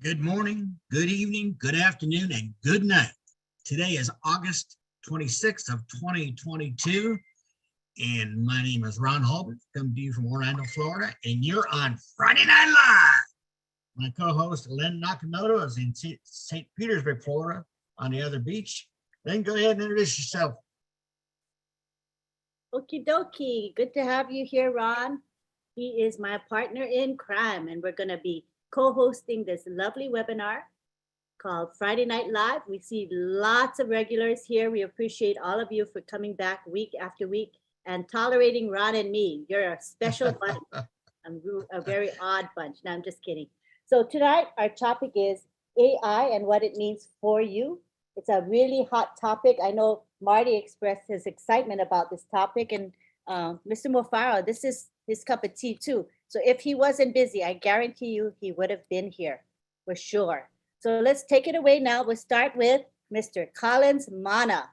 Good morning, good evening, good afternoon, and good night. Today is August 26th of 2022, and my name is Ron Hulbert, coming to you from Orlando, Florida, and you're on Friday Night Live. My co-host, Len Nakamoto, is in St. Petersburg, Florida, on the other beach. Then go ahead and introduce yourself. Okie dokie. Good to have you here, Ron. He is my partner in crime, and we're going to be co-hosting this lovely webinar called Friday Night Live. We see lots of regulars here. We appreciate all of you for coming back week after week and tolerating Ron and me. You're a special bunch. I'm a very odd bunch. No, I'm just kidding. So tonight, our topic is AI and what it means for you. It's a really hot topic. I know Marty expressed his excitement about this topic, and Mr. Mofaro, this is his cup of tea too. So if he wasn't busy, I guarantee you he would have been here for sure. So let's take it away now. We'll start with Mr. Collins Mana.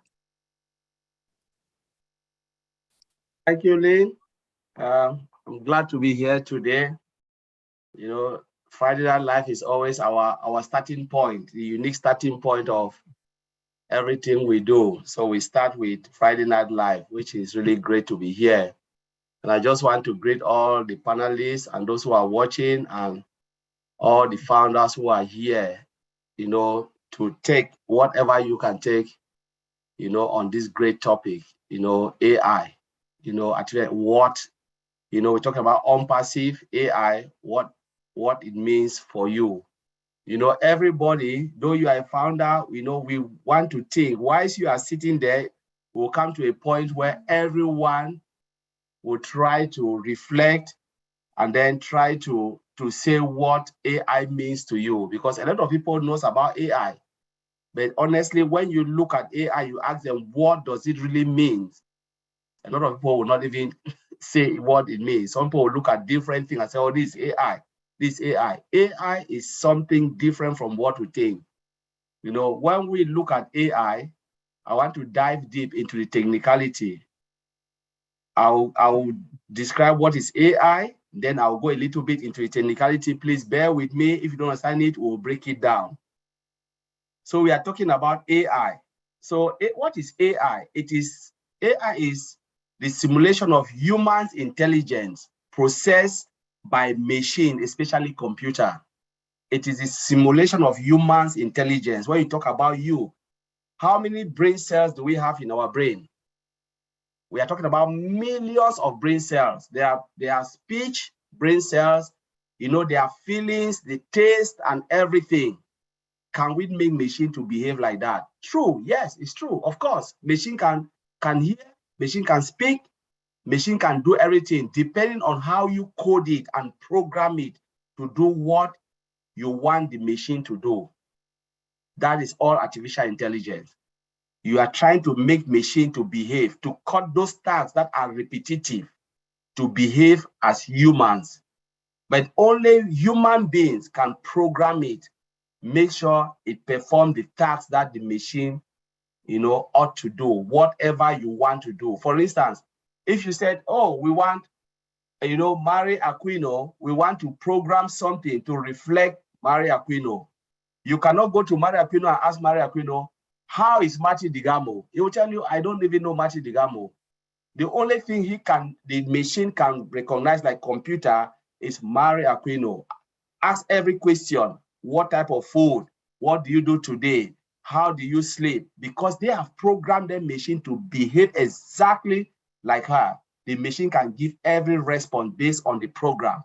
Thank you, Lynn. I'm glad to be here today. You know, Friday Night Live is always our starting point, the unique starting point of everything we do. So we start with Friday Night Live, which is really great to be here. And I just want to greet all the panelists and those who are watching and all the founders who are here, you know, to take whatever you can take, you know, on this great topic, you know, AI, you know, actually what, you know, we're talking about unpassive AI, what it means for you. You know, everybody, though you are a founder, you know, we want to think, whilst you are sitting there, we'll come to a point where everyone will try to reflect and then try to say what AI means to you, because a lot of people knows about AI. But honestly, when you look at AI, you ask them, what does it really mean? A lot of people will not even say what it means. Some people will look at different things and say, oh, this is AI. This AI. AI is something different from what we think. You know, when we look at AI, I want to dive deep into the technicality. I'll describe what is AI, then I'll go a little bit into the technicality. Please bear with me. If you don't understand it, we'll break it down. So we are talking about AI. So what is AI? AI is the simulation of humans' intelligence processed by machine, especially computer. It is a simulation of humans' intelligence. When you talk about you, how many brain cells do we have in our brain? We are talking about millions of brain cells. They are speech brain cells, you know, their feelings, the taste and everything. Can we make machine to behave like that? True, yes, it's true. Of course, machine can hear, machine can speak, machine can do everything depending on how you code it and program it to do what you want the machine to do. That is all artificial intelligence. You are trying to make machine to behave, to cut those tasks that are repetitive, to behave as humans. But only human beings can program it, make sure it performs the tasks that the machine, you know, ought to do, whatever you want to do. For instance, if you said, oh, we want, you know, Mary Aquino, we want to program something to reflect Mary Aquino. You cannot go to Mary Aquino and ask Mary Aquino, how is Marty Digamo? He will tell you, I don't even know Marty Digamo. The only thing the machine can recognize like computer is Mary Aquino. Ask every question. What type of food? What do you do today? How do you sleep? Because they have programmed the machine to behave exactly like her. The machine can give every response based on the program.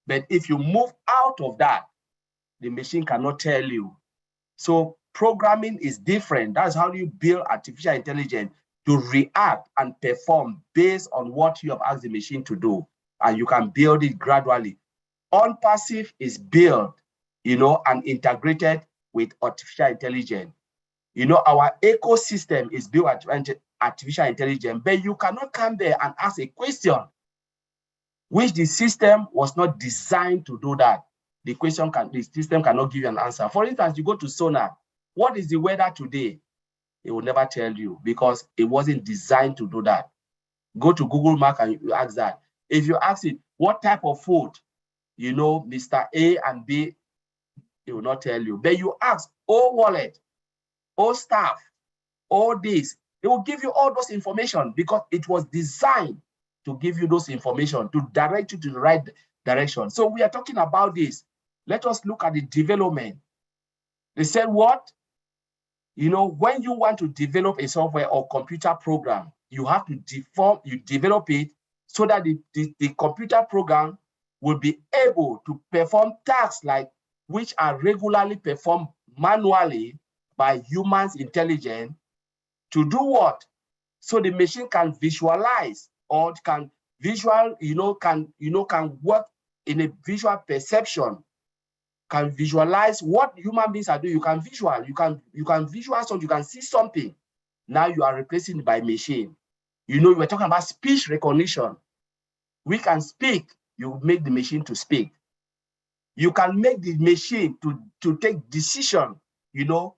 But if you move out of that, the machine cannot tell you. So programming is different. That's how you build artificial intelligence to react and perform based on what you have asked the machine to do. And you can build it gradually. Unpassive is built, you know, and integrated with artificial intelligence. You know, our ecosystem is built with artificial intelligence, but you cannot come there and ask a question which the system was not designed to do that. The system cannot give you an answer. For instance, you go to Sonar, what is the weather today? It will never tell you because it wasn't designed to do that. Go to Google Maps and you ask that. If you ask it, what type of food, you know, Mr. A and B, It will not tell you. But you ask, oh wallet, oh staff, oh this, it will give you all those information because it was designed to give you those information, to direct you to the right direction. So we are talking about this. Let us look at the development. They said what? You know, when you want to develop a software or computer program, you have to develop it so that the computer program will be able to perform tasks like which are regularly performed manually by humans intelligent to do what? So the machine can visualize or can can work in a visual perception, can visualize what human beings are doing. You can visualize something, you can see something. Now you are replacing it by machine. You know, we're talking about speech recognition. We can speak, you make the machine to speak. You can make the machine to take decision, you know,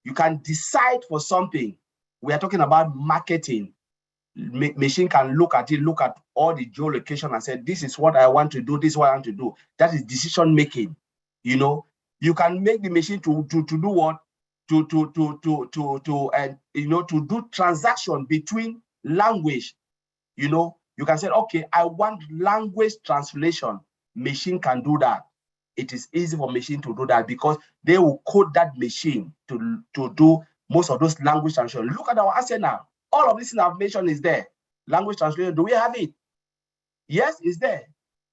you can decide for something. We are talking about marketing. Machine can look at all the geolocation and say, this is what I want to do, this is what I want to do. That is decision making. You know, you can make the machine to do what? To do transaction between language. You know, you can say, okay, I want language translation. Machine can do that. It is easy for machine to do that because they will code that machine to do most of those language translation. Look at our arsenal. All of this I've mentioned is there. Language translation, do we have it? Yes, it's there.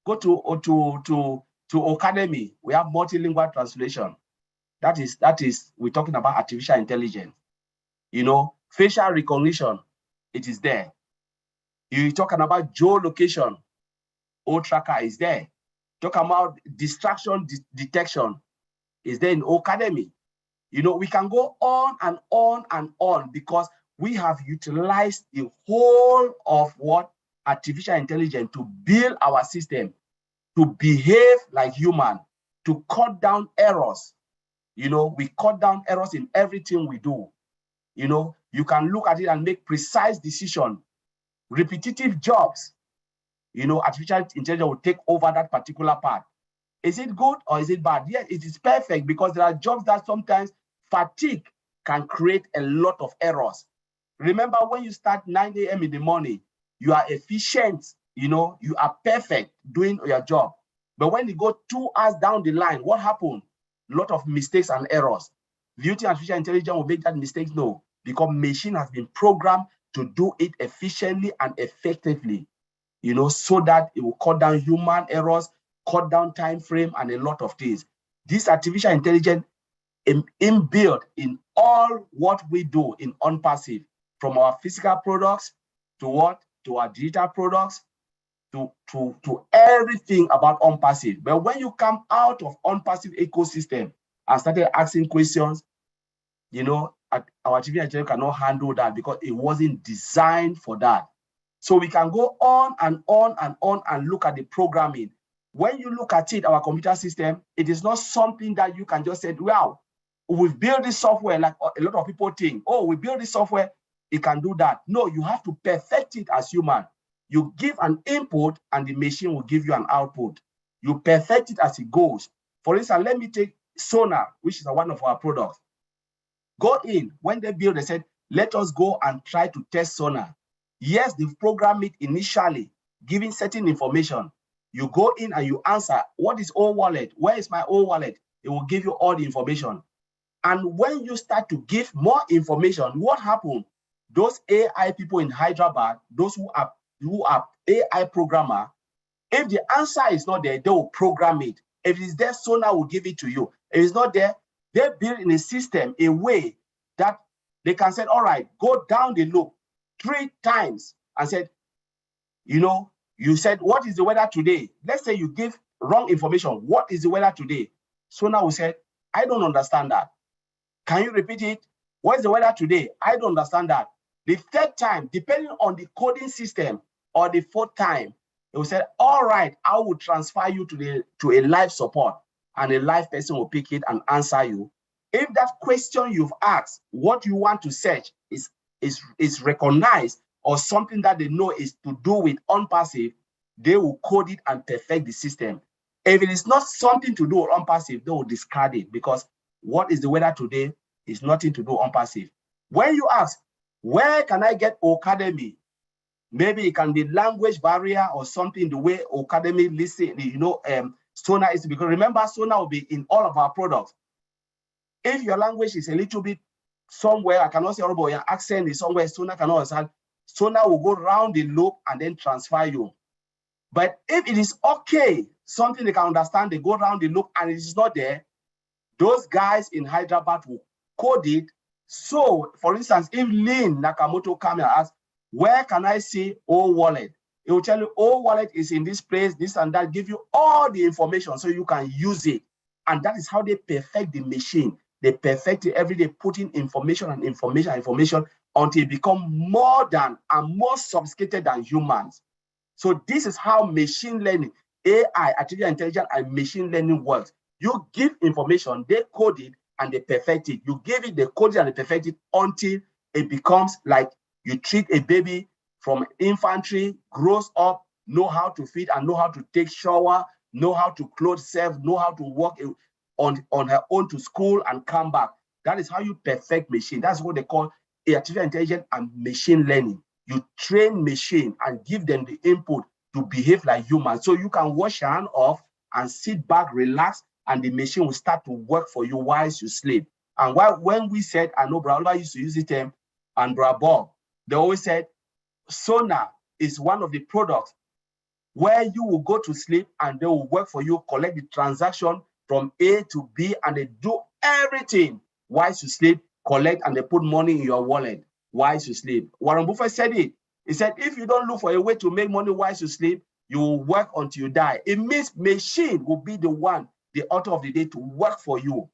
Go to Academy. We have multilingual translation. That is we're talking about artificial intelligence. You know, facial recognition, it is there. You're talking about geolocation. O-Tracker is there. Talk about distraction detection is there in Academy. You know, we can go on and on and on because we have utilized the whole of what artificial intelligence to build our system, to behave like human, to cut down errors. You know, we cut down errors in everything we do. You know, you can look at it and make precise decisions. Repetitive jobs, you know, artificial intelligence will take over that particular part. Is it good or is it bad? Yes, it is perfect because there are jobs that sometimes fatigue can create a lot of errors. Remember, when you start 9 a.m. in the morning, you are efficient, you know, you are perfect doing your job. But when you go 2 hours down the line, what happened? A lot of mistakes and errors. Do you think artificial intelligence will make that mistake? No, because machine has been programmed to do it efficiently and effectively, you know, so that it will cut down human errors, cut down time frame, and a lot of things. This artificial intelligence inbuilt in all what we do in ONPASSIVE, from our physical products to what? To our digital products, to everything about ONPASSIVE. But when you come out of ONPASSIVE ecosystem and started asking questions, you know, our artificial intelligence cannot handle that because it wasn't designed for that. So we can go on and on and on and look at the programming. When you look at it, our computer system, it is not something that you can just say, wow, we've built this software like a lot of people think, oh, we built this software, it can do that. No, you have to perfect it as human. You give an input and the machine will give you an output. You perfect it as it goes. For instance, let me take Sonar, which is one of our products. Go in, when they build, they said, let us go and try to test Sonar. Yes, they've programmed it initially, giving certain information. You go in and you answer, what is O wallet? Where is my O wallet? It will give you all the information. And when you start to give more information, what happened? Those AI people in Hyderabad, those who are AI programmer, if the answer is not there, they will program it. If it's there, Sonar will give it to you. If it's not there, they build in a system, a way that they can say, all right, go down the loop 3 times and said, you know, you said, what is the weather today? Let's say you give wrong information. What is the weather today? Sonar will say, I don't understand that. Can you repeat it? What is the weather today? I don't understand that. The 3rd time, depending on the coding system, or the 4th time, it will say, all right, I will transfer you to a live support, and a live person will pick it and answer you. If that question you've asked, what you want to search is recognized, or something that they know is to do with ONPASSIVE, they will code it and perfect the system. If it is not something to do with unpassive, they will discard it, because what is the weather today is nothing to do with unpassive. When you ask, where can I get Academy? Maybe it can be language barrier or something, the way Academy listen, Sona is, because remember, Sona will be in all of our products. If your language is a little bit somewhere, I cannot say, oh, your accent is somewhere, Sona cannot understand, Sona will go round the loop and then transfer you. But if it is okay, something they can understand, they go around the loop and it is not there, those guys in Hyderabad will code it. So, for instance, if Lynn Nakamoto come and ask, where can I see O-Wallet? It will tell you, O-Wallet is in this place, this and that, give you all the information so you can use it. And that is how they perfect the machine. They perfect it every day, putting information and information and information until it becomes more than and more sophisticated than humans. So this is how machine learning, AI, artificial intelligence, and machine learning works. You give information, they code it, and they perfect it. You give it, they code it, and they perfect it until it becomes like you treat a baby from infantry, grows up, know how to feed and know how to take shower, know how to clothe self, know how to walk on her own to school and come back. That is how you perfect machine. That's what they call artificial intelligence and machine learning. You train machine and give them the input to behave like humans. So you can wash your hand off and sit back, relax, and the machine will start to work for you while you sleep. And when we said, I know Bra Oliver used to use the term, and Bra Bob, they always said, Sona is one of the products where you will go to sleep and they will work for you, collect the transaction from A to B, and they do everything while you sleep, collect, and they put money in your wallet while you sleep. Warren Buffett said it. He said, if you don't look for a way to make money while you sleep, you will work until you die. It means machine will be the one, the author of the day, to work for you,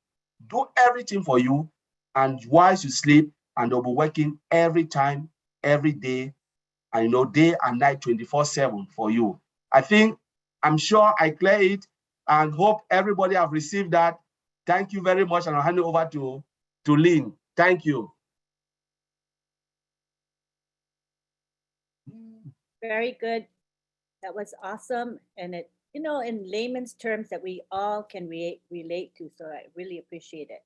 do everything for you, and while you sleep, and they'll be working every time, every day, and day and night, 24/7 for you. I'm sure I clear it, and hope everybody have received that. Thank you very much, and I'll hand it over to Lynn. Thank you. Very good. That was awesome. And it, in layman's terms that we all can relate to. So I really appreciate it.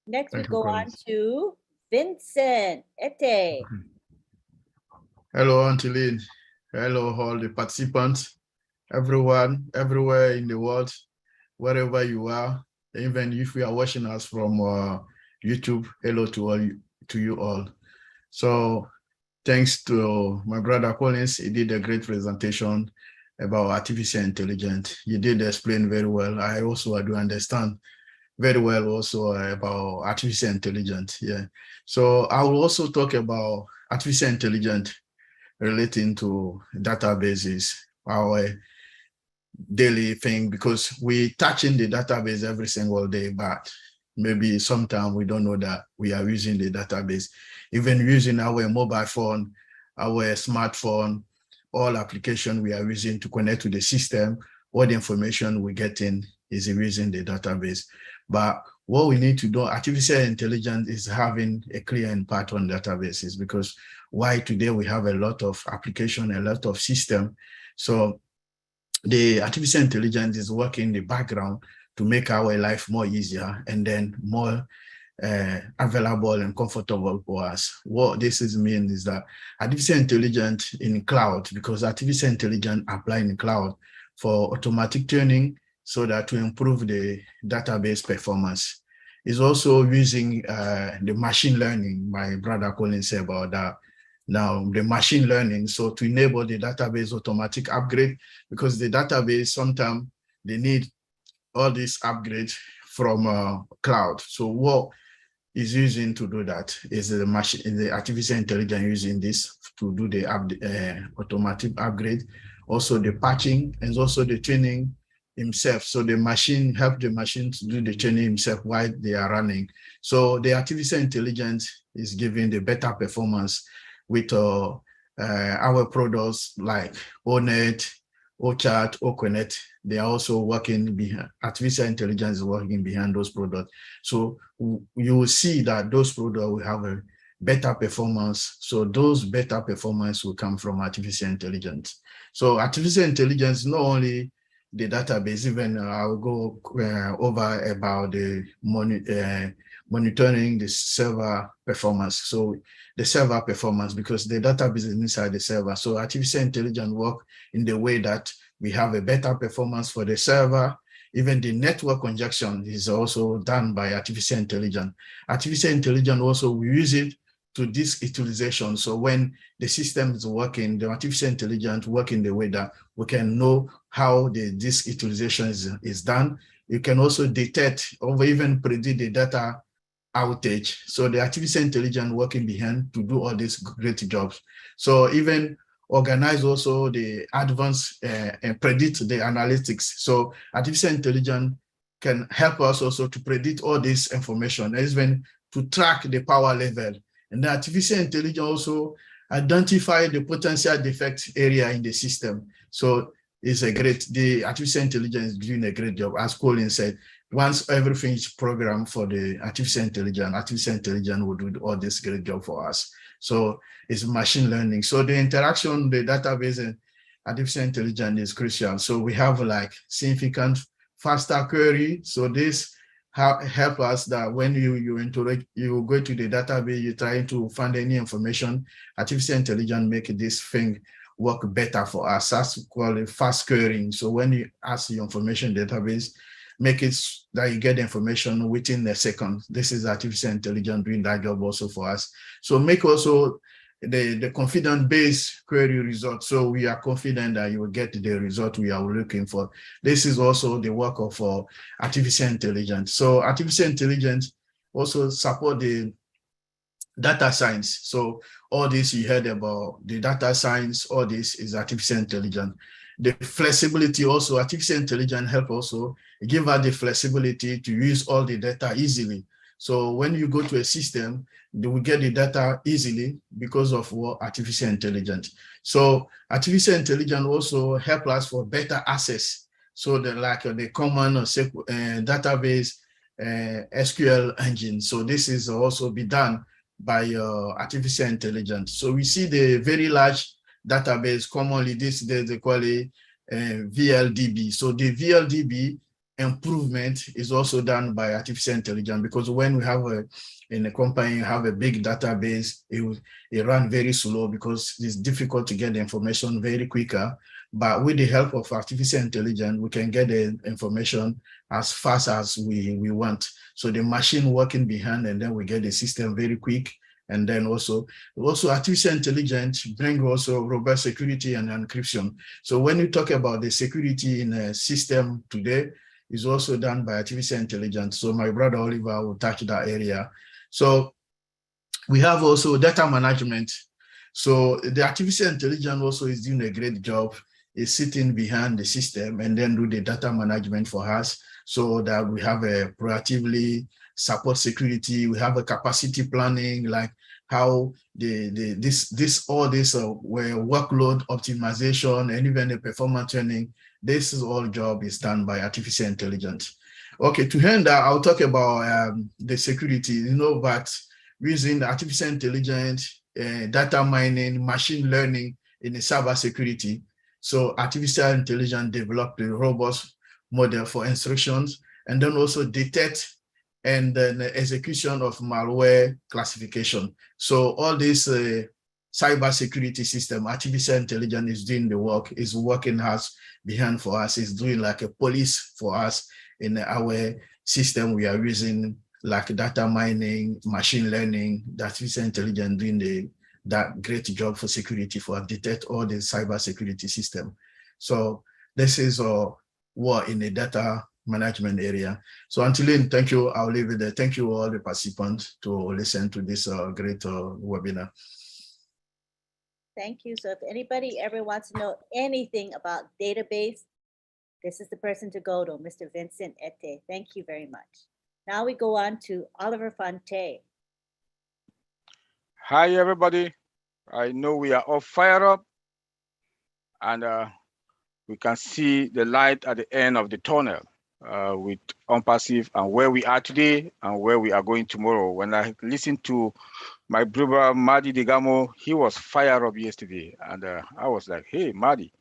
Next, we go on to Vincent Ete. Hello, Auntie Lynn. Hello, all the participants, everyone, everywhere in the world, wherever you are, even if you are watching us from YouTube, hello to you all. So thanks to my brother Collins, he did a great presentation about artificial intelligence. You did explain very well. I also do understand very well also about artificial intelligence. Yeah. So I will also talk about artificial intelligence relating to databases, our daily thing, because we touch in the database every single day, but maybe sometimes we don't know that we are using the database. Even using our mobile phone, our smartphone, all applications we are using to connect to the system, all the information we get in is using the database. But what we need to do, artificial intelligence is having a clear impact on databases, because why today we have a lot of application, a lot of system. So the artificial intelligence is working in the background to make our life more easier and then more available and comfortable for us. What this means is that artificial intelligence in cloud, because artificial intelligence apply in cloud for automatic tuning so that to improve the database performance. Is also using the machine learning. My brother Colin said about that. Now the machine learning, so to enable the database automatic upgrade, because the database sometimes they need all these upgrades from cloud. So what is using to do that is the machine, the artificial intelligence using this to do the automatic upgrade, also the patching and also the training himself. So the machine help the machine to do the training himself while they are running. So the artificial intelligence is giving the better performance with our products like ONET, OChat, OConnect. They are also working behind, artificial intelligence is working behind those products. So you will see that those products will have a better performance. So those better performance will come from artificial intelligence. So artificial intelligence not only the database. Even I'll go over about the monitoring the server performance. So the server performance, because the database is inside the server. So artificial intelligence work in the way that we have a better performance for the server. Even the network conjunction is also done by artificial intelligence. Artificial intelligence also, we use it to disk utilization. So when the system is working, the artificial intelligence work in the way that we can know how the disk utilization is done. You can also detect or even predict the data outage. So the artificial intelligence working behind to do all these great jobs. So even organize also the advanced and predict the analytics. So artificial intelligence can help us also to predict all this information, even to track the power level. And the artificial intelligence also identify the potential defect area in the system. So it's the artificial intelligence is doing a great job. As Colin said, once everything is programmed for the artificial intelligence will do all this great job for us. So it's machine learning. So the interaction, the database and artificial intelligence is crucial. So we have like significant faster query. So this help us that when you interact, you go to the database, you try to find any information, artificial intelligence make this thing work better for us. That's called fast querying. So when you ask the information database, make it that you get the information within a second. This is artificial intelligence doing that job also for us. So make also the confidence-based query result. So we are confident that you will get the result we are looking for. This is also the work of artificial intelligence. So artificial intelligence also support the data science. So all this you heard about the data science, all this is artificial intelligence. The flexibility also, artificial intelligence help also give us the flexibility to use all the data easily. So when you go to a system, they will get the data easily because of what artificial intelligence. So artificial intelligence also help us for better access. So the common database SQL engine. So this is also be done by artificial intelligence. So we see the very large database, commonly these days they call it VLDB. So the VLDB improvement is also done by artificial intelligence, because when we have in a company have a big database, it run very slow because it's difficult to get the information very quicker. But with the help of artificial intelligence, we can get the information as fast as we want. So the machine working behind, and then we get the system very quick. And then also artificial intelligence bring also robust security and encryption. So when you talk about the security in a system today, is also done by artificial intelligence. So my brother Oliver will touch that area. So we have also data management. So the artificial intelligence also is doing a great job, is sitting behind the system and then do the data management for us, so that we have a proactively support security. We have a capacity planning, like how all this workload optimization and even the performance training. This is all job is done by artificial intelligence. Okay, to end that, I'll talk about the security, but using artificial intelligence, data mining, machine learning in the cyber security. So artificial intelligence developed a robust model for instructions, and then also detect and then the execution of malware classification. So all this cyber security system, artificial intelligence is doing the work, is working hard behind for us, is doing like a police for us in our system. We are using like data mining, machine learning, the artificial intelligence doing that great job for security, for detect all the cyber security system. So this is what in the data management area. So Antolin, thank you. I'll leave it there. Thank you all the participants to listen to this great webinar. Thank you. So if anybody ever wants to know anything about database, this is the person to go to, Mr. Vincent Ete. Thank you very much. Now we go on to Oliver Fonte. Hi, everybody. I know we are all fired up, and we can see the light at the end of the tunnel with ONPASSIVE and where we are today and where we are going tomorrow. When I listened to my brother, Madi Degamo, he was fired up yesterday. And I was like, hey, Madi,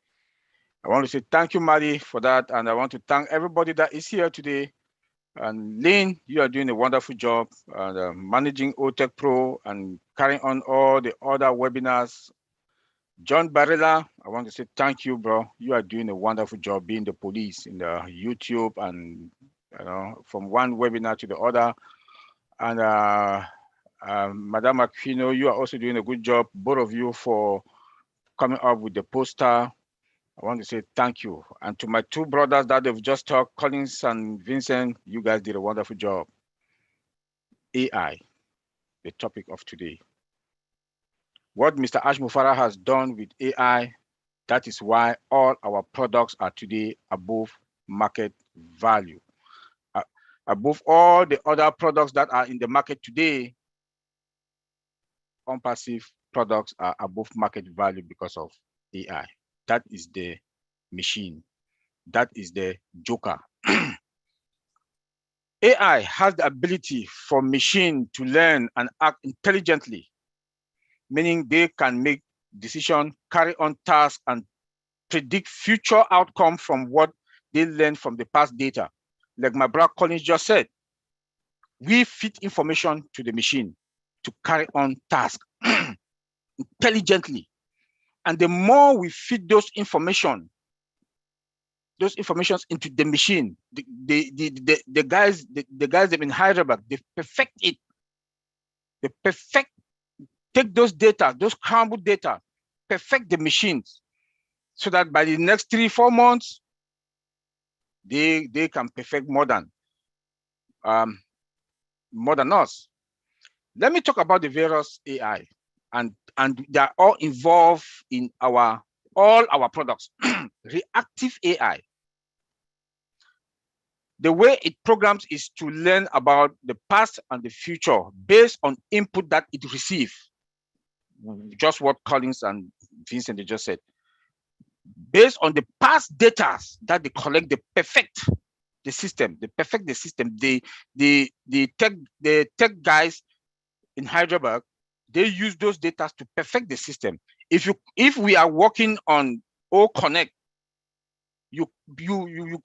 I want to say thank you, Maddie, for that. And I want to thank everybody that is here today. And Lynn, you are doing a wonderful job managing OTech Pro and carrying on all the other webinars. John Barilla, I want to say thank you, bro. You are doing a wonderful job being the police in the YouTube and from one webinar to the other. And Madam Aquino, you are also doing a good job, both of you, for coming up with the poster. I want to say thank you. And to my two brothers that they've just talked, Collins and Vincent, you guys did a wonderful job. AI, the topic of today. What Mr. Ash Mufara has done with AI, that is why all our products are today above market value. Above all the other products that are in the market today, ONPASSIVE products are above market value because of AI. That is the machine. That is the joker. AI has the ability for machine to learn and act intelligently, meaning they can make decisions, carry on tasks, and predict future outcome from what they learned from the past data. Like my brother Collins just said, we feed information to the machine to carry on tasks intelligently. And the more we feed those informations into the machine, the guys in Hyderabad, they perfect it. They take those data, those scrambled data, perfect the machines, so that by the next 3-4 months, they can perfect more than us. Let me talk about the various AI, and they are all involved in all our products. Reactive AI. The way it programs is to learn about the past and the future based on input that it receives. Just what Collins and Vincent just said. Based on the past data that they collect, they perfect the system. The tech guys in Hyderabad, they use those data to perfect the system. If we are working on O Connect, you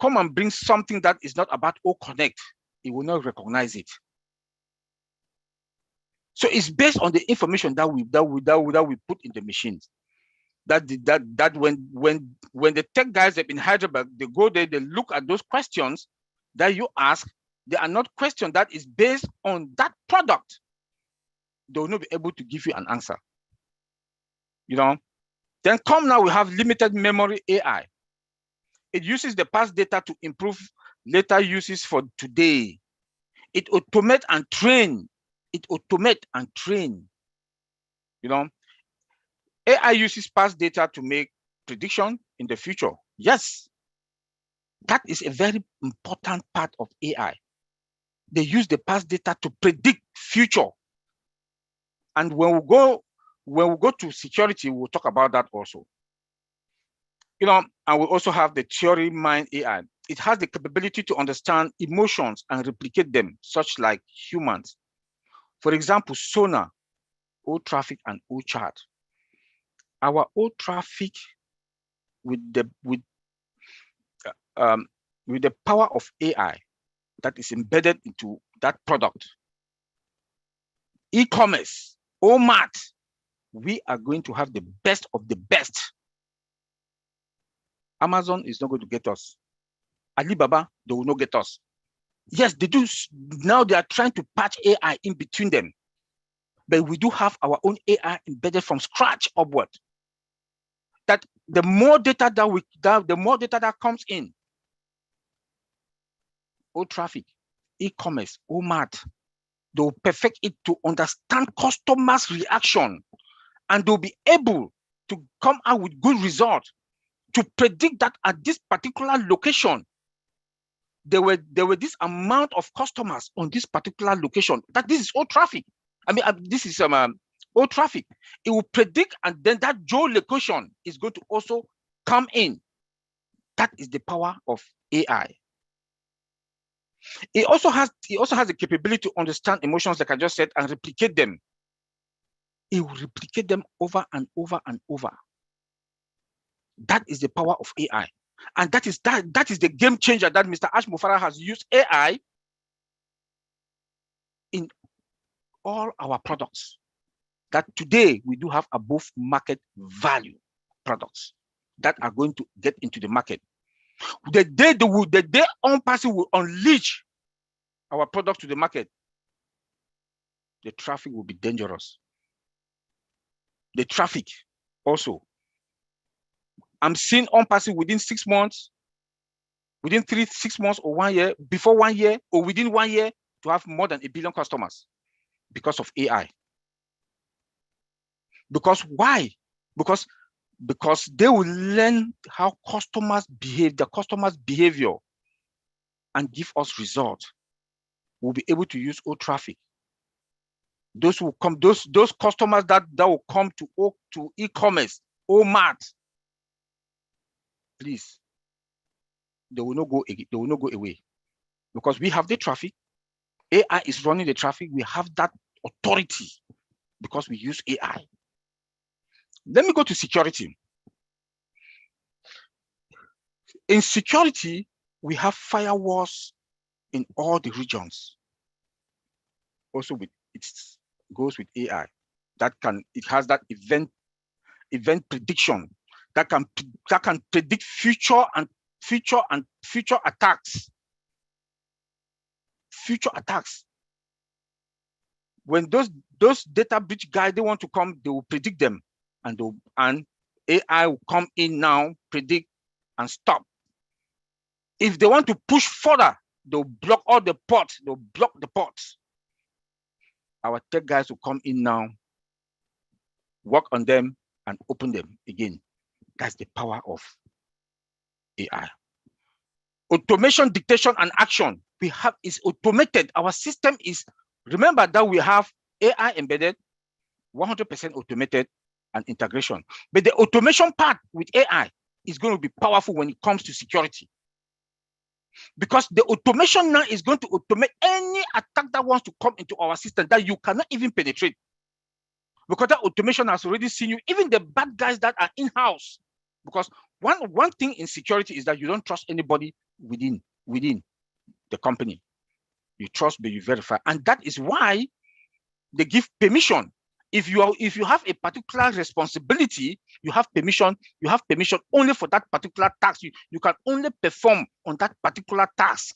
come and bring something that is not about O Connect, it will not recognize it. So it's based on the information that we put in the machines. That when the tech guys in Hyderabad, they go there, they look at those questions that you ask. They are not questions that is based on that product. They will not be able to give you an answer. Then now we have limited memory AI. It uses the past data to improve later uses for today. It automate and train. AI uses past data to make prediction in the future. Yes, that is a very important part of AI. They use the past data to predict future. And when we go to security, we'll talk about that also. And we also have the theory mind AI. It has the capability to understand emotions and replicate them, such like humans. For example, Sonar, O traffic, and O chart. Our O traffic with the power of AI that is embedded into that product. E-commerce, OMAT, we are going to have the best of the best. Amazon is not going to get us. Alibaba, they will not get us. Yes, they do. Now they are trying to patch AI in between them. But we do have our own AI embedded from scratch upward. That the more data that comes in, O traffic, e-commerce, OMAT, they will perfect it to understand customers' reaction, and they'll be able to come out with good results to predict that at this particular location, there were this amount of customers on this particular location. That this is O traffic. I mean, this is O traffic. It will predict, and then that geolocation is going to also come in. That is the power of AI. It also has the capability to understand emotions, like I just said, and replicate them. It will replicate them over and over and over. That is the power of AI. And that is the game changer that Mr. Ash Mufara has used AI in all our products. That today we do have above market value products that are going to get into the market. The day ONPASSIVE will unleash our product to the market, the traffic will be dangerous. The traffic also. I'm seeing ONPASSIVE within 6 months, within 6 months or 1 year, before 1 year or within 1 year to have more than 1 billion customers because of AI. Because why? Because they will learn how customers behave, the customers' behavior, and give us results. We'll be able to use all traffic. Those will come, those customers that will come to e-commerce, mart, please, they will not go away. Because we have the traffic, AI is running the traffic, we have that authority because we use AI. Let me go to security. In security, we have firewalls in all the regions. Also, it goes with AI. It has that event prediction that can predict future attacks. Future attacks. When those data breach guys, they want to come, they will predict them, and AI will come in now, predict and stop. If they want to push further, they'll block all the ports. They'll block the ports. Our tech guys will come in now, work on them, and open them again. That's the power of AI. Automation, dictation, and action. We have is automated. Our system is, remember that we have AI embedded, 100% automated, and integration. But the automation part with AI is going to be powerful when it comes to security. Because the automation now is going to automate any attack that wants to come into our system that you cannot even penetrate. Because that automation has already seen you, even the bad guys that are in-house. Because one thing in security is that you don't trust anybody within the company. You trust, but you verify. And that is why they give permission. If you have a particular responsibility, you have permission only for that particular task. You can only perform on that particular task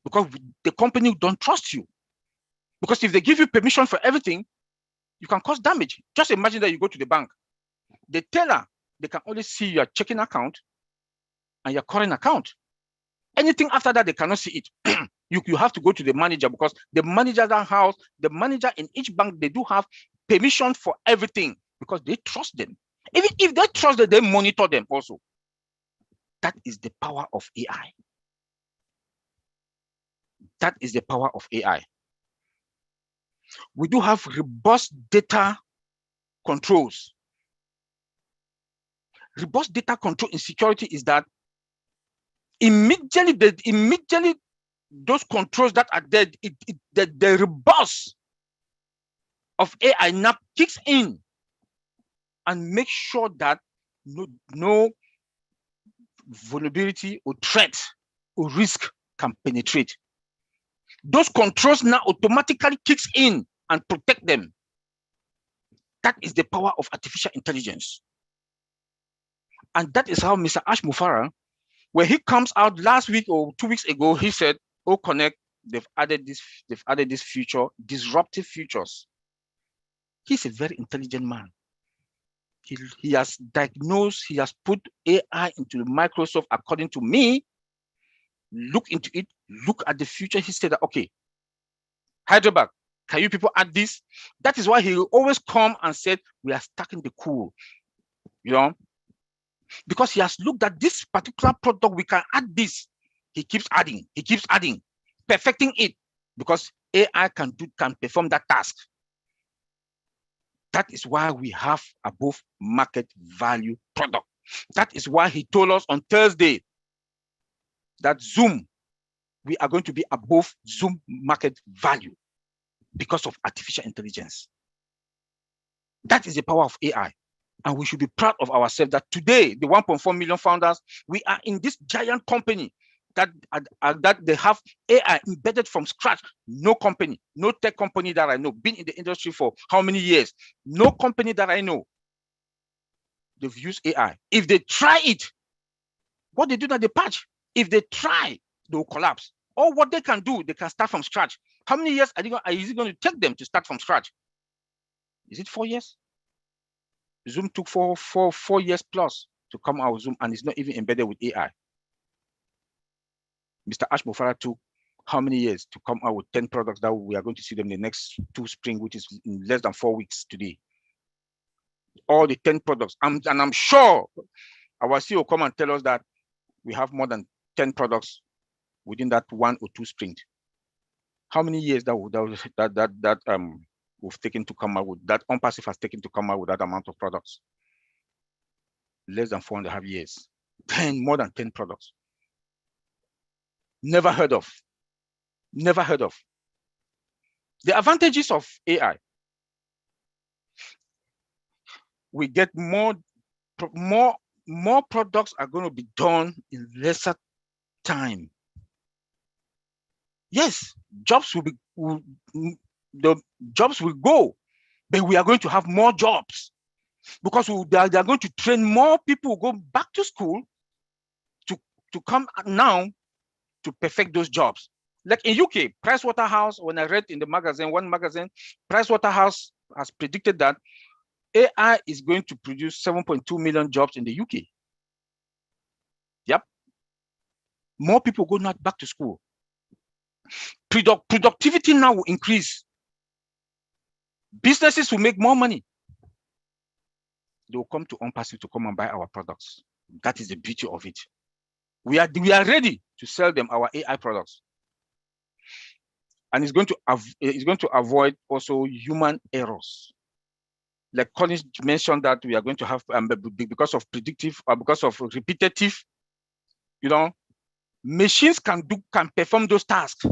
because the company don't trust you. Because if they give you permission for everything, you can cause damage. Just imagine that you go to the bank. The teller, they can only see your checking account and your current account. Anything after that, they cannot see it. You have to go to the manager because the manager in each bank, they do have permission for everything because they trust them. Even if they trust them, they monitor them also. That is the power of AI. That is the power of AI. We do have robust data controls. Robust data control in security is that immediately those controls that are there, the robust of AI now kicks in and makes sure that no vulnerability or threat or risk can penetrate. Those controls now automatically kicks in and protect them. That is the power of artificial intelligence. And that is how Mr. Ash Mufara, when he comes out last week or 2 weeks ago, he said, "Oh, Connect, they've added this feature, disruptive features." He's a very intelligent man. He has diagnosed, he has put AI into Microsoft, according to me, look into it, look at the future. He said that, okay, Hyderabad, can you people add this? That is why he will always come and said, we are stacking the cool, because he has looked at this particular product, we can add this. He keeps adding, perfecting it, because AI can perform that task. That is why we have above market value product. That is why he told us on Thursday that Zoom, we are going to be above Zoom market value because of artificial intelligence. That is the power of AI. And we should be proud of ourselves that today, the 1.4 million founders, we are in this giant company that they have AI embedded from scratch. No company, no tech company that I know, been in the industry for how many years? No company that I know, they've used AI. If they try it, what they do now, they patch. If they try, they will collapse. Or what they can do, they can start from scratch. How many years is it going to take them to start from scratch? Is it 4 years? Zoom took four years plus to come out with Zoom, and it's not even embedded with AI. Mr. Ash Mufara took how many years to come out with 10 products that we are going to see them in the next 2 spring, which is in less than 4 weeks today. All the 10 products, and I'm sure our CEO will come and tell us that we have more than 10 products within that 1 or 2 sprint. How many years that we've taken to come out with, that ONPASSIVE has taken to come out with that amount of products? Less than 4.5 years. More than 10 products. Never heard of. Never heard of. The advantages of AI. We get more products are going to be done in lesser time. Yes, jobs will be, the jobs will go, but we are going to have more jobs because they are going to train more people, go back to school to come now to perfect those jobs. Like in UK, Pricewaterhouse, when I read in the magazine, one magazine, Pricewaterhouse has predicted that AI is going to produce 7.2 million jobs in the UK. Yep. More people go not back to school. Productivity now will increase. Businesses will make more money. They will come to ONPASSIVE to come and buy our products. That is the beauty of it. We are ready to sell them our AI products. And it's going to avoid also human errors. Like Collins mentioned that we are going to have, because of predictive or because of repetitive, machines can perform those tasks.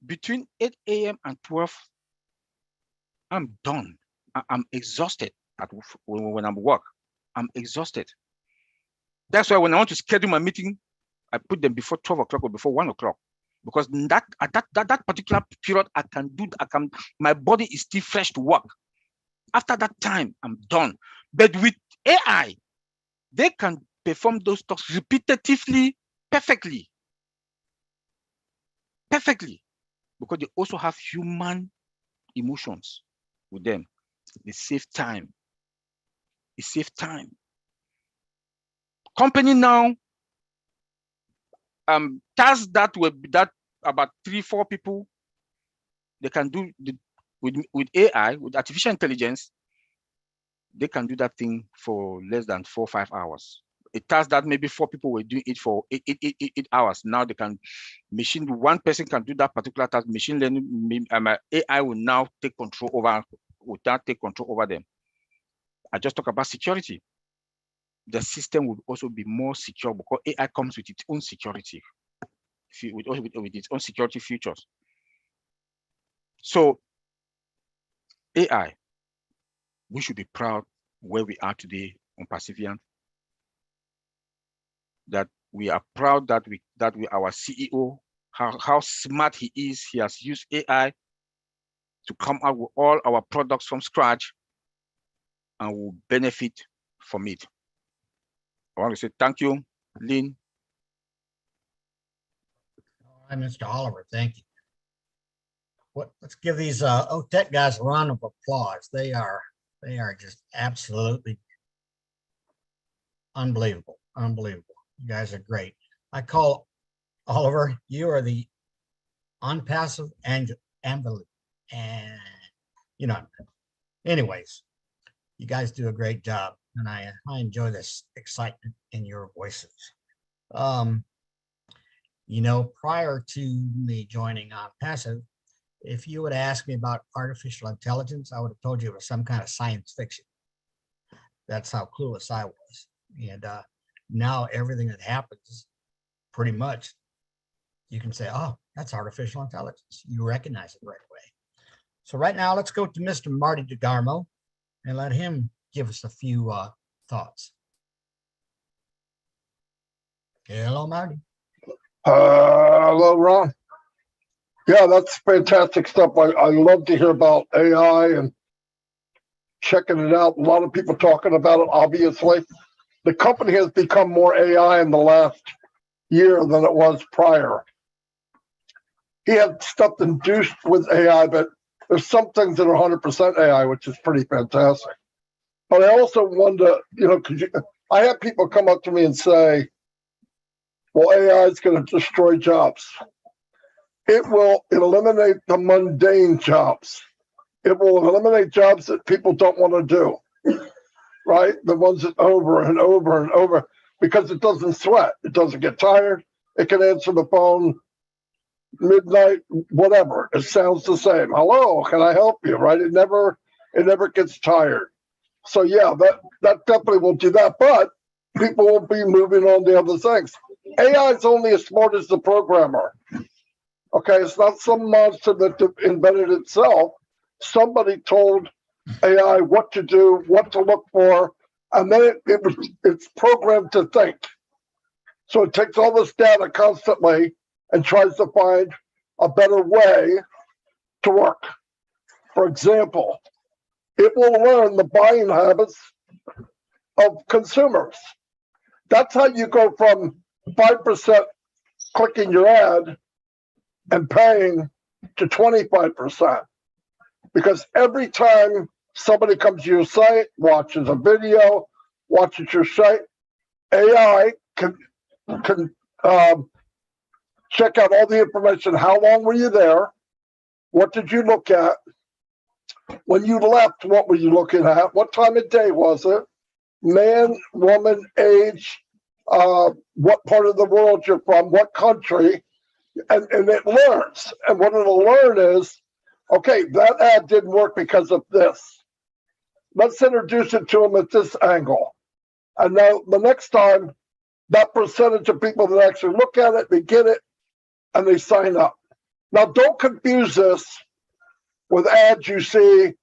Between 8 a.m. and 12, I'm done. I'm exhausted when I'm at work. I'm exhausted. That's why when I want to schedule my meeting, I put them before 12 o'clock or before 1 o'clock. Because at that particular period, my body is still fresh to work. After that time, I'm done. But with AI, they can perform those tasks repetitively, perfectly. Perfectly. Because they also have human emotions with them. They save time. It saves time. Company now, tasks that will be that about 3-4 people, they can do with AI, with artificial intelligence, they can do that thing for less than 4 or 5 hours. A task that maybe 4 people were doing it for 8 hours. Now they can, one person can do that particular task. Machine learning, AI will now take control over them. I just talk about security. The system will also be more secure because AI comes with its own security, with its own security features. So AI, we should be proud where we are today on Pacifian. That we are proud that our CEO, how smart he is. He has used AI to come out with all our products from scratch, and will benefit from it. I want to say thank you, Lynn. All right, Mr. Oliver, thank you. Let's give these OTech guys a round of applause. They are just absolutely unbelievable. Unbelievable. You guys are great. I call Oliver, you are the unpassive and anyways, you guys do a great job, and I enjoy this excitement in your voices. Prior to me joining ONPASSIVE, if you would ask me about artificial intelligence, I would have told you it was some kind of science fiction. That's how clueless I was. And now everything that happens, pretty much, you can say, oh, that's artificial intelligence. You recognize it right away. So right now, let's go to Mr. Marty DeGarmo and let him give us a few thoughts. Hello, Marty. Hello, Ron. Yeah, that's fantastic stuff. I love to hear about AI and checking it out. A lot of people talking about it, obviously. The company has become more AI in the last year than it was prior. He had stuff induced with AI, but there's some things that are 100% AI, which is pretty fantastic. But I also wonder, because I have people come up to me and say, well, AI is going to destroy jobs. It will eliminate the mundane jobs. It will eliminate jobs that people don't want to do, right? The ones that over and over and over, because it doesn't sweat. It doesn't get tired. It can answer the phone midnight, whatever. It sounds the same. Hello, can I help you? Right? It never gets tired. So yeah, that definitely will do that. But people will be moving on to other things. AI is only as smart as the programmer. Okay, it's not some monster that invented itself. Somebody told AI what to do, what to look for, and then it's programmed to think. So it takes all this data constantly and tries to find a better way to work. For example, it will learn the buying habits of consumers. That's how you go from 5% clicking your ad and paying to 25%. Because every time somebody comes to your site, watches a video, watches your site, AI can check out all the information. How long were you there? What did you look at? When you left, what were you looking at? What time of day was it? Man, woman, age, what part of the world you're from, what country, and it learns. And what it'll learn is, okay, that ad didn't work because of this. Let's introduce it to them at this angle. And now the next time, that percentage of people that actually look at it, they get it, and they sign up. Now, don't confuse this with ads you see.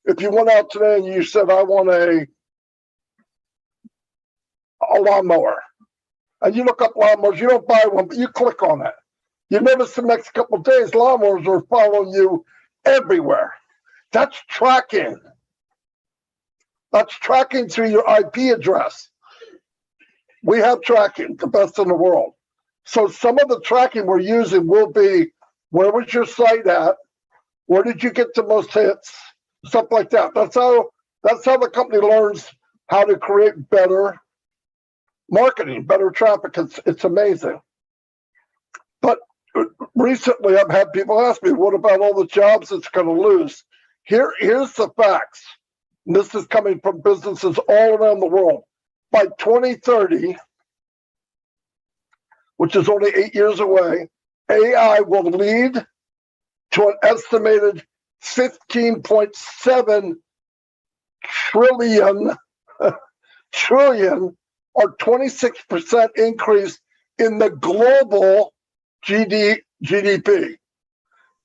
If you went out today and you said, I want a lawnmower, and you look up lawnmowers, you don't buy one, but you click on it. You notice the next couple of days, lawnmowers are following you everywhere. That's tracking. That's tracking through your IP address. We have tracking, the best in the world. So some of the tracking we're using will be, where was your site at? Where did you get the most hits? Stuff like that. That's how the company learns how to create better marketing, better traffic. It's amazing. But recently I've had people ask me, what about all the jobs it's going to lose? Here's the facts. And this is coming from businesses all around the world. By 2030, which is only 8 years away, AI will lead to an estimated 15.7 trillion or 26% increase in the global GDP.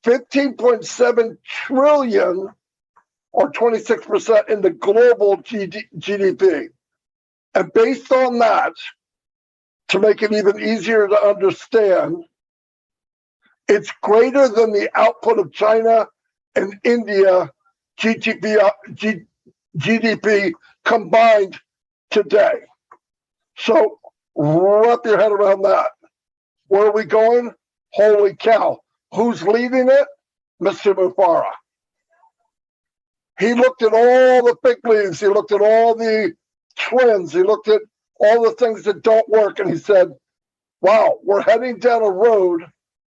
15.7 trillion or 26% in the global GDP. And based on that, to make it even easier to understand, it's greater than the output of China and India GDP combined today. So wrap your head around that. Where are we going? Holy cow. Who's leading it? Mr. Mufara. He looked at all the fig leaves. He looked at all the trends. He looked at all the things that don't work. And he said, wow, we're heading down a road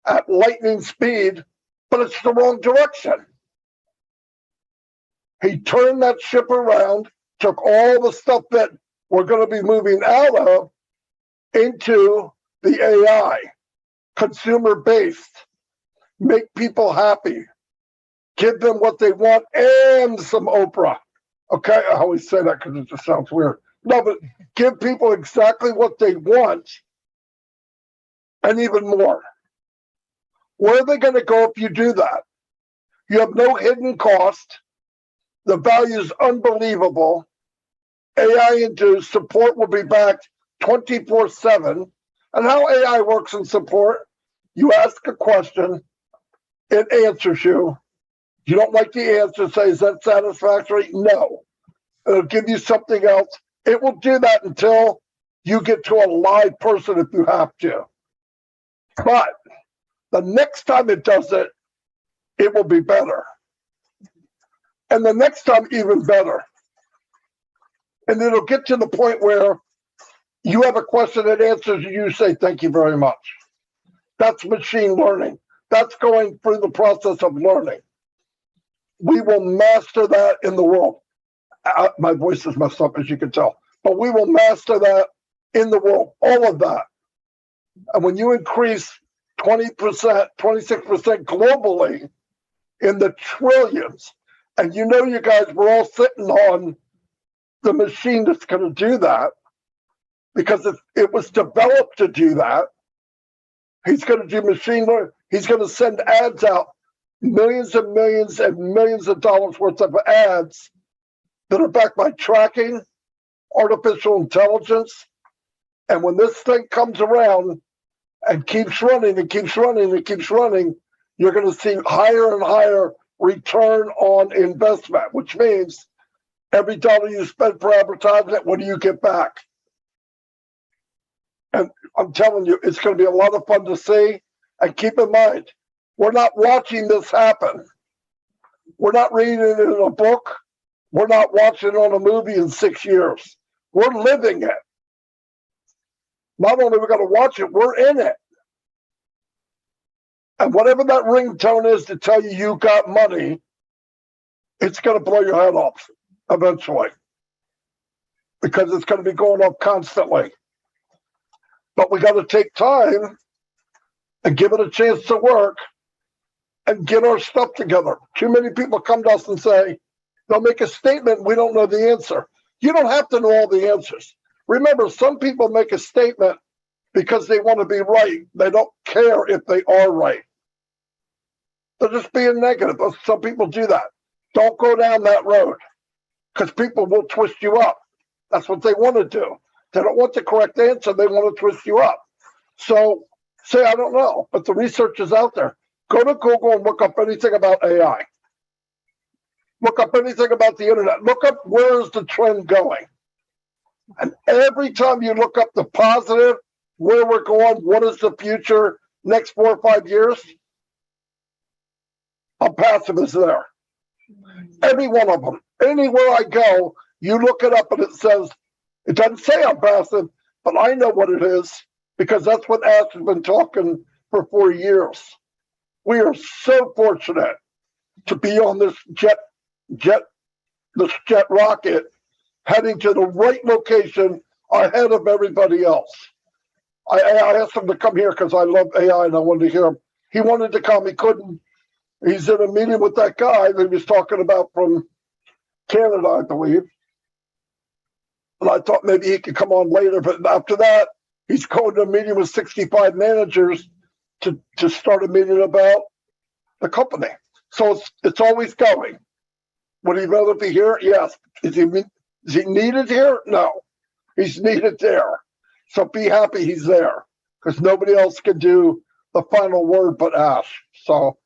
at lightning speed, but it's the wrong direction. He turned that ship around, took all the stuff that we're going to be moving out of into the AI, consumer-based, make people happy, give them what they want and some Oprah. Okay, I always say that because it just sounds weird. No, but give people exactly what they want and even more. Where are they going to go if you do that? You have no hidden cost. The value is unbelievable. AI into support will be backed 24/7. And how AI works in support, you ask a question, it answers you. You don't like the answer, say, is that satisfactory? No. It'll give you something else. It will do that until you get to a live person if you have to. But the next time it does it, it will be better. And the next time, even better. And it'll get to the point where you have a question that answers and you say, thank you very much. That's machine learning. That's going through the process of learning. We will master that in the world. My voice is messed up, as you can tell. But we will master that in the world, all of that. And when you increase 20%, 26% globally in the trillions, and you know you guys were all sitting on the machine that's going to do that, because it was developed to do that. He's going to do machine learning. He's going to send ads out, millions and millions and millions of dollars worth of ads that are backed by tracking, artificial intelligence. And when this thing comes around and keeps running and keeps running and keeps running, you're going to see higher and higher return on investment, which means every dollar you spend for advertisement, what do you get back? And I'm telling you, it's going to be a lot of fun to see. And keep in mind, we're not watching this happen. We're not reading it in a book. We're not watching it on a movie in 6 years. We're living it. Not only are we going to watch it, we're in it. And whatever that ringtone is to tell you you got money, it's going to blow your head off eventually. Because it's going to be going off constantly. But we got to take time and give it a chance to work and get our stuff together. Too many people come to us and say, they'll make a statement, we don't know the answer. You don't have to know all the answers. Remember, some people make a statement because they want to be right. They don't care if they are right. They're just being negative. Some people do that. Don't go down that road because people will twist you up. That's what they want to do. They don't want the correct answer. They want to twist you up. So say, I don't know, but the research is out there. Go to Google and look up anything about AI. Look up anything about the internet. Look up where is the trend going. And every time you look up the positive, where we're going, what is the future, next 4 or 5 years, unpassive is there. Every one of them. Anywhere I go, you look it up and it says, it doesn't say unpassive, but I know what it is because that's what Ash has been talking for 4 years. We are so fortunate to be on this jet rocket heading to the right location ahead of everybody else. I asked him to come here because I love AI and I wanted to hear him. He wanted to come, he couldn't. He's in a meeting with that guy that he was talking about from Canada, I believe. And I thought maybe he could come on later, but after that, he's going to a meeting with 65 managers to start a meeting about the company. So it's always going. Would he rather be here? Yes. Is he needed here? No. He's needed there. So be happy he's there because nobody else can do the final word but Ash. So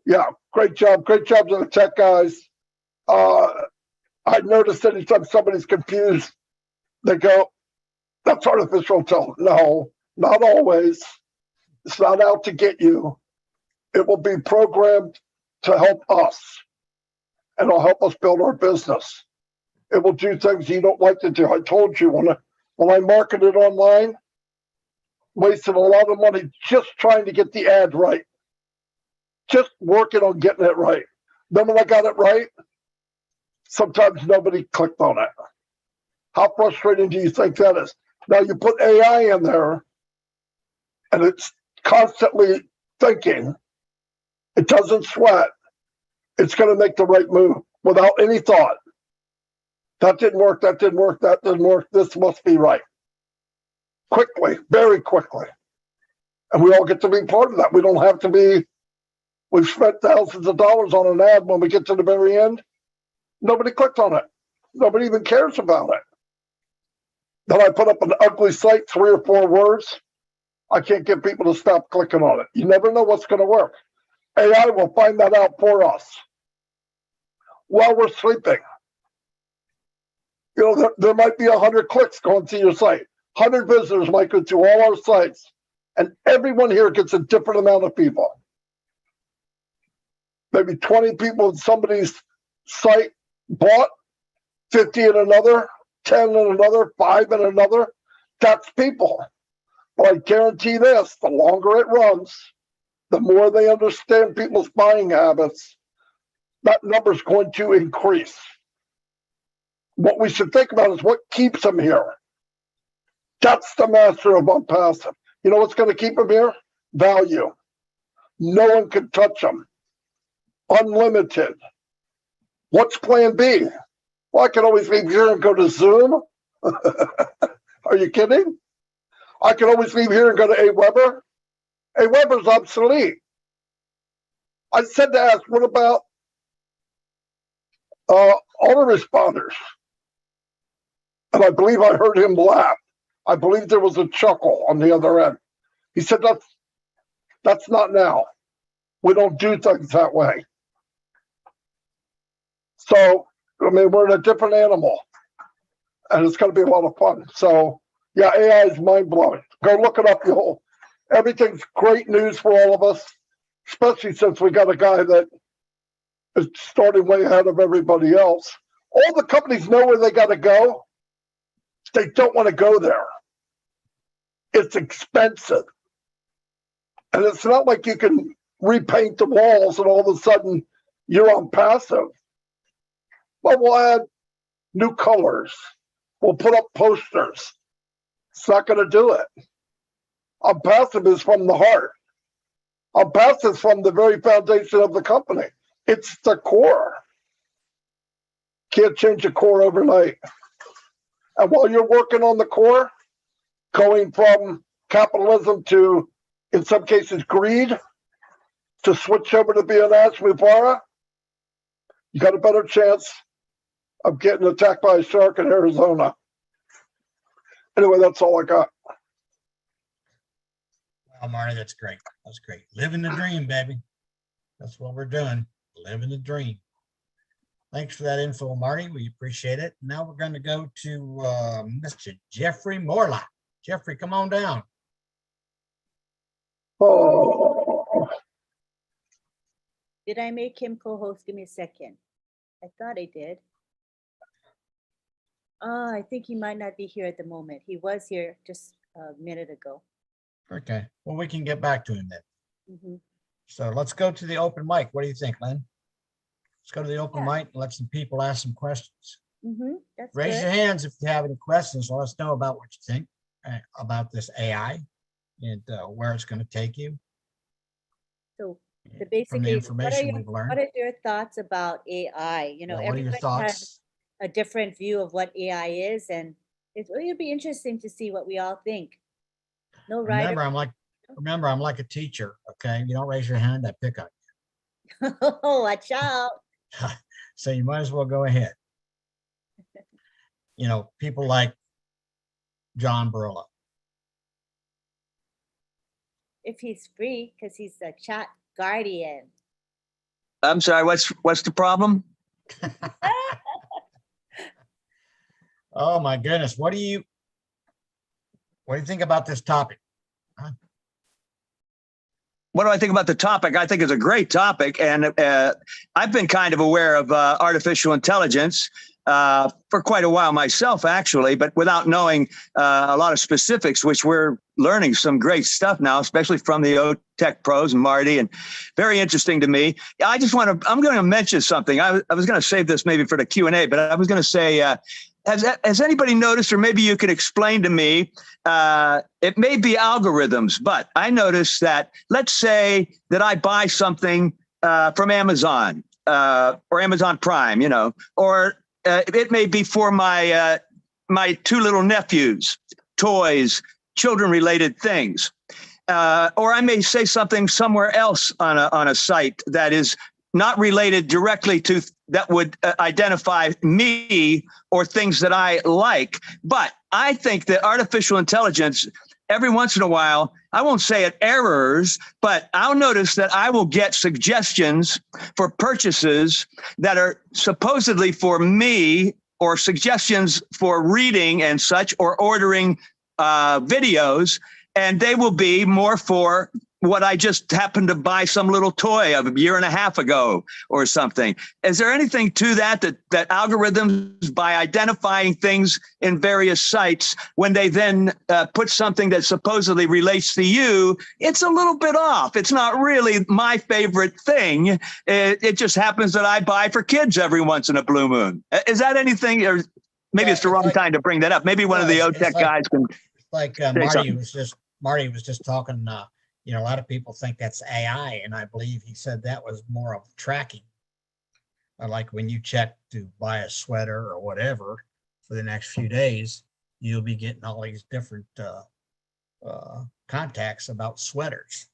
yeah, great job. Great job to the tech guys. I noticed anytime somebody's confused, they go, that's artificial intelligence. No, not always. It's not out to get you. It will be programmed to help us. And it'll help us build our business. It will do things you don't like to do. I told you when I marketed online, wasted a lot of money just trying to get the ad right. Just working on getting it right. Then when I got it right, sometimes nobody clicked on it. How frustrating do you think that is? Now you put AI in there and it's constantly thinking. It doesn't sweat. It's going to make the right move without any thought. That didn't work. That didn't work. That didn't work. This must be right. Quickly, very quickly. And we all get to be part of that. We don't have to be, we've spent thousands of dollars on an ad when we get to the very end. Nobody clicked on it. Nobody even cares about it. Then I put up an ugly site, 3 or 4 words. I can't get people to stop clicking on it. You never know what's going to work. AI will find that out for us while we're sleeping. You know, there might be 100 clicks going to your site. 100 visitors might go to all our sites, and everyone here gets a different amount of people. Maybe 20 people in somebody's site bought, 50 in another, 10 in another, 5 in another. That's people. But I guarantee this, the longer it runs, the more they understand people's buying habits, that number's going to increase. What we should think about is what keeps them here. That's the master of unpassive. You know what's going to keep them here? Value. No one can touch them. Unlimited. What's plan B? Well, I can always leave here and go to Zoom. Are you kidding? I can always leave here and go to Aweber. Aweber's obsolete. I said to ask, what about autoresponders? And I believe I heard him laugh. I believe there was a chuckle on the other end. He said, that's not now. We don't do things that way. So, I mean, we're in a different animal. And it's going to be a lot of fun. So, yeah, AI is mind-blowing. Go look it up. Everything's great news for all of us, especially since we got a guy that is starting way ahead of everybody else. All the companies know where they got to go. They don't want to go there. It's expensive. And it's not like you can repaint the walls and all of a sudden you're on passive. But we'll add new colors. We'll put up posters. It's not going to do it. Unpassive is from the heart. Unpassive is from the very foundation of the company. It's the core. Can't change the core overnight. And while you're working on the core, going from capitalism to, in some cases, greed, to switch over to being Ashmupara, you got a better chance of getting attacked by a shark in Arizona. Anyway, that's all I got. Well, Marty, that's great. That's great. Living the dream, baby. That's what we're doing. Living the dream. Thanks for that info, Marty. We appreciate it. Now we're going to go to Mr. Jeffrey Morlock. Jeffrey, come on down. Oh, Did I make him co-host? Give me a second. I thought I did. I think he might not be here at the moment. He was here just a minute ago. Okay. Well, we can get back to him then. Mhm. So let's go to the open mic. What do you think, Lynn? Let's go to the open mic and let some people ask some questions. That's Raise good. your hands if you have any questions. Let us know about what you think about this AI and where it's going to take you. So from basically, the information we've learned. what are your thoughts about AI? You know, What are your everybody has thoughts? a different view of what AI is, and it'll be interesting to see what we all think. No writer. Remember, I'm like a teacher. Okay, you don't raise your hand, I pick on Watch out. you. So you might as well go ahead. You know, people like John Barillo. If he's free, because he's a chat guardian. I'm sorry, what's the problem? Oh my goodness, what do you think about this topic? What do I think about the topic? I think it's a great topic, and I've been kind of aware of artificial intelligence for quite a while myself, actually, but without knowing a lot of specifics, which we're learning some great stuff now, especially from the O-Tech pros and Marty, and very interesting to me. I'm going to mention something. I was going to save this maybe for the Q&A, but I was going to say, has anybody noticed, or maybe you could explain to me, it may be algorithms, but I noticed that, let's say that I buy something from Amazon or Amazon Prime, you know, or it may be for my my 2 little nephews, toys, children-related things. Or I may say something somewhere else on a site that is not related directly to that would identify me or things that I like. But I think that artificial intelligence, every once in a while, I won't say it errors, but I'll notice that I will get suggestions for purchases that are supposedly for me, or suggestions for reading and such, or ordering videos, and they will be more for what I just happened to buy some little toy of a year and a half ago or something. Is there anything to that algorithms, by identifying things in various sites, when they then put something that supposedly relates to you, it's a little bit off. It's not really my favorite thing. It just happens that I buy for kids every once in a blue moon. Is that anything, or maybe it's the wrong time to bring that up? Maybe one of the OTech guys can. Like Marty was just talking, a lot of people think that's AI, and I believe he said that was more of tracking. Like when you check to buy a sweater or whatever for the next few days, you'll be getting all these different contacts about sweaters.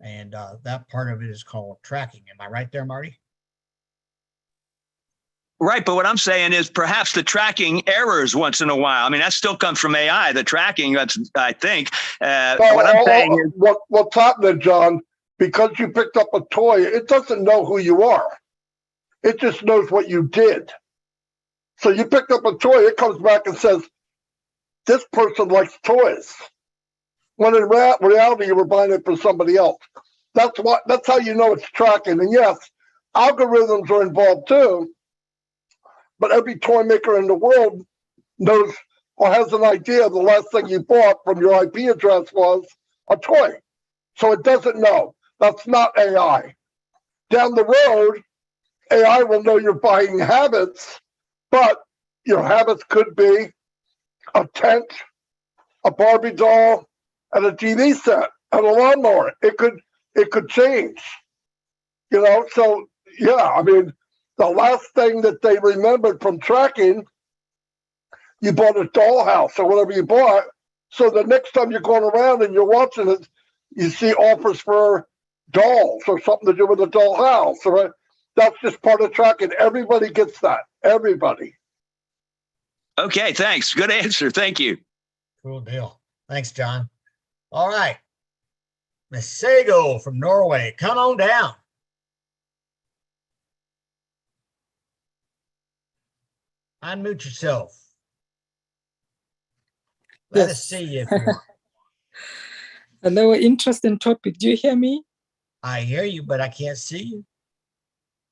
And that part of it is called tracking. Am I right there, Marty? Right, but what I'm saying is perhaps the tracking errors once in a while. I mean, that still comes from AI, the tracking, that's, I think. What I'm saying is... What's happening, John, because you picked up a toy, it doesn't know who you are. It just knows what you did. So you picked up a toy, it comes back and says, this person likes toys. When in reality, you were buying it for somebody else. That's how you know it's tracking. And yes, algorithms are involved too. But every toy maker in the world knows or has an idea the last thing you bought from your IP address was a toy. So it doesn't know. That's not AI. Down the road, AI will know your buying habits, but your habits could be a tent, a Barbie doll, and a TV set, and a lawnmower. It could change. So yeah, I mean, the last thing that they remembered from tracking, you bought a dollhouse or whatever you bought. So the next time you're going around and you're watching it, you see offers for dolls or something to do with a dollhouse. Right? That's just part of tracking. Everybody gets that. Everybody. Okay, thanks. Good answer. Thank you. Cool deal. Thanks, John. All right. Miss Sago from Norway, come on down. Unmute yourself. Let us see you if you want. Hello, interesting topic. Do you hear me? I hear you, but I can't see you.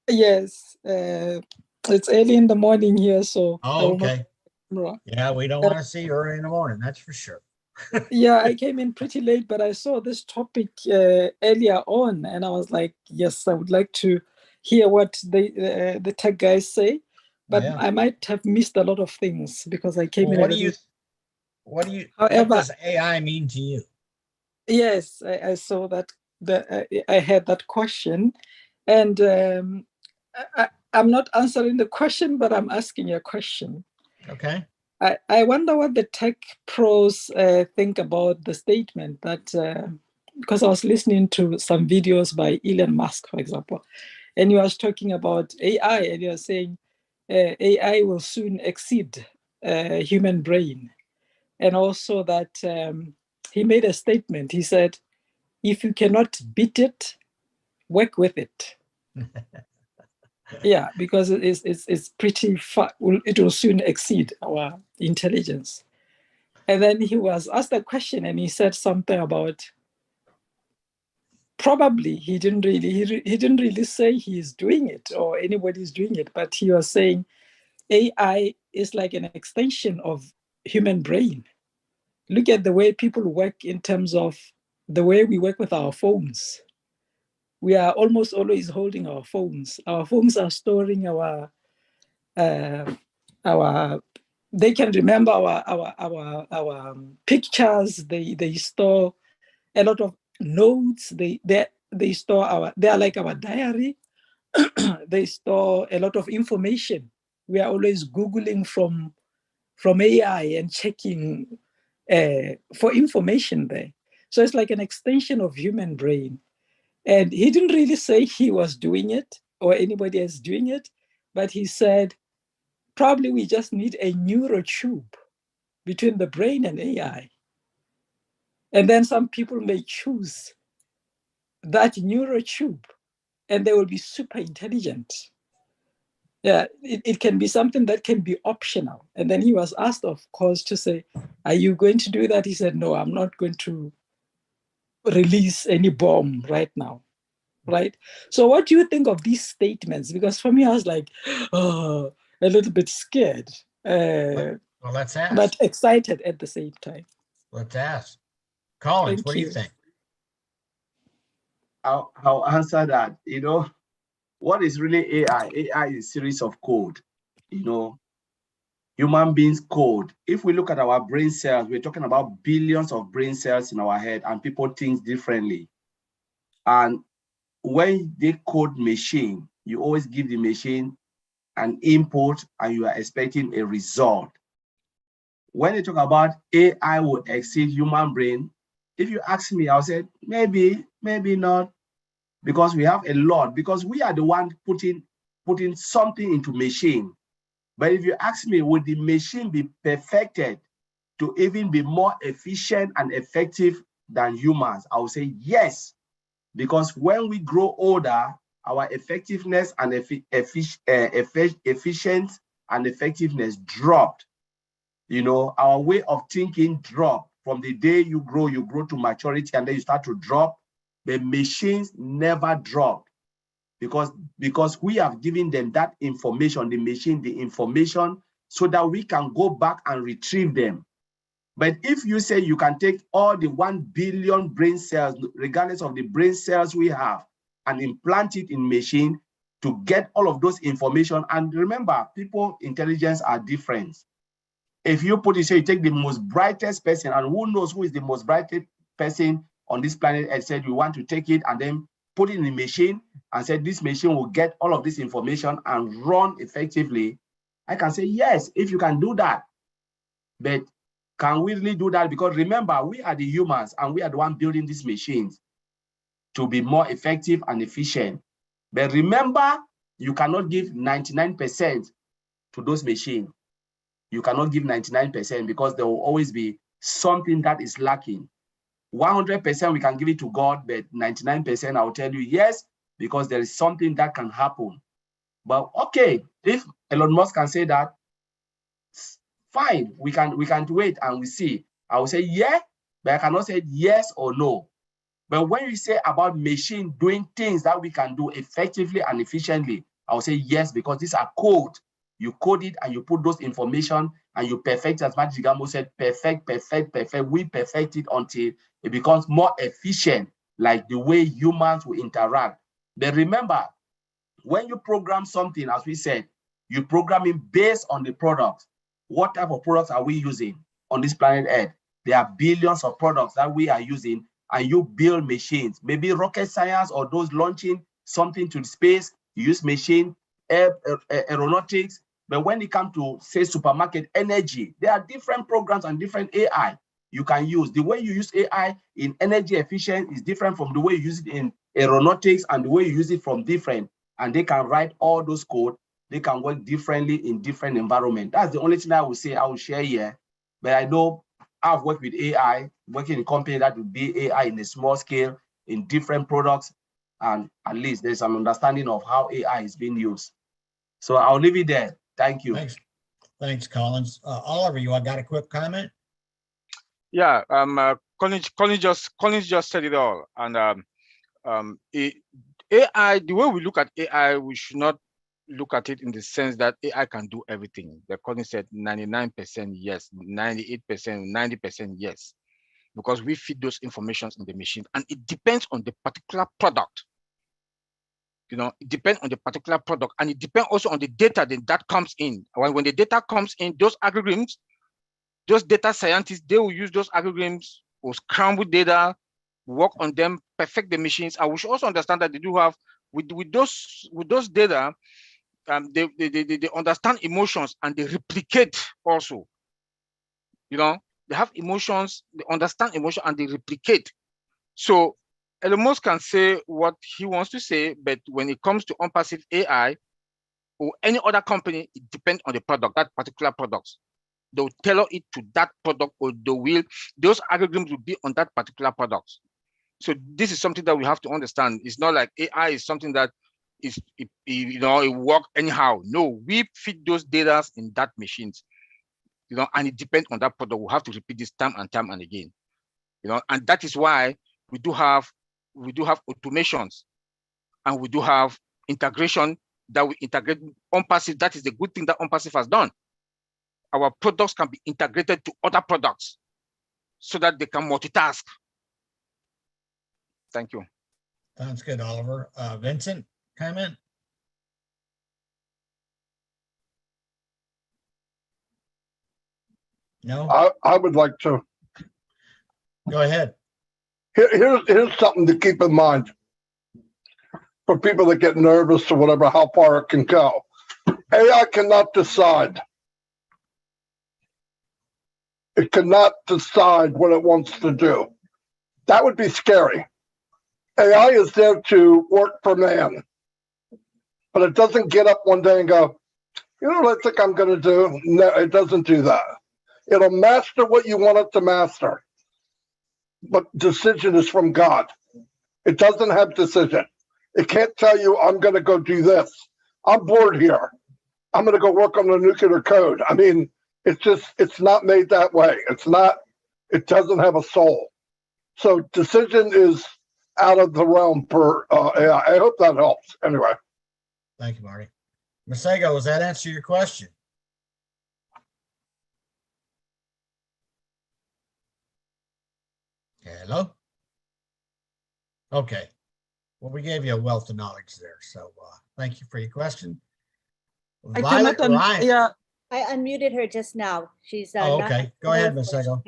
Yes, it's early in the morning here, so. Oh, okay. Yeah, we don't want to see you early in the morning, that's for sure. Yeah, I came in pretty late, but I saw this topic earlier on, and I was like, yes, I would like to hear what the tech guys say, but yeah. I might have missed a lot of things because I came in. What does AI mean to you? Yes, I saw that. I had that question, and I'm not answering the question, but I'm asking a question. Okay. I wonder what the tech pros think about the statement that, because I was listening to some videos by Elon Musk, for example, and he was talking about AI, and he was saying AI will soon exceed human brain. And also that he made a statement. He said, if you cannot beat it, work with it. Yeah, because it's pretty far. It will soon exceed our intelligence. And then he was asked a question, and he said something about probably he didn't really say he's doing it or anybody's doing it, but he was saying AI is like an extension of human brain. Look at the way people work in terms of the way we work with our phones. We are almost always holding our phones. Our phones are storing they can remember our pictures. They store a lot of notes. They store they are like our diary. They store a lot of information. We are always Googling from AI and checking for information there. So it's like an extension of human brain. And he didn't really say he was doing it or anybody else doing it, but he said, probably we just need a neurotube between the brain and AI. And then some people may choose that neurotube and they will be super intelligent. Yeah, it can be something that can be optional. And then he was asked, of course, to say, are you going to do that? He said, no, I'm not going to release any bomb right now. Right? So what do you think of these statements? Because for me, I was like, oh, a little bit scared, Well, let's ask. but excited at the same time. Let's ask. Collins, Thank what do you you. think? I'll answer that. You know, what is really AI? AI is a series of code. You know, human beings code. If we look at our brain cells, we're talking about billions of brain cells in our head, and people think differently. And when they code machine, you always give the machine an input and you are expecting a result. When they talk about AI will exceed human brain, if you ask me, I'll say maybe, maybe not, because we have a lot, because we are the one putting something into machine. But if you ask me, would the machine be perfected to even be more efficient and effective than humans? I would say yes, because when we grow older, our effectiveness and efficient and effectiveness dropped. You know, our way of thinking dropped. From the day you grow to maturity, and then you start to drop. The machines never dropped because we have given them that information, the machine, the information, so that we can go back and retrieve them. But if you say you can take all the 1 billion brain cells, regardless of the brain cells we have, and implant it in machine to get all of those information, and remember, people intelligence are different. If you put it, say you take the most brightest person, and who knows who is the most brightest person on this planet, and said you want to take it and then put it in the machine and said this machine will get all of this information and run effectively, I can say yes, if you can do that. But can we really do that? Because remember, we are the humans and we are the one building these machines to be more effective and efficient. But remember, you cannot give 99% to those machines. You cannot give 99% because there will always be something that is lacking. 100% we can give it to God, but 99% I'll tell you yes, because there is something that can happen. But okay, if Elon Musk can say that, fine, we can wait and we see. I will say yeah, but I cannot say yes or no. But when you say about machine doing things that we can do effectively and efficiently, I will say yes, because these are code. You code it and you put those information and you perfect, as Matt Gigamo said, perfect. We perfect it until it becomes more efficient, like the way humans will interact. But remember, when you program something, as we said, you program it based on the product. What type of products are we using on this planet Earth? There are billions of products that we are using, and you build machines. Maybe rocket science or those launching something to space, you use machine, aeronautics. But when it comes to, say, supermarket energy, there are different programs and different AI you can use. The way you use AI in energy efficient is different from the way you use it in aeronautics, and the way you use it from different. And they can write all those code. They can work differently in different environments. That's the only thing I will say I will share here. But I know I've worked with AI, working in a company that will be AI in a small scale in different products. And at least there's an understanding of how AI is being used. So I'll leave it there. Thank you. Thanks, Collins. Oliver, you got a quick comment? Yeah, Collins just said it all. And AI, the way we look at AI, we should not look at it in the sense that AI can do everything. The Collins said 99% yes, 98%, 90% yes, because we feed those informations in the machine, and it depends on the particular product. You know, it depends on the particular product, and it depends also on the data that comes in. When the data comes in, those algorithms, those data scientists, they will use those algorithms or scramble data, work on them, perfect the machines. And we should also understand that they do have, with those data, they understand emotions and they replicate also. You know, they have emotions, they understand emotion and they replicate. So Elon Musk can say what he wants to say, but when it comes to unpassive AI or any other company, it depends on the product, that particular product. They'll tailor it to that product, or those algorithms will be on that particular product. So this is something that we have to understand. It's not like AI is something that it works anyhow. No, we feed those data in that machines, and it depends on that product. We have to repeat this time and time and again, and that is why we do have automations, and we do have integration that we integrate unpassive. That is the good thing that unpassive has done. Our products can be integrated to other products so that they can multitask. Thank you. Sounds good, Oliver. Vincent, comment? No? I would like to. Go ahead. Here's something to keep in mind for people that get nervous or whatever, how far it can go. AI cannot decide. It cannot decide what it wants to do. That would be scary. AI is there to work for man, but it doesn't get up one day and go, what I think I'm going to do. No, it doesn't do that. It'll master what you want it to master. But decision is from God. It doesn't have decision. It can't tell you, I'm going to go do this. I'm bored here. I'm going to go work on the nuclear code. I mean, it's not made that way. It doesn't have a soul. So decision is out of the realm for AI. I hope that helps. Anyway. Thank you, Marty. Masego, does that answer your question? Hello? Okay. Well, we gave you a wealth of knowledge there. So thank you for your question. Violet Ryan. Yeah. I unmuted her just now. She's okay. Go ahead, Masego.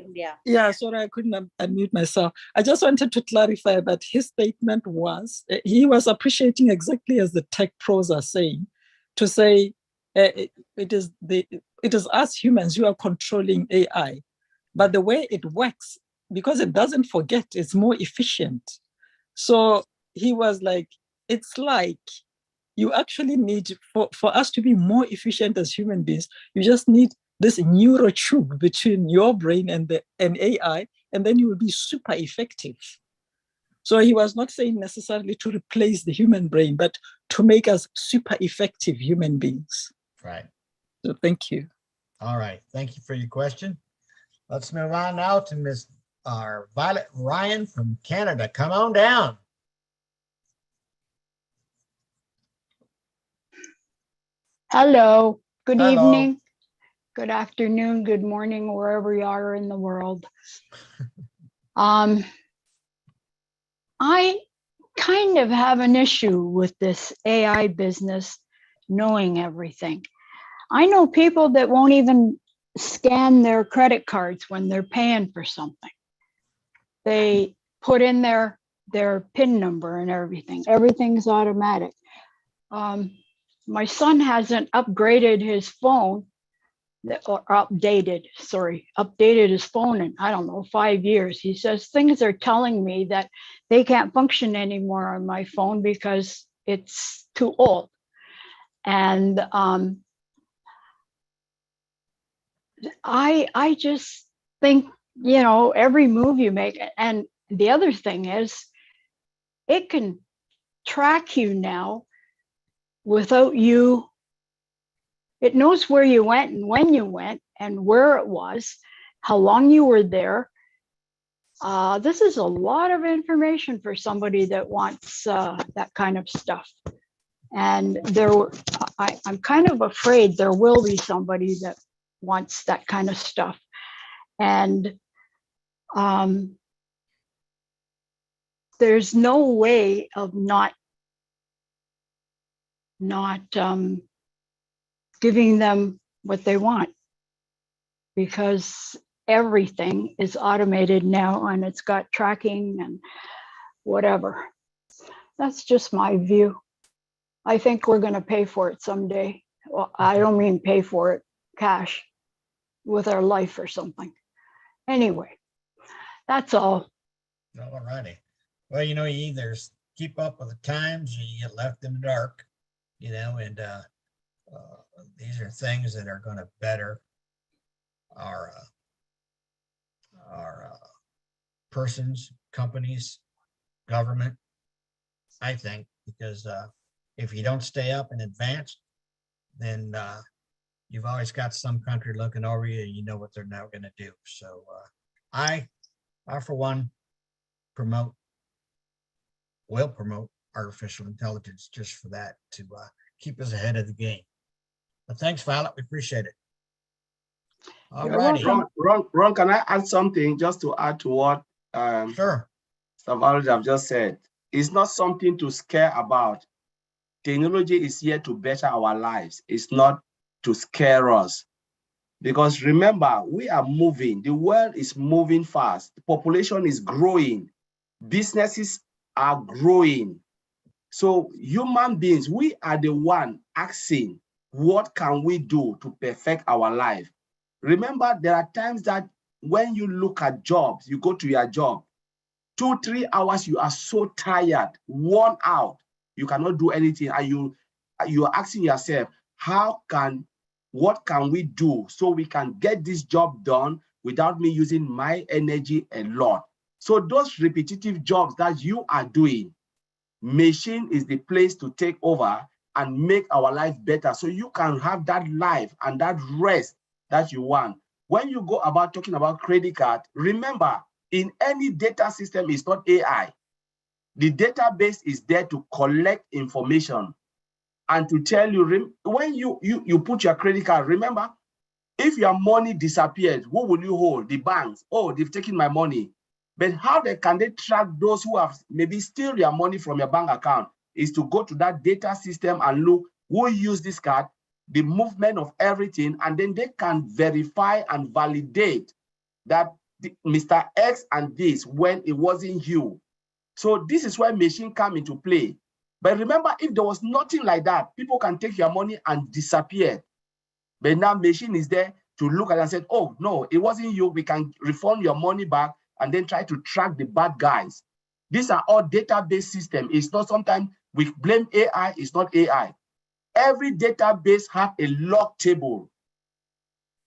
Yeah. Sorry, I couldn't unmute myself. I just wanted to clarify that his statement was, he was appreciating exactly as the tech pros are saying, to say it is us humans who are controlling AI. But the way it works, because it doesn't forget, it's more efficient. So he was like, it's like you actually need, for us to be more efficient as human beings, you just need this neural tube between your brain and AI, and then you will be super effective. So he was not saying necessarily to replace the human brain, but to make us super effective human beings. Right. So thank you. All right. Thank you for your question. Let's move on now to Miss Violet Ryan from Canada. Come on down. Hello. Good Hello. evening. Good afternoon. Good morning, wherever you are in the world. I kind of have an issue with this AI business knowing everything. I know people that won't even scan their credit cards when they're paying for something. They put in their PIN number and everything. Everything's automatic. My son hasn't upgraded his phone, or updated his phone in, I don't know, 5 years. He says things are telling me that they can't function anymore on my phone because it's too old. And I just think, every move you make, and the other thing is, it can track you now without you. It knows where you went and when you went and where it was, how long you were there. This is a lot of information for somebody that wants that kind of stuff. And I'm kind of afraid there will be somebody that wants that kind of stuff. And there's no way of not giving them what they want, because everything is automated now and it's got tracking and whatever. That's just my view. I think we're going to pay for it someday. Well, I don't mean pay for it cash, with our life or something. Anyway, that's all. All righty. Well, you either keep up with the times or you get left in the dark, and these are things that are going to better our persons, companies, government, I think, because if you don't stay up and advance, then you've always got some country looking over you, and you know what they're now going to do. So I for one, will promote artificial intelligence just for that, to keep us ahead of the game. But thanks, Violet. We appreciate it. All You're righty. welcome. Ron, can I add something just to add to what Sure. Violet have just said? It's not something to scare about. Technology is here to better our lives. It's not to scare us. Because remember, we are moving. The world is moving fast. The population is growing. Businesses are growing. So human beings, we are the one asking, what can we do to perfect our life? Remember, there are times that when you look at jobs, you go to your job, 2-3 hours, you are so tired, worn out, you cannot do anything. And you are asking yourself, what can we do so we can get this job done without me using my energy a lot? So those repetitive jobs that you are doing, machine is the place to take over and make our life better, so you can have that life and that rest that you want. When you go about talking about credit card, remember, in any data system, it's not AI. The database is there to collect information and to tell you, when you put your credit card, remember, if your money disappeared, who will you hold? The banks. Oh, they've taken my money. But how can they track those who have maybe steal your money from your bank account? Is to go to that data system and look who used this card, the movement of everything, and then they can verify and validate that Mr. X and this when it wasn't you. So this is where machine come into play. But remember, if there was nothing like that, people can take your money and disappear. But now machine is there to look at it and say, oh, no, it wasn't you. We can refund your money back and then try to track the bad guys. These are all database system. It's not sometimes we blame AI. It's not AI. Every database has a log table.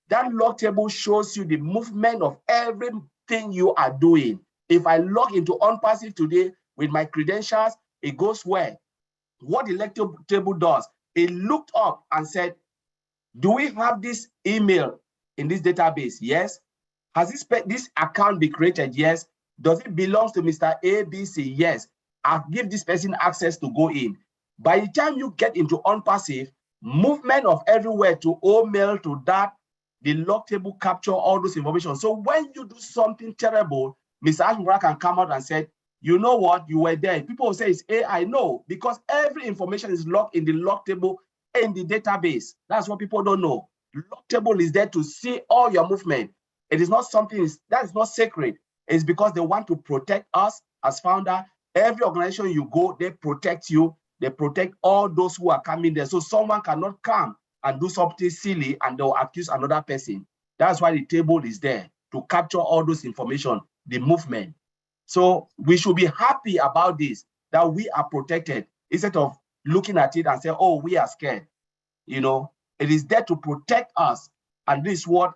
That log table shows you the movement of everything you are doing. If I log into ONPASSIVE today with my credentials, it goes where? What the log table does, it looked up and said, do we have this email in this database? Yes. Has this account been created? Yes. Does it belong to Mr. ABC? Yes. I'll give this person access to go in. By the time you get into ONPASSIVE, movement of everywhere to mail to that, the log table capture all those information. So when you do something terrible, Mr. Ashmura can come out and say, you know what, you were there. People will say it's AI. No, because every information is logged in the log table in the database. That's what people don't know. Log table is there to see all your movement. It is not something that is not sacred. It's because they want to protect us as founder. Every organization you go, they protect you. They protect all those who are coming there. So someone cannot come and do something silly and they'll accuse another person. That's why the table is there to capture all those information, the movement. So we should be happy about this, that we are protected, instead of looking at it and say, oh, we are scared. It is there to protect us. And this is what,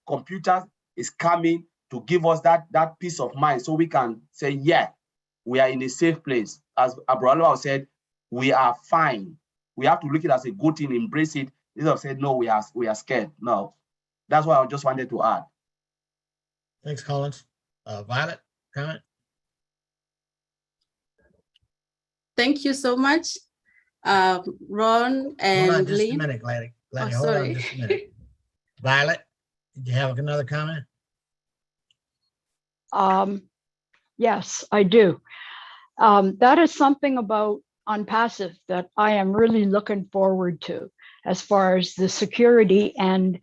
computers is coming to give us that peace of mind, so we can say, yeah, we are in a safe place. As Abraham said, we are fine. We have to look at it as a good thing, embrace it, instead of saying, no, we are scared. No, that's what I just wanted to add. Thanks, Collins. Violet, comment? Thank you so much, Ron and Hold on just Lynn. a minute, Gladys. Oh, Hold sorry. on just a minute. Violet, did you have another comment? Yes, I do. That is something about unpassive that I am really looking forward to, as far as the security and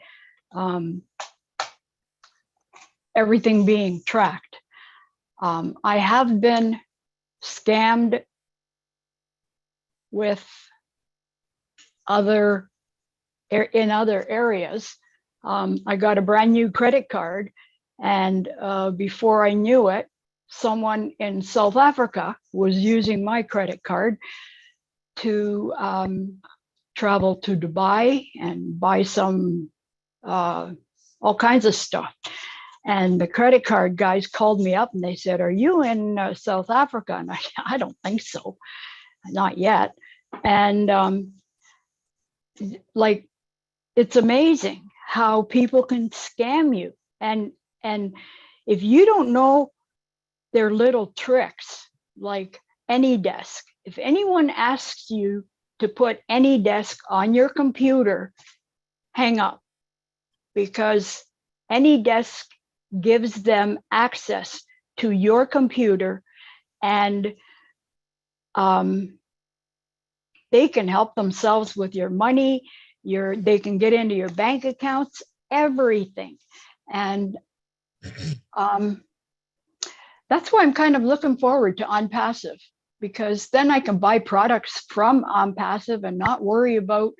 everything being tracked. I have been scammed with in other areas. I got a brand new credit card, and before I knew it, someone in South Africa was using my credit card to travel to Dubai and buy some all kinds of stuff. And the credit card guys called me up and they said, "Are you in South Africa?" And I don't think so, not yet. And like, it's amazing how people can scam you. And if you don't know their little tricks, like AnyDesk, if anyone asks you to put AnyDesk on your computer, hang up, because AnyDesk gives them access to your computer, and they can help themselves with your money. They can get into your bank accounts, everything. And that's why I'm kind of looking forward to OnPassive, because then I can buy products from OnPassive and not worry about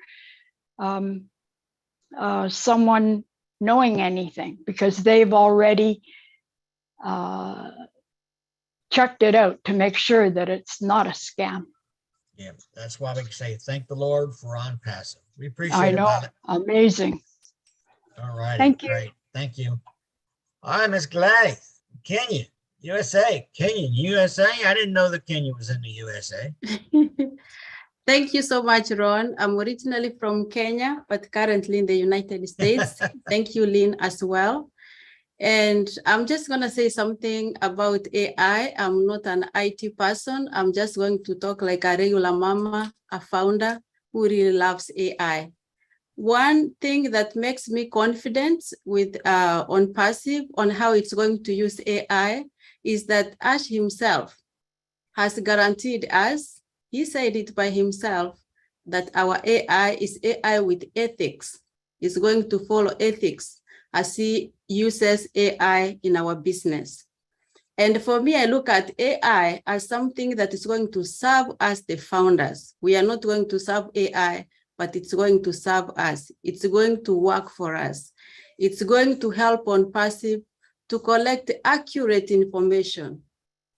someone knowing anything, because they've already checked it out to make sure that it's not a scam. Yeah, that's why we can say thank the Lord for OnPassive. We appreciate I it, know, Violet. amazing. All right, Thank you. great. Thank you. All right, Miss Gladys, Kenya, USA. Kenya, USA. I didn't know that Kenya was in the USA. Thank you so much, Ron. I'm originally from Kenya, but currently in the United States. Thank you, Lynn, as well. And I'm just going to say something about AI. I'm not an IT person. I'm just going to talk like a regular mama, a founder who really loves AI. One thing that makes me confident with OnPassive on how it's going to use AI is that Ash himself has guaranteed us, he said it by himself, that our AI is AI with ethics. It's going to follow ethics as he uses AI in our business. And for me, I look at AI as something that is going to serve us, the founders. We are not going to serve AI, but it's going to serve us. It's going to work for us. It's going to help OnPassive to collect accurate information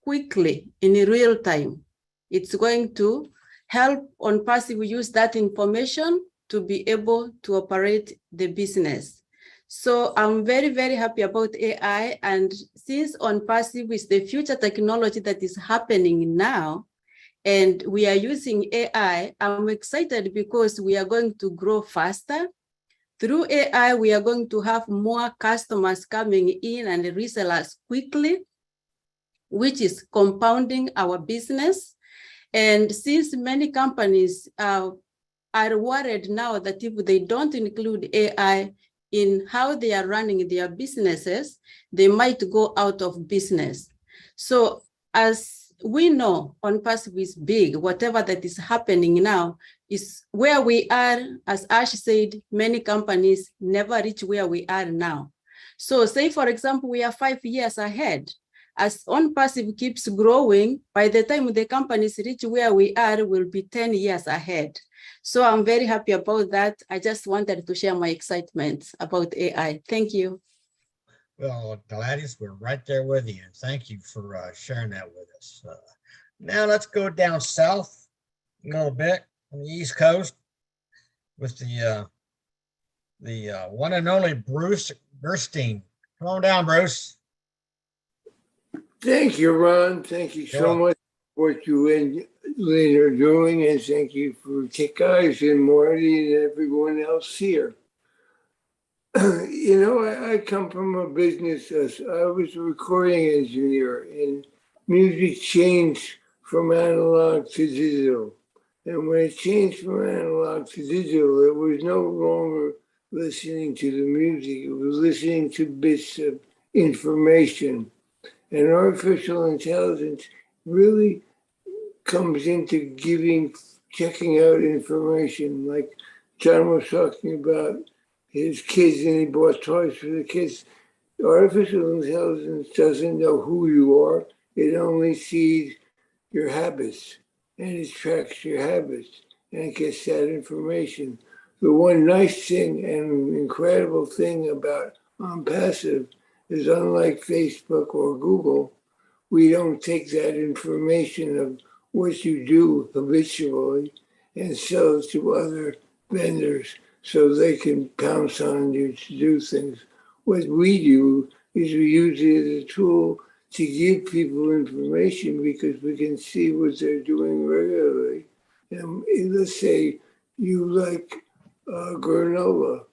quickly in real time. It's going to help OnPassive use that information to be able to operate the business. So I'm very, very happy about AI. And since OnPassive is the future technology that is happening now, and we are using AI, I'm excited because we are going to grow faster. Through AI, we are going to have more customers coming in and resellers quickly, which is compounding our business. And since many companies are worried now that if they don't include AI in how they are running their businesses, they might go out of business. So as we know, OnPassive is big. Whatever that is happening now is where we are. As Ash said, many companies never reach where we are now. So say, for example, we are 5 years ahead. As OnPassive keeps growing, by the time the companies reach where we are, we'll be 10 years ahead. So I'm very happy about that. I just wanted to share my excitement about AI. Thank you. Well, Gladys, we're right there with you. Thank you for sharing that with us. Now let's go down south a little bit on the East Coast with the one and only Bruce Gerstein. Come on down, Bruce. Thank you, Ron. Thank you so much for what you and Lynn are doing, and thank you for guys and Marty and everyone else here. You know, I come from a business. I was a recording engineer, and music changed from analog to digital. And when it changed from analog to digital, it was no longer listening to the music. It was listening to bits of information. And artificial intelligence really comes into checking out information. Like John was talking about his kids and he bought toys for the kids. Artificial intelligence doesn't know who you are. It only sees your habits and it tracks your habits and it gets that information. The one nice thing and incredible thing about OnPassive is, unlike Facebook or Google, we don't take that information of what you do habitually and sell it to other vendors so they can pounce on you to do things. What we do is we use it as a tool to give people information because we can see what they're doing regularly. And let's say you like granola,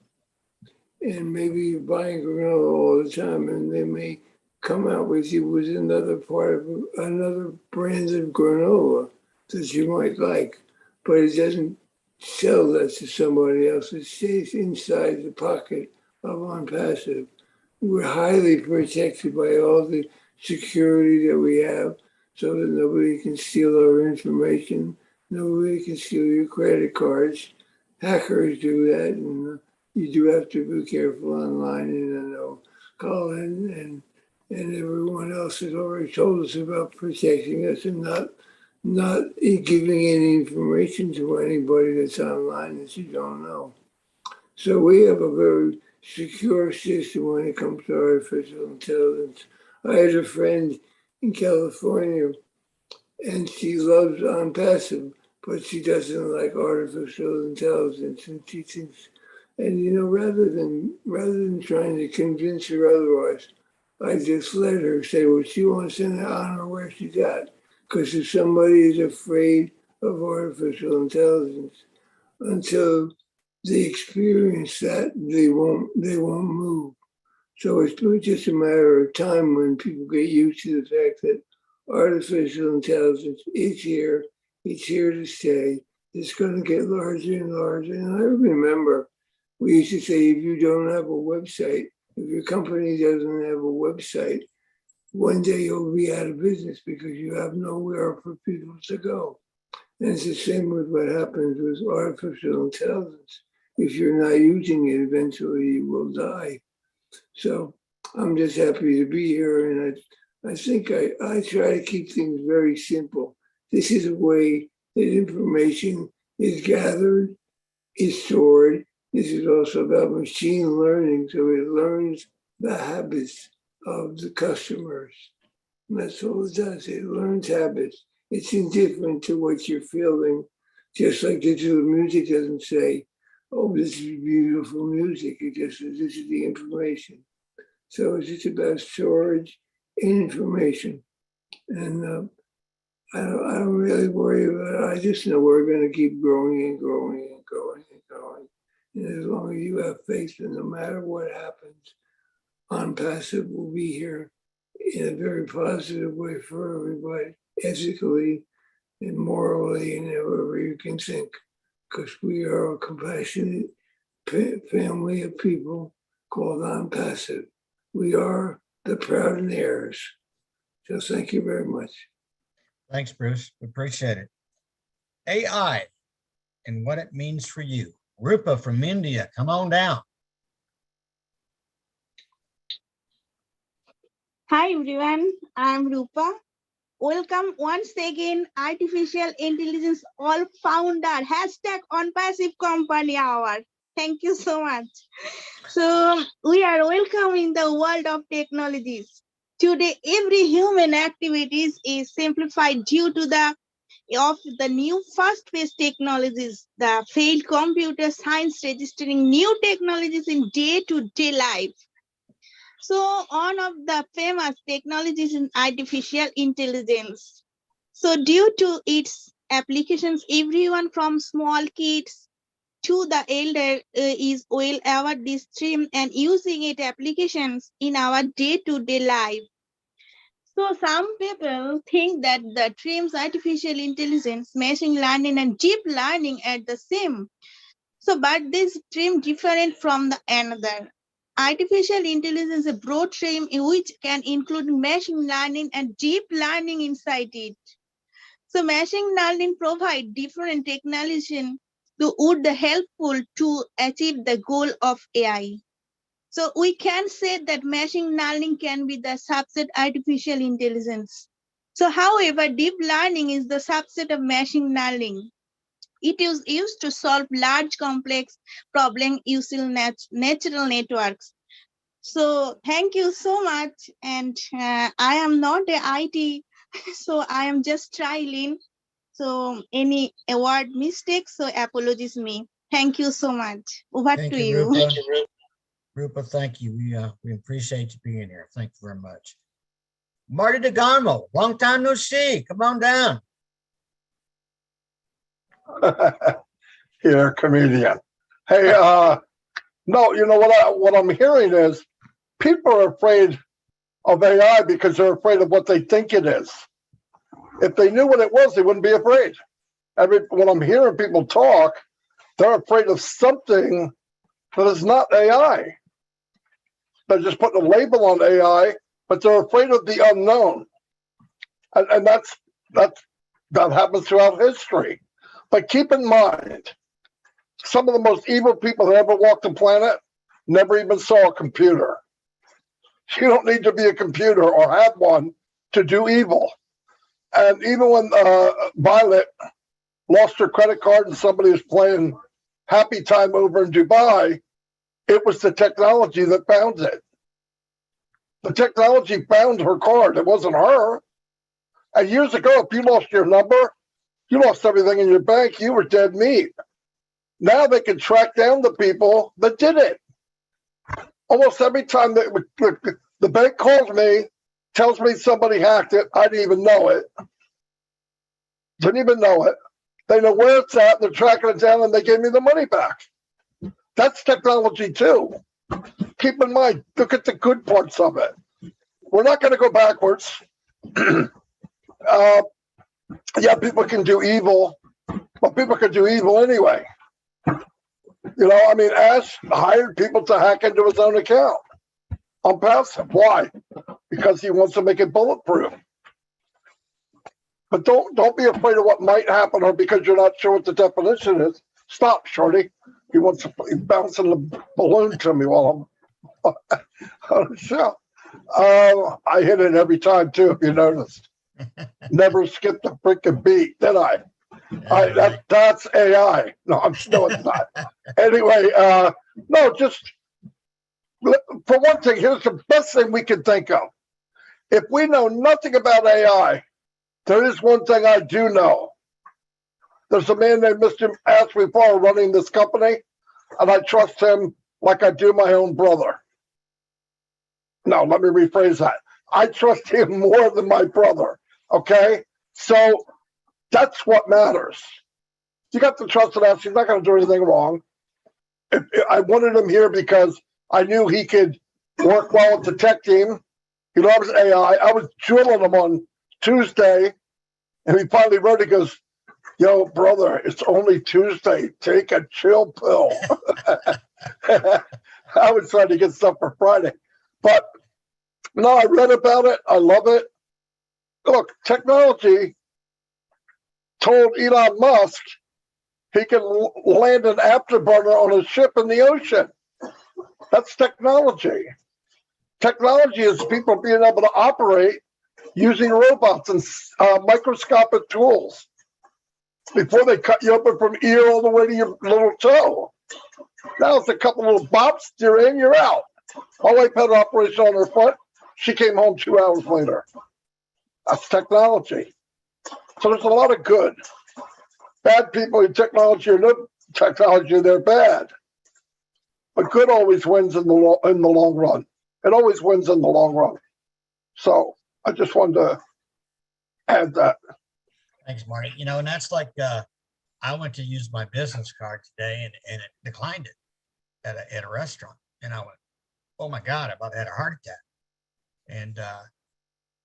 and maybe you're buying granola all the time, and they may come out with you with another part of another brand of granola that you might like, but it doesn't sell that to somebody else. It stays inside the pocket of ONPASSIVE. We're highly protected by all the security that we have so that nobody can steal our information. Nobody can steal your credit cards. Hackers do that, and you do have to be careful online. And I know Colin and everyone else has already told us about protecting us and not giving any information to anybody that's online that you don't know. So we have a very secure system when it comes to artificial intelligence. I had a friend in California, and she loves ONPASSIVE, but she doesn't like artificial intelligence, and she thinks, and rather than trying to convince her otherwise, I just let her say what she wants, and I honor where she's at. Because if somebody is afraid of artificial intelligence, until they experience that, they won't move. So it's just a matter of time when people get used to the fact that artificial intelligence is here, it's here to stay, it's going to get larger and larger. And I remember we used to say, if you don't have a website, if your company doesn't have a website, one day you'll be out of business because you have nowhere for people to go. And it's the same with what happens with artificial intelligence. If you're not using it, eventually you will die. So I'm just happy to be here. And I think I try to keep things very simple. This is a way that information is gathered, is stored. This is also about machine learning. So it learns the habits of the customers. And that's all it does. It learns habits. It's indifferent to what you're feeling. Just like digital music doesn't say, oh, this is beautiful music. It just says, this is the information. So it's just about storage and information. And I don't really worry about it. I just know we're going to keep growing and growing and growing and growing. And as long as you have faith, and no matter what happens, ONPASSIVE will be here in a very positive way for everybody, ethically and morally, and however you can think, because we are a compassionate family of people called ONPASSIVE. We are the proud heirs. So thank you very much. Thanks, Bruce. Appreciate it. AI and what it means for you. Rupa from India, come on down. Hi everyone, I'm Rupa. Welcome once again, Artificial Intelligence All Founder, hashtag ONPASSIVE Company Hour. Thank you so much. So we are welcoming the world of technologies. Today, every human activities is simplified due to the new fast-paced technologies, the failed computer science registering new technologies in day-to-day life. So one of the famous technologies in artificial intelligence. So due to its applications, everyone from small kids to the elder is well aware this stream and using it applications in our day-to-day life. So some people think that the terms artificial intelligence, machine learning, and deep learning are the same. So, but this term different from the another. Artificial intelligence is a broad term in which can include machine learning and deep learning inside it. So machine learning provides different technology to would helpful to achieve the goal of AI. So we can say that machine learning can be the subset artificial intelligence. So however, deep learning is the subset of machine learning. It is used to solve large complex problems using natural networks. So thank you so much. And I am not a IT, so I am just trying. So any award mistakes, so apologies me. Thank you so much. Over Thank to you, you. Rupa. Rupa, thank you. We appreciate you being here. Thank you very much. Marty DeGarmo, long time no see. Come on down. You're a comedian. Hey, no, you know what I'm hearing is people are afraid of AI because they're afraid of what they think it is. If they knew what it was, they wouldn't be afraid. When I'm hearing people talk, they're afraid of something that is not AI. They're just putting a label on AI, but they're afraid of the unknown. And that happens throughout history. But keep in mind, some of the most evil people that ever walked the planet never even saw a computer. You don't need to be a computer or have one to do evil. And even when Violet lost her credit card and somebody was playing Happy Time over in Dubai, it was the technology that found it. The technology found her card. It wasn't her. And years ago, if you lost your number, you lost everything in your bank, you were dead meat. Now they can track down the people that did it. Almost every time the bank calls me, tells me somebody hacked it, I didn't even know it. Didn't even know it. They know where it's at, they're tracking it down, and they gave me the money back. That's technology too. Keep in mind, look at the good parts of it. We're not going to go backwards. Yeah, people can do evil, but people can do evil anyway. You know, I mean, Ash hired people to hack into his own account on passive. Why? Because he wants to make it bulletproof. But don't be afraid of what might happen, or because you're not sure what the definition is. Stop, Shorty. He's bouncing the balloon to me while I'm on the show. I hit it every time too, if you noticed. Never skipped a freaking beat, did I? That's AI. No, it's not. Anyway, no, just for one thing, here's the best thing we can think of. If we know nothing about AI, there is one thing I do know. There's a man named Mr. Ashley Farr running this company, and I trust him like I do my own brother. No, let me rephrase that. I trust him more than my brother, okay? So that's what matters. You got to trust that he's not going to do anything wrong. I wanted him here because I knew he could work well with the tech team. He loves AI. I was drilling him on Tuesday, and he finally wrote it. He goes, "Yo, brother, it's only Tuesday. Take a chill pill." I was trying to get stuff for Friday. But no, I read about it. I love it. Look, technology told Elon Musk he can land an afterburner on a ship in the ocean. That's technology. Technology is people being able to operate using robots and microscopic tools before they cut you open from ear all the way to your little toe. Now it's a couple little bops, you're in, you're out. My wife had an operation on her foot. She came home 2 hours later. That's technology. So there's a lot of good. Bad people in technology or no technology, they're bad. But good always wins in the long run. It always wins in the long run. So I just wanted to add that. Thanks, Marty. You know, and that's like I went to use my business card today and it declined it at a restaurant. And I went, oh my God, I about had a heart attack. And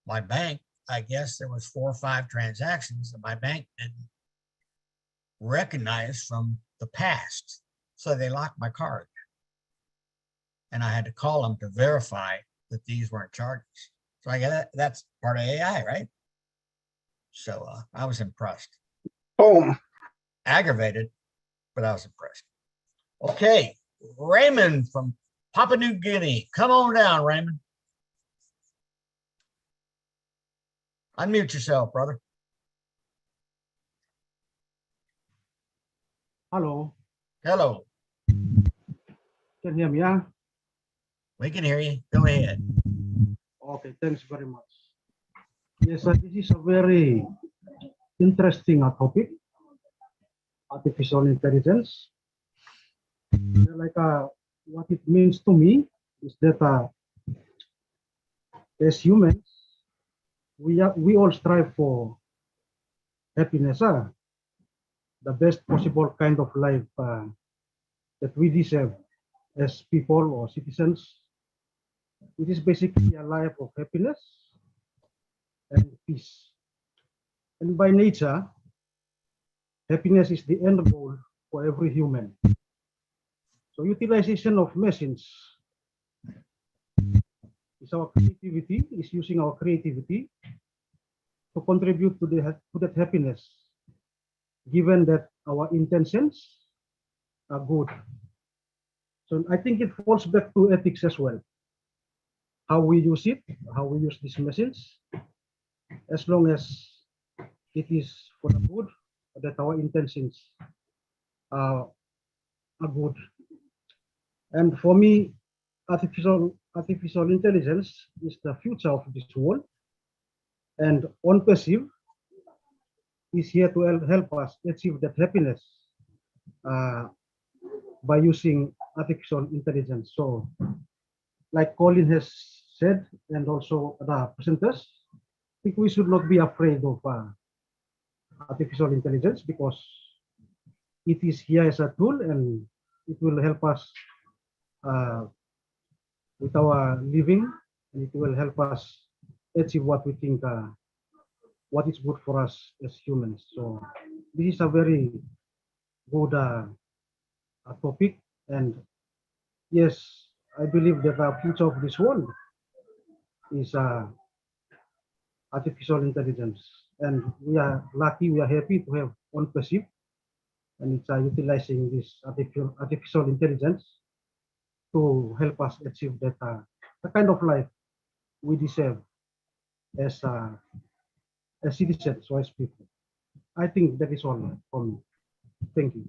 my bank, I guess there was 4 or 5 transactions that my bank didn't recognize from the past. So they locked my card. And I had to call them to verify that these weren't charges. So I get that's part of AI, right? So I was impressed. Boom. Aggravated, but I was impressed. Okay, Raymond from Papua New Guinea. Come on down, Raymond. Unmute yourself, brother. Hello. Hello. Can you hear me? Yeah? We can hear you. Go ahead. Okay, thanks very much. Yes, this is a very interesting topic, artificial intelligence. Like what it means to me is that as humans, we all strive for happiness, the best possible kind of life that we deserve as people or citizens. It is basically a life of happiness and peace. And by nature, happiness is the end goal for every human. So utilization of machines is our creativity, is using our creativity to contribute to that happiness, given that our intentions are good. So I think it falls back to ethics as well. How we use it, how we use these machines, as long as it is for the good, that our intentions are good. And for me, artificial intelligence is the future of this world. And ONPASSIVE is here to help us achieve that happiness by using artificial intelligence. So, like Colin has said, and also the presenters, I think we should not be afraid of artificial intelligence, because it is here as a tool and it will help us with our living, and it will help us achieve what we think what is good for us as humans. So this is a very good topic, and yes, I believe that the future of this world is artificial intelligence, and we are lucky, we are happy to have ONPASSIVE, and it's utilizing this artificial intelligence to help us achieve that the kind of life we deserve as citizens or as people. I think that is all for me. Thank you.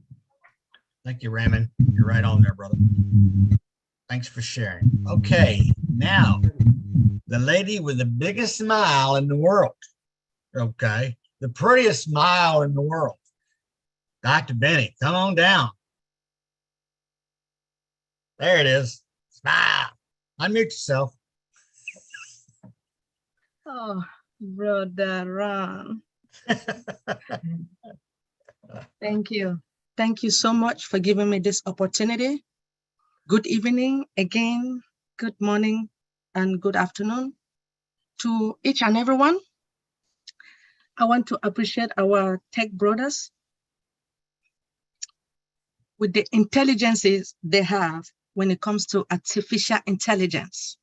Thank you, Raymond. You're right on there, brother. Thanks for sharing. Okay, now the lady with the biggest smile in the world. Okay, the prettiest smile in the world. Dr. Benny, come on down. There it is. Smile. Unmute yourself. Oh, Brother Ron. Thank you. Thank you so much for giving me this opportunity. Good evening again, good morning, and good afternoon to each and everyone. I want to appreciate our tech brothers with the intelligences they have when it comes to artificial intelligence.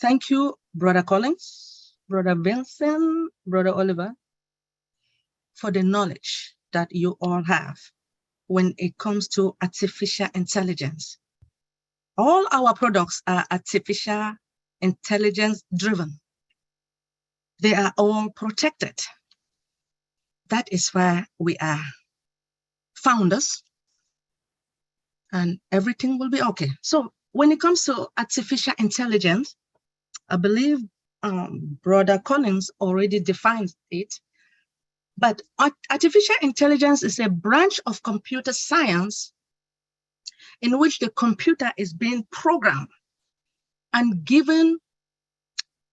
Thank you, Brother Collins, Brother Vincent, Brother Oliver, for the knowledge that you all have when it comes to artificial intelligence. All our products are artificial intelligence driven. They are all protected. That is where we are founders, and everything will be okay. So when it comes to artificial intelligence, I believe Brother Collins already defined it, but artificial intelligence is a branch of computer science in which the computer is being programmed and given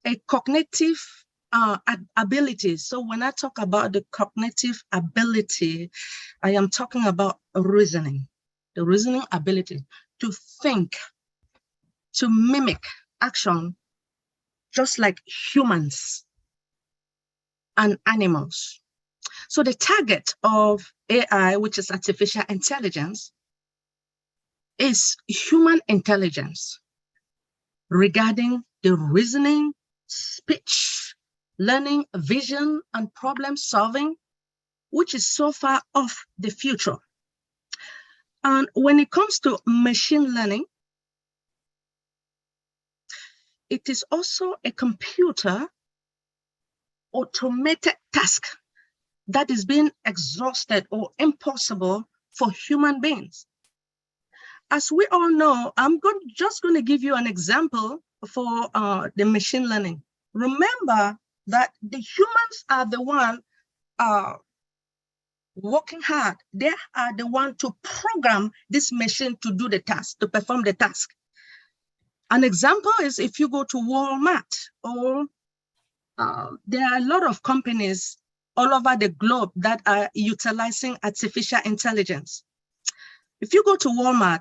a cognitive ability. So when I talk about the cognitive ability, I am talking about reasoning, the reasoning ability to think, to mimic action, just like humans and animals. So the target of AI, which is artificial intelligence, is human intelligence regarding the reasoning, speech, learning, vision, and problem solving, which is so far off the future. And when it comes to machine learning, it is also a computer automated task that is being exhausted or impossible for human beings. as we all know, just going to give you an example for the machine learning. Remember that the humans are the one working hard. They are the one to program this machine to do the task, to perform the task. An example is if you go to Walmart, or there are a lot of companies all over the globe that are utilizing artificial intelligence. If you go to Walmart,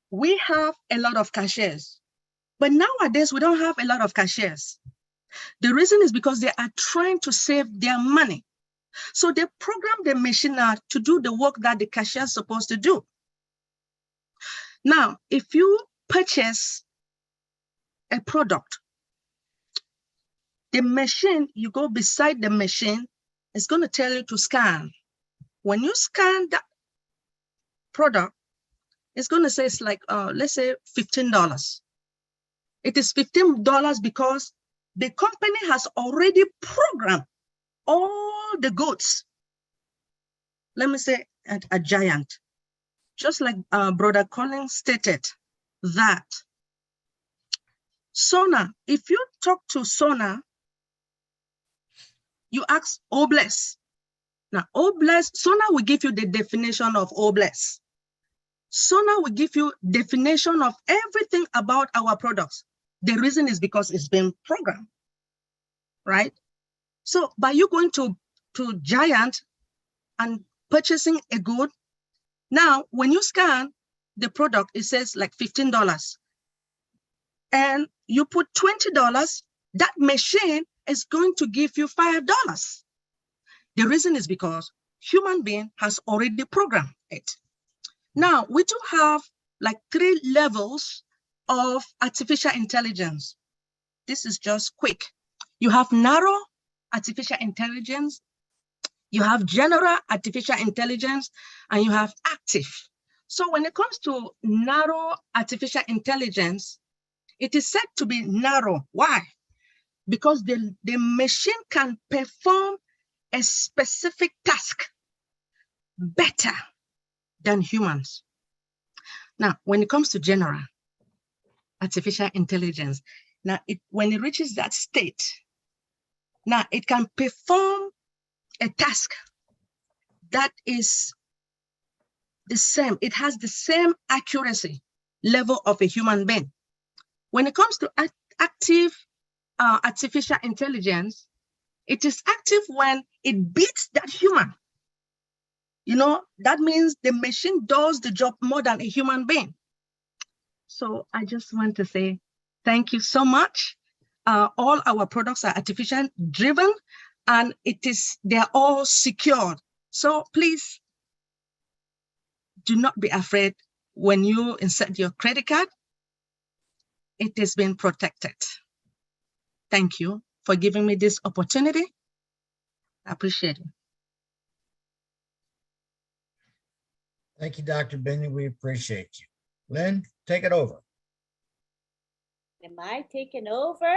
we have a lot of cashiers, but nowadays we don't have a lot of cashiers. The reason is because they are trying to save their money. So they program the machine now to do the work that the cashier is supposed to do. Now, if you purchase a product, the machine, you go beside the machine, it's going to tell you to scan. When you scan that product, it's going to say it's like, let's say $15. It is $15 because the company has already programmed all the goods. Let me say at a giant, just like Brother Collins stated, that Sona, if you talk to Sona, you ask Obless. Now, Obless, Sona will give you the definition of Obless. Sona will give you definition of everything about our products. The reason is because it's been programmed, right? So by you going to Giant and purchasing a good, now when you scan the product, it says like $15. And you put $20, that machine is going to give you $5. The reason is because human being has already programmed it. Now, we do have like 3 levels of artificial intelligence. This is just quick. You have narrow artificial intelligence, you have general artificial intelligence, and you have active. So when it comes to narrow artificial intelligence, it is said to be narrow. Why? Because the machine can perform a specific task better than humans. Now, when it comes to general artificial intelligence, now when it reaches that state, now it can perform a task that is the same. It has the same accuracy level of a human being. When it comes to active artificial intelligence, it is active when it beats that human. You know, that means the machine does the job more than a human being. So I just want to say thank you so much. All our products are artificial driven, and they're all secured. So please do not be afraid when you insert your credit card. It has been protected. Thank you for giving me this opportunity. I appreciate it. Thank you, Dr. Benny. We appreciate you. Lynn, take it over. Am I taking over?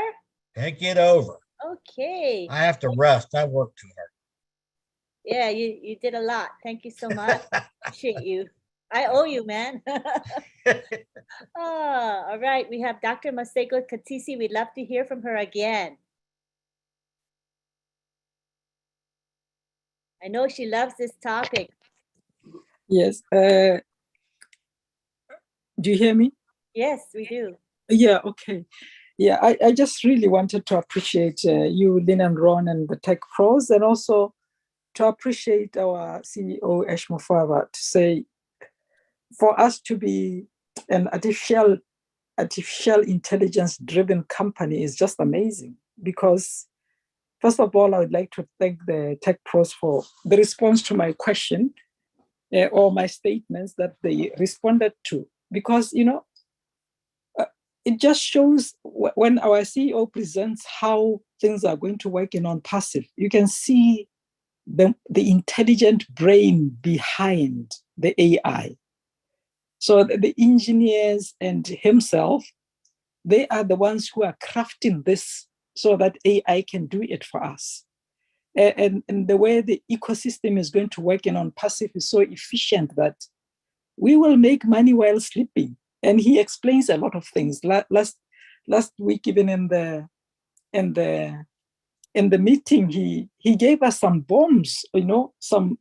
Take it over. Okay. I have to rest. I work too hard. Yeah, you did a lot. Thank you so much. Appreciate you. I owe you, man. All right. We have Dr. Maseko Katisi. We'd love to hear from her again. I know she loves this topic. Yes. Do you hear me? Yes, we do. Yeah, okay. Yeah, I just really wanted to appreciate you, Lynn and Ron, and the Tech Pros, and also to appreciate our CEO, Ash Mufara, to say, for us to be an artificial intelligence-driven company is just amazing. Because, first of all, I would like to thank the Tech Pros for the response to my question or my statements that they responded to. Because, you know, it just shows when our CEO presents how things are going to work in ONPASSIVE, you can see the intelligent brain behind the AI. So the engineers and himself, they are the ones who are crafting this so that AI can do it for us. And the way the ecosystem is going to work in ONPASSIVE is so efficient that we will make money while sleeping. And he explains a lot of things. Last week, even in the meeting, he gave us some bombs, you know, some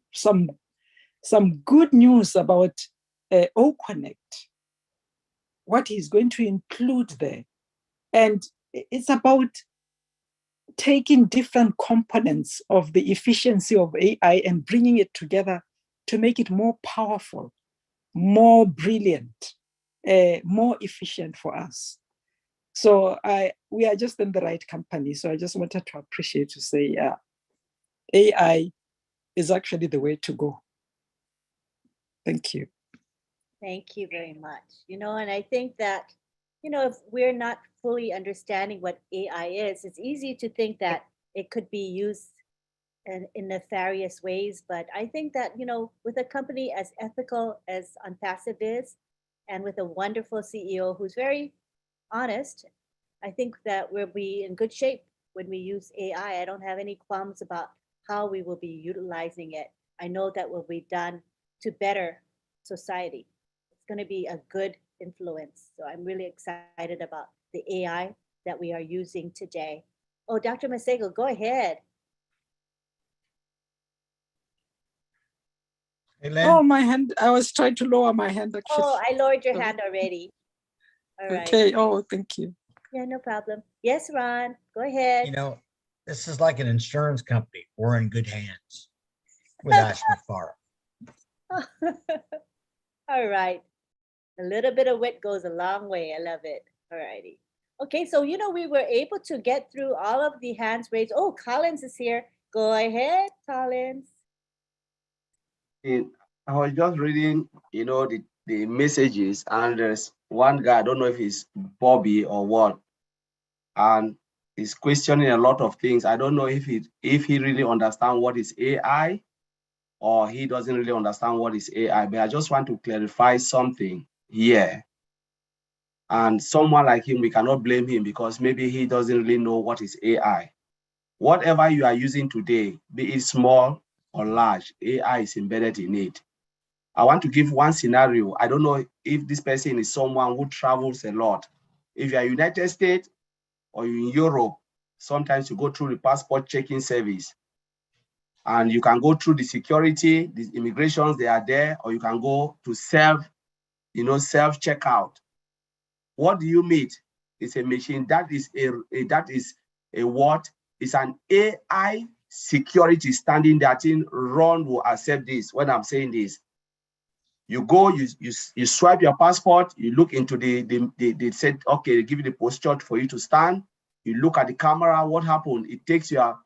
good news about OConnect, what he's going to include there. And it's about taking different components of the efficiency of AI and bringing it together to make it more powerful, more brilliant, more efficient for us. So we are just in the right company. So I just wanted to appreciate to say, AI is actually the way to go. Thank you. Thank you very much. You know, and I think that, you know, if we're not fully understanding what AI is, it's easy to think that it could be used in nefarious ways. But I think that, you know, with a company as ethical as ONPASSIVE is, and with a wonderful CEO who's very honest, I think that we'll be in good shape when we use AI. I don't have any qualms about how we will be utilizing it. I know that will be done to better society. It's going to be a good influence. So I'm really excited about the AI that we are using today. Oh, Dr. Masego, go ahead. Hey, Lynn. Oh, my hand. I was trying to lower my hand, actually. Oh, I lowered your hand already. All right. Okay. Oh, thank you. Yeah, no problem. Yes, Ron, go ahead. You know, this is like an insurance company. We're in good hands with Ashmafara. All right. A little bit of wit goes a long way. I love it. All righty. Okay, so, you know, we were able to get through all of the hands raised. Oh, Collins is here. Go ahead, Collins. I was just reading, you know, the messages, and there's one guy, I don't know if he's Bobby or what, and he's questioning a lot of things. I don't know if he really understands what is AI, or he doesn't really understand what is AI, but I just want to clarify something here. And someone like him, we cannot blame him because maybe he doesn't really know what is AI. Whatever you are using today, be it small or large, AI is embedded in it. I want to give one scenario. I don't know if this person is someone who travels a lot. If you're United States or you're in Europe, sometimes you go through the passport checking service. And you can go through the security, the immigrations, they are there, or you can go to self-checkout. What do you meet? It's a machine that is what? It's an AI security standing there. I think Ron will accept this when I'm saying this. You go, you swipe your passport, you look into they said, okay, they give you the posture for you to stand. You look at the camera, what happened? It takes your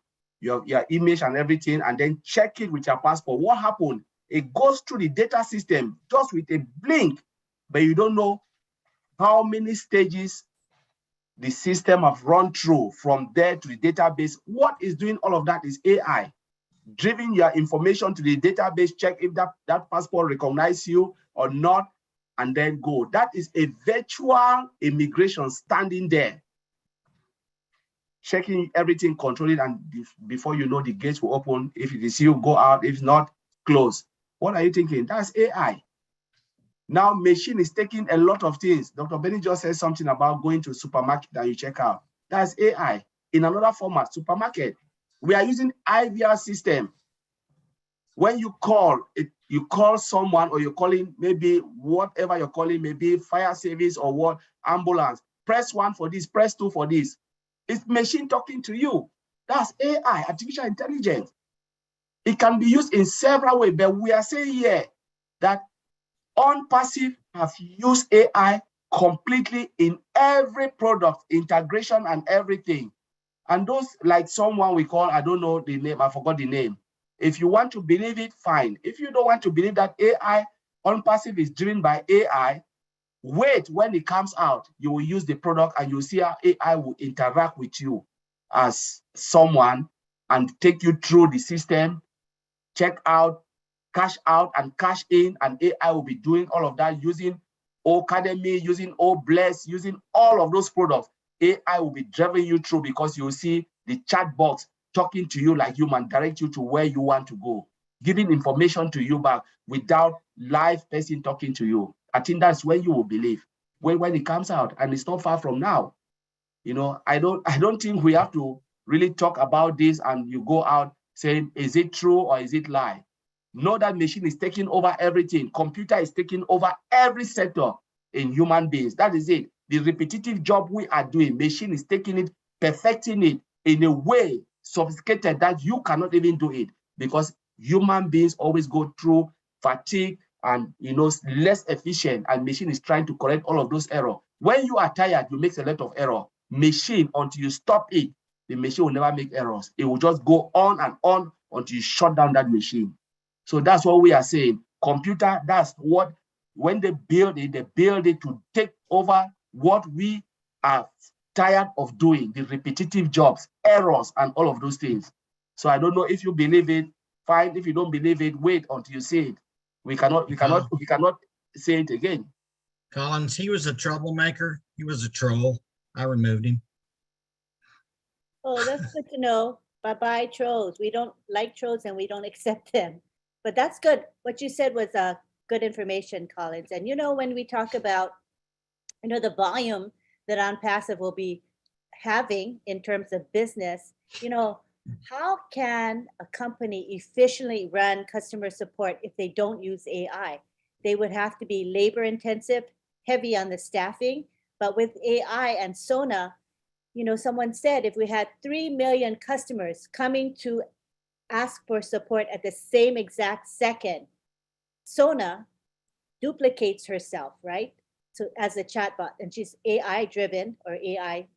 image and everything, and then check it with your passport. What happened? It goes through the data system just with a blink, but you don't know how many stages the system have run through from there to the database. What is doing all of that is AI. Driving your information to the database, check if that passport recognizes you or not, and then go. That is a virtual immigration standing there, checking everything, controlling, and before you know, the gates will open. If it is you, go out. If not, close. What are you thinking? That's AI. Now, machine is taking a lot of things. Dr. Benny just said something about going to a supermarket and you check out. That's AI. In another format, supermarket. We are using IVR system. When you call, you call someone, or you're calling maybe whatever you're calling, maybe fire service or what, ambulance. Press 1 for this, press 2 for this. It's machine talking to you. That's AI, artificial intelligence. It can be used in several ways, but we are saying here that ONPASSIVE have used AI completely in every product, integration and everything. And those, like someone we call, I don't know the name, I forgot the name. If you want to believe it, fine. If you don't want to believe that AI, ONPASSIVE is driven by AI, wait, when it comes out, you will use the product and you'll see how AI will interact with you as someone and take you through the system, check out, cash out and cash in, and AI will be doing all of that using Academy, using Bless, using all of those products. AI will be driving you through because you'll see the chat box talking to you like human, direct you to where you want to go. giving information to you back without live person talking to you. I think that's when you will believe when it comes out, and it's not far from now. You know, I don't think we have to really talk about this and you go out saying, is it true or is it lie? Know that machine is taking over everything. Computer is taking over every sector in human beings. That is it. The repetitive job we are doing, machine is taking it, perfecting it in a way sophisticated that you cannot even do it, because human beings always go through fatigue and, you know, less efficient, and machine is trying to correct all of those errors. When you are tired, you make a lot of error. Machine, until you stop it, the machine will never make errors. It will just go on and on until you shut down that machine. So that's what we are saying. Computer, that's what, when they build it to take over what we are tired of doing, the repetitive jobs, errors, and all of those things. So I don't know if you believe it, fine. If you don't believe it, wait until you see it. We cannot say it again. Collins, he was a troublemaker. He was a troll. I removed him. Oh, that's good to know. Bye-bye, trolls. We don't like trolls and we don't accept them. But that's good. What you said was good information, Collins. And you know, when we talk about, you know, the volume that OnPassive will be having in terms of business, you know, how can a company efficiently run customer support if they don't use AI? They would have to be labor intensive, heavy on the staffing. But with AI and Sona, you know, someone said if we had 3 million customers coming to ask for support at the same exact second, Sona duplicates herself, right? So as a chatbot, and she's AI driven, or AI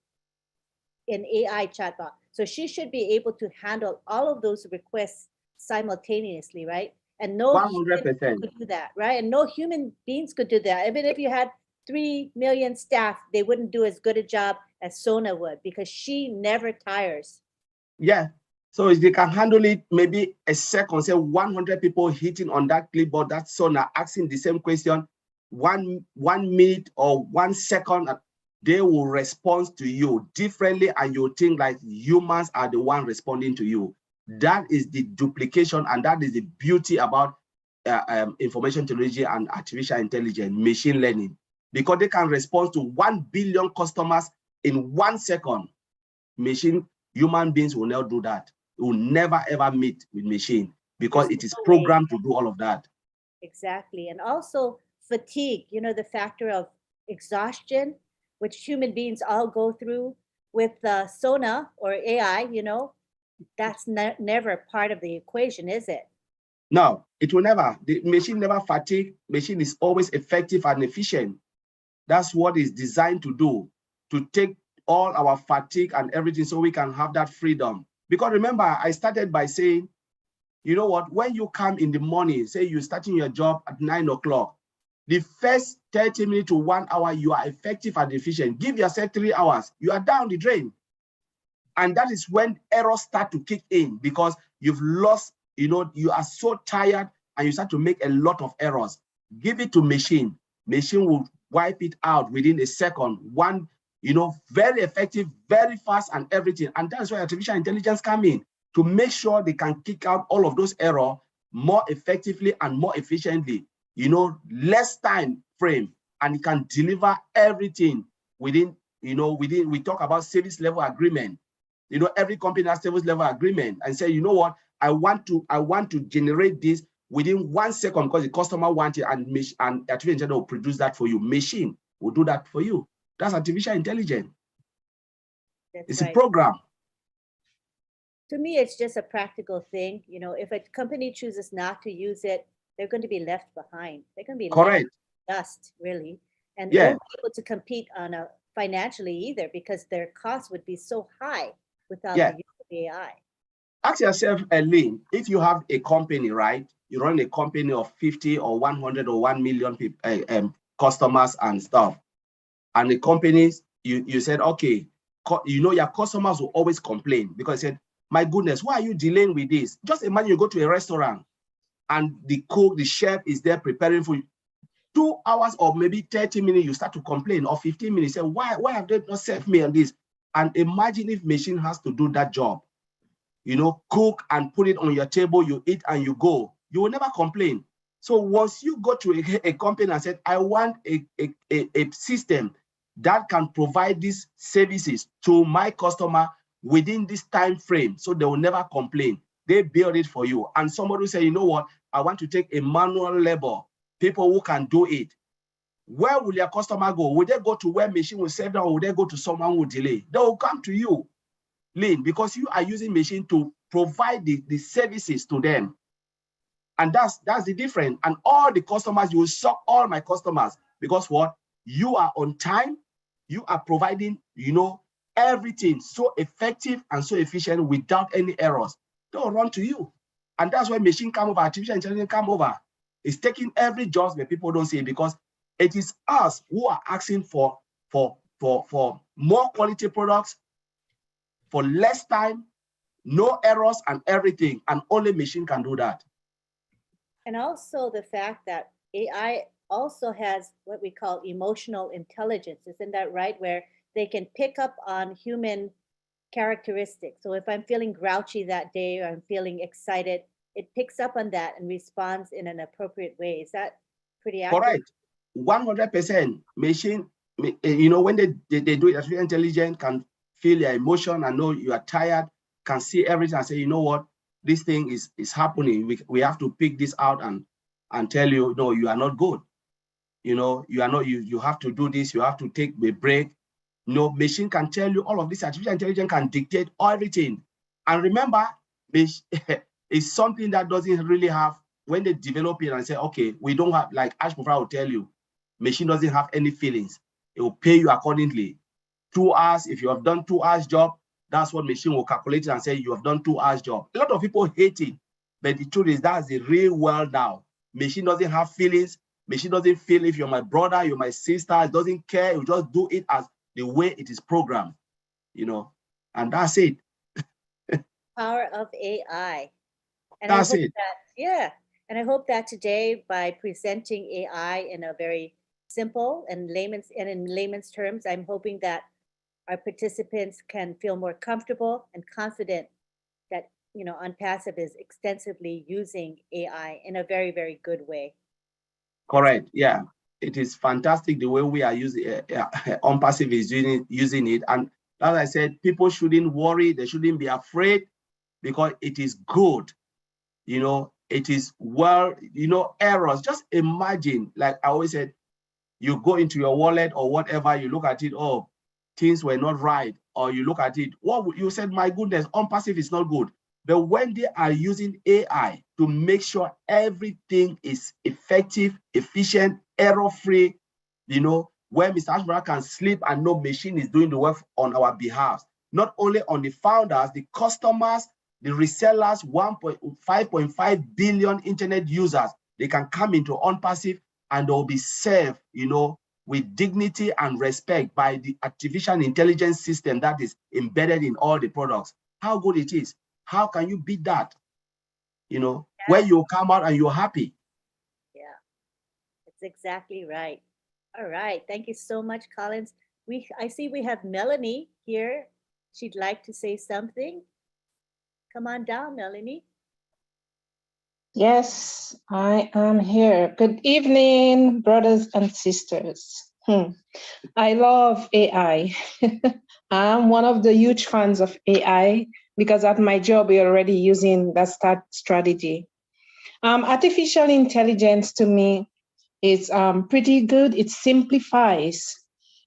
chatbot. So she should be able to handle all of those requests simultaneously, right? And no 100% could do that, right? And no human beings could do that. Even if you had 3 million staff, they wouldn't do as good a job as Sona would, because she never tires. Yeah. So if they can handle it, maybe a second, say 100 people hitting on that clipboard, that Sona asking the same question, 1 minute or 1 second, they will respond to you differently, and you think like humans are the one responding to you. That is the duplication, and that is the beauty about information technology and artificial intelligence, machine learning, because they can respond to 1 billion customers in 1 second. Human beings will never do that. It will never ever meet with machine, because it is programmed to do all of that. Exactly. And also fatigue, you know, the factor of exhaustion, which human beings all go through with Sona or AI, you know, that's never part of the equation, is it? No, it will never. The machine never fatigue. Machine is always effective and efficient. That's what it's designed to do, to take all our fatigue and everything so we can have that freedom. Because remember, I started by saying, you know what, when you come in the morning, say you're starting your job at 9 o'clock, the first 30 minutes to 1 hour, you are effective and efficient. Give yourself 3 hours, you are down the drain. And that is when errors start to kick in, because you've lost, you know, you are so tired and you start to make a lot of errors. Give it to machine. Machine will wipe it out within a second. One, you know, very effective, very fast, and everything. And that's why artificial intelligence come in, to make sure they can kick out all of those errors more effectively and more efficiently, you know, less time frame, and it can deliver everything within, you know, we talk about service level agreement. You know, every company has service level agreement, and say, you know what, I want to generate this within 1 second because the customer wants it, and artificial intelligence will produce that for you. Machine will do that for you. That's artificial intelligence. It's right. A program. To me, it's just a practical thing. You know, if a company chooses not to use it, they're going to be left behind. They're going to be correct. Left dust, really, and yeah. won't be able to compete on a financially either, because their costs would be so high without the use of AI. Ask yourself, Lynn, if you have a company, right? You run a company of 50 or 100 or 1 million people, customers and stuff, and the companies, you said, okay, you know, your customers will always complain, because they said, my goodness, why are you delaying with this? Just imagine you go to a restaurant and the cook, the chef is there preparing for you. 2 hours or maybe 30 minutes, you start to complain, or 15 minutes, say, why have they not served me on this? And imagine if machine has to do that job, you know, cook and put it on your table, you eat and you go. you will never complain. So once you go to a company and said, I want a system that can provide these services to my customer within this time frame, so they will never complain. They build it for you. And somebody will say, you know what, I want to take a manual labor, people who can do it. Where will your customer go? Will they go to where machine will save them, or will they go to someone who will delay? They will come to you, Lynn, because you are using machine to provide the services to them. And that's the difference. And all the customers, you will shock all my customers, because what? You are on time, you are providing, everything so effective and so efficient without any errors. They'll run to you. And that's why machine come over, artificial intelligence come over. It's taking every job where people don't see it, because it is us who are asking for more quality products, for less time, no errors and everything. And only machine can do that. And also the fact that AI also has what we call emotional intelligence. Isn't that right? Where they can pick up on human characteristics. So if I'm feeling grouchy that day, or I'm feeling excited, it picks up on that and responds in an appropriate way. Is that pretty accurate? Correct. 100%. Machine, when they do it, artificial intelligence can feel your emotion and know you are tired, can see everything and say, you know what, this thing is happening. We have to pick this out and tell you, no, you are not good. You are not, you have to do this, you have to take a break. Machine can tell you all of this. Artificial intelligence can dictate everything. And remember, it's something that doesn't really have, when they develop it and say, okay, we don't have, like Ash Mufra will tell you, machine doesn't have any feelings. It will pay you accordingly. 2 hours, if you have done 2 hours job, that's what machine will calculate and say you have done 2 hours job. A lot of people hate it, but the truth is that's the real world now. Machine doesn't have feelings. Machine doesn't feel if you're my brother, you're my sister. It doesn't care. You just do it as the way it is programmed, and that's it. Power of AI. And that's I hope it. And I hope that today, by presenting AI in a very simple and in layman's terms, I'm hoping that our participants can feel more comfortable and confident that ONPASSIVE is extensively using AI in a very, very good way. Correct. Yeah, it is fantastic the way we are using ONPASSIVE is using it. And as I said, people shouldn't worry. They shouldn't be afraid, because it is good. It is errors. Just imagine, like I always said, you go into your wallet or whatever, you look at it, oh, things were not right, or you look at it, you said, my goodness, ONPASSIVE is not good. But when they are using AI to make sure everything is effective, efficient, error-free, where Mr. Ashmara can sleep and know machine is doing the work on our behalf, not only on the founders, the customers, the resellers, 5.5 billion internet users, they can come into ONPASSIVE and they'll be served, with dignity and respect by the artificial intelligence system that is embedded in all the products. How good it is. How can you beat that? Where you come out and you're happy. Yeah, that's exactly right. All right. Thank you so much, Collins. I see we have Melanie here. She'd like to say something. Come on down, Melanie. Yes, I am here. Good evening, brothers and sisters. I love AI. I'm one of the huge fans of AI because at my job, we're already using that strategy. Artificial intelligence to me is pretty good. It simplifies.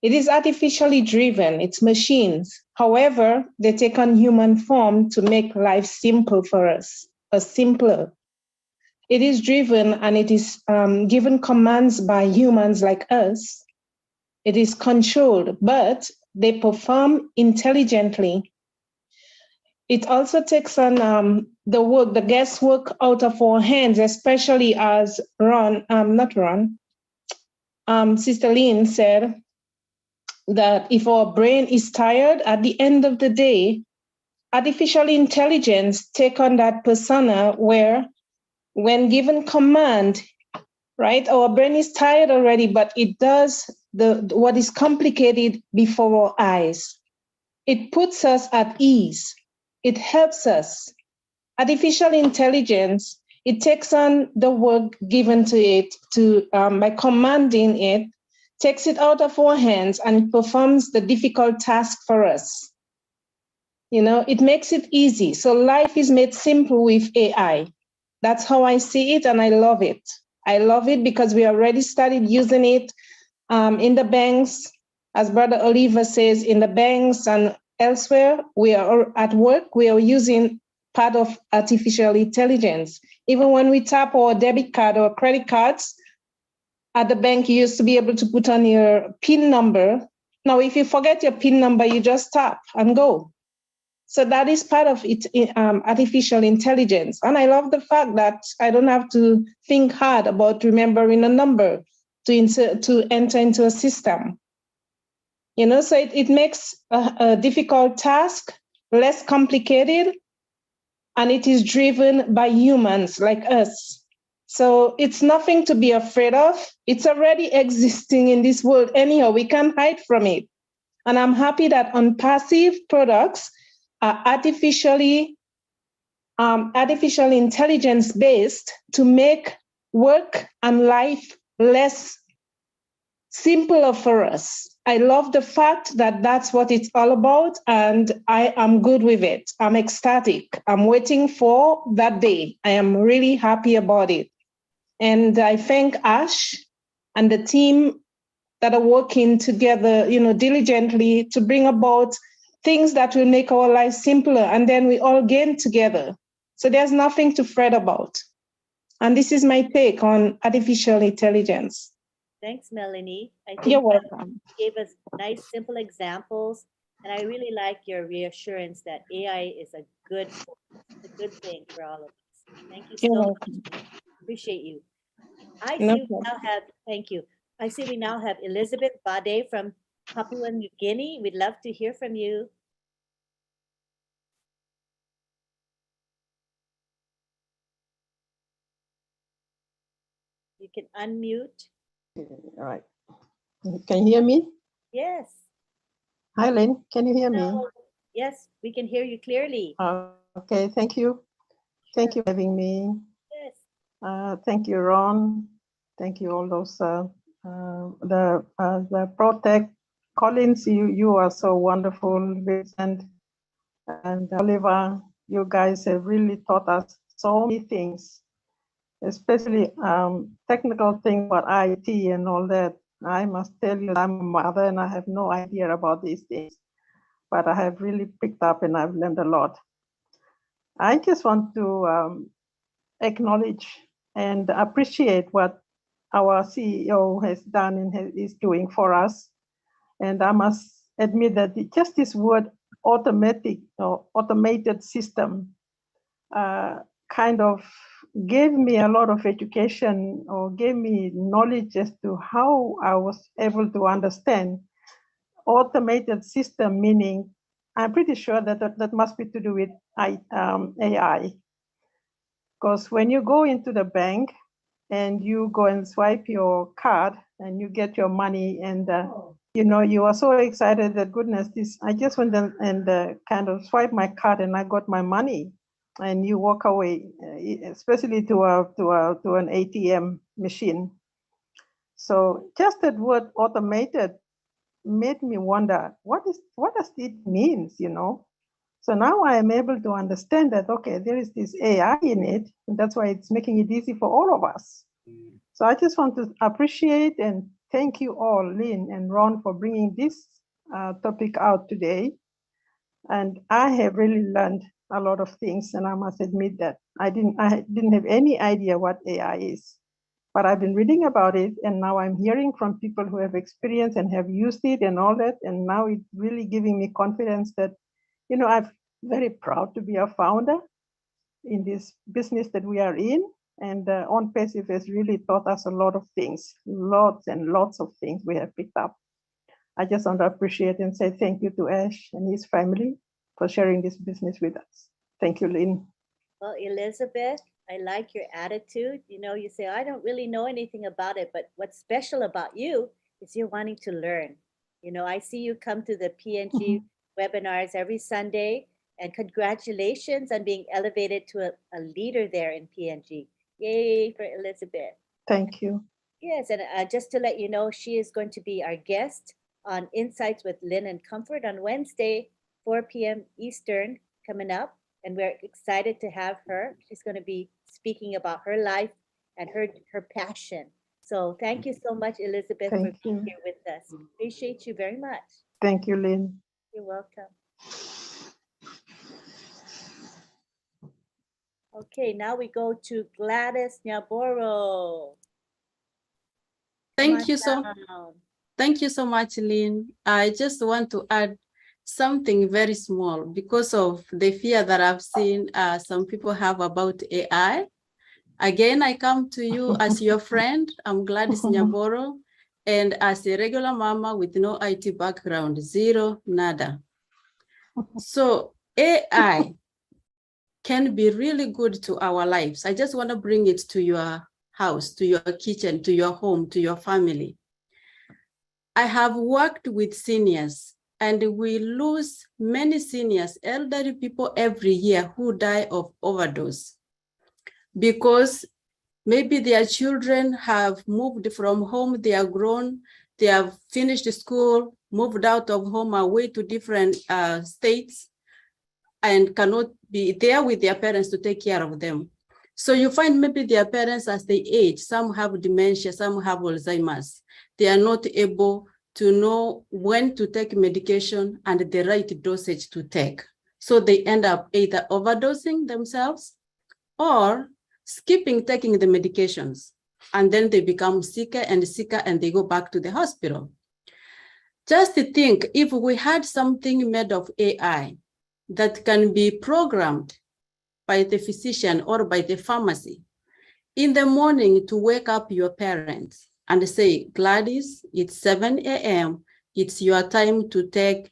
It is artificially driven. It's machines. However, they take on human form to make life simple for us, simpler. It is driven and it is given commands by humans like us. It is controlled, but they perform intelligently. It also takes on the guesswork out of our hands, especially as Sister Lynn said that if our brain is tired, at the end of the day, artificial intelligence take on that persona where when given command, right, our brain is tired already, but it does what is complicated before our eyes. It puts us at ease. It helps us. Artificial intelligence It takes on the work given to it by commanding it, takes it out of our hands and performs the difficult task for us. You know, it makes it easy. So life is made simple with AI. That's how I see it, and I love it. I love it because we already started using it in the banks. As Brother Oliver says, in the banks and elsewhere, we are at work, we are using part of artificial intelligence. Even when we tap our debit card or credit cards, at the bank, you used to be able to put on your PIN number. Now, if you forget your PIN number, you just tap and go. So that is part of it, artificial intelligence. And I love the fact that I don't have to think hard about remembering a number to enter into a system. You know, so it makes a difficult task less complicated, and it is driven by humans like us. So it's nothing to be afraid of. It's already existing in this world. Anyhow, we can't hide from it. And I'm happy that ONPASSIVE products are artificial intelligence based to make work and life less simpler for us. I love the fact that that's what it's all about, and I am good with it. I'm ecstatic. I'm waiting for that day. I am really happy about it. And I thank Ash and the team that are working together, you know, diligently to bring about things that will make our lives simpler, and then we all gain together. So there's nothing to fret about. And this is my take on artificial intelligence. Thanks, Melanie. I think You're welcome. you gave us nice, simple examples. And I really like your reassurance that AI is a good thing for all of us. Thank you You're so welcome. much. Appreciate you. I No see we problem. now have, thank you. I see we now have Elizabeth Bade from Papua New Guinea. We'd love to hear from you. You can unmute. All right. Can you hear me? Yes. Hi, Lynn. Can you hear me? No. Yes, we can hear you clearly. Okay, thank you. Thank you for having me. Yes. Thank you, Ron. Thank you, all those, the Protect. Collins, you are so wonderful, Vincent and Oliver. You guys have really taught us so many things, especially technical things about IT and all that. I must tell you, I'm a mother and I have no idea about these things, but I have really picked up and I've learned a lot. I just want to acknowledge and appreciate what our CEO has done and is doing for us. And I must admit that just this word automatic or automated system kind of gave me a lot of education or gave me knowledge as to how I was able to understand automated system, meaning I'm pretty sure that must be to do with AI. Because when you go into the bank and you go and swipe your card and you get your money and you know, you are so excited that goodness, I just went and kind of swiped my card and I got my money, and you walk away, especially to an ATM machine. So just that word automated made me wonder, what does it mean, you know? So now I am able to understand that, okay, there is this AI in it, and that's why it's making it easy for all of us. So I just want to appreciate and thank you all, Lynn and Ron, for bringing this topic out today. And I have really learned a lot of things, and I must admit that I didn't have any idea what AI is. But I've been reading about it, and now I'm hearing from people who have experience and have used it and all that, and now it's really giving me confidence that, you know, I'm very proud to be a founder in this business that we are in. And ONPASSIVE has really taught us a lot of things, lots and lots of things we have picked up. I just want to appreciate and say thank you to Ash and his family for sharing this business with us. Thank you, Lynn. Well, Elizabeth, I like your attitude. You know, you say, I don't really know anything about it, but what's special about you is you're wanting to learn. You know, I see you come to the PNG webinars every Sunday, And congratulations on being elevated to a leader there in PNG. Yay for Elizabeth. Thank you. Yes, and just to let you know, she is going to be our guest on Insights with Lynn and Comfort on Wednesday, 4 p.m. Eastern, coming up. And we're excited to have her. She's going to be speaking about her life and her passion. So thank you so much, Elizabeth, for Thank being you. here with us. Appreciate you very much. Thank you, Lynn. You're welcome. Okay, now we go to Gladys Nyaboro. Thank you so much, Lynn. I just want to add something very small because of the fear that I've seen some people have about AI. Again, I come to you as your friend. I'm Gladys Nyaboro, and as a regular mama with no IT background, zero, nada. So AI can be really good to our lives. I just want to bring it to your house, to your kitchen, to your home, to your family. I have worked with seniors, and we lose many seniors, elderly people every year who die of overdose because maybe their children have moved from home, they are grown, they have finished school, moved out of home away to different states, and cannot be there with their parents to take care of them. So you find maybe their parents as they age, some have dementia, some have Alzheimer's. They are not able to know when to take medication and the right dosage to take. So they end up either overdosing themselves or skipping taking the medications. And then they become sicker and sicker and they go back to the hospital. Just to think, if we had something made of AI that can be programmed by the physician or by the pharmacy in the morning to wake up your parents and say, Gladys, it's 7 a.m. It's your time to take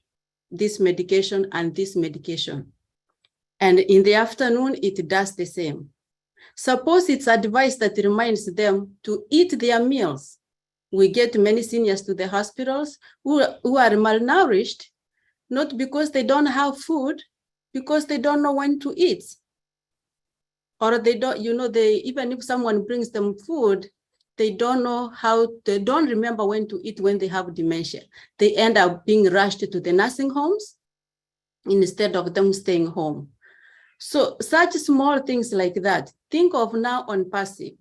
this medication and this medication. And in the afternoon, it does the same. Suppose it's advice that reminds them to eat their meals. We get many seniors to the hospitals who are malnourished, not because they don't have food, because they don't know when to eat. Or they don't, even if someone brings them food, they don't know they don't remember when to eat when they have dementia. They end up being rushed to the nursing homes instead of them staying home. So such small things like that. Think of now ONPASSIVE,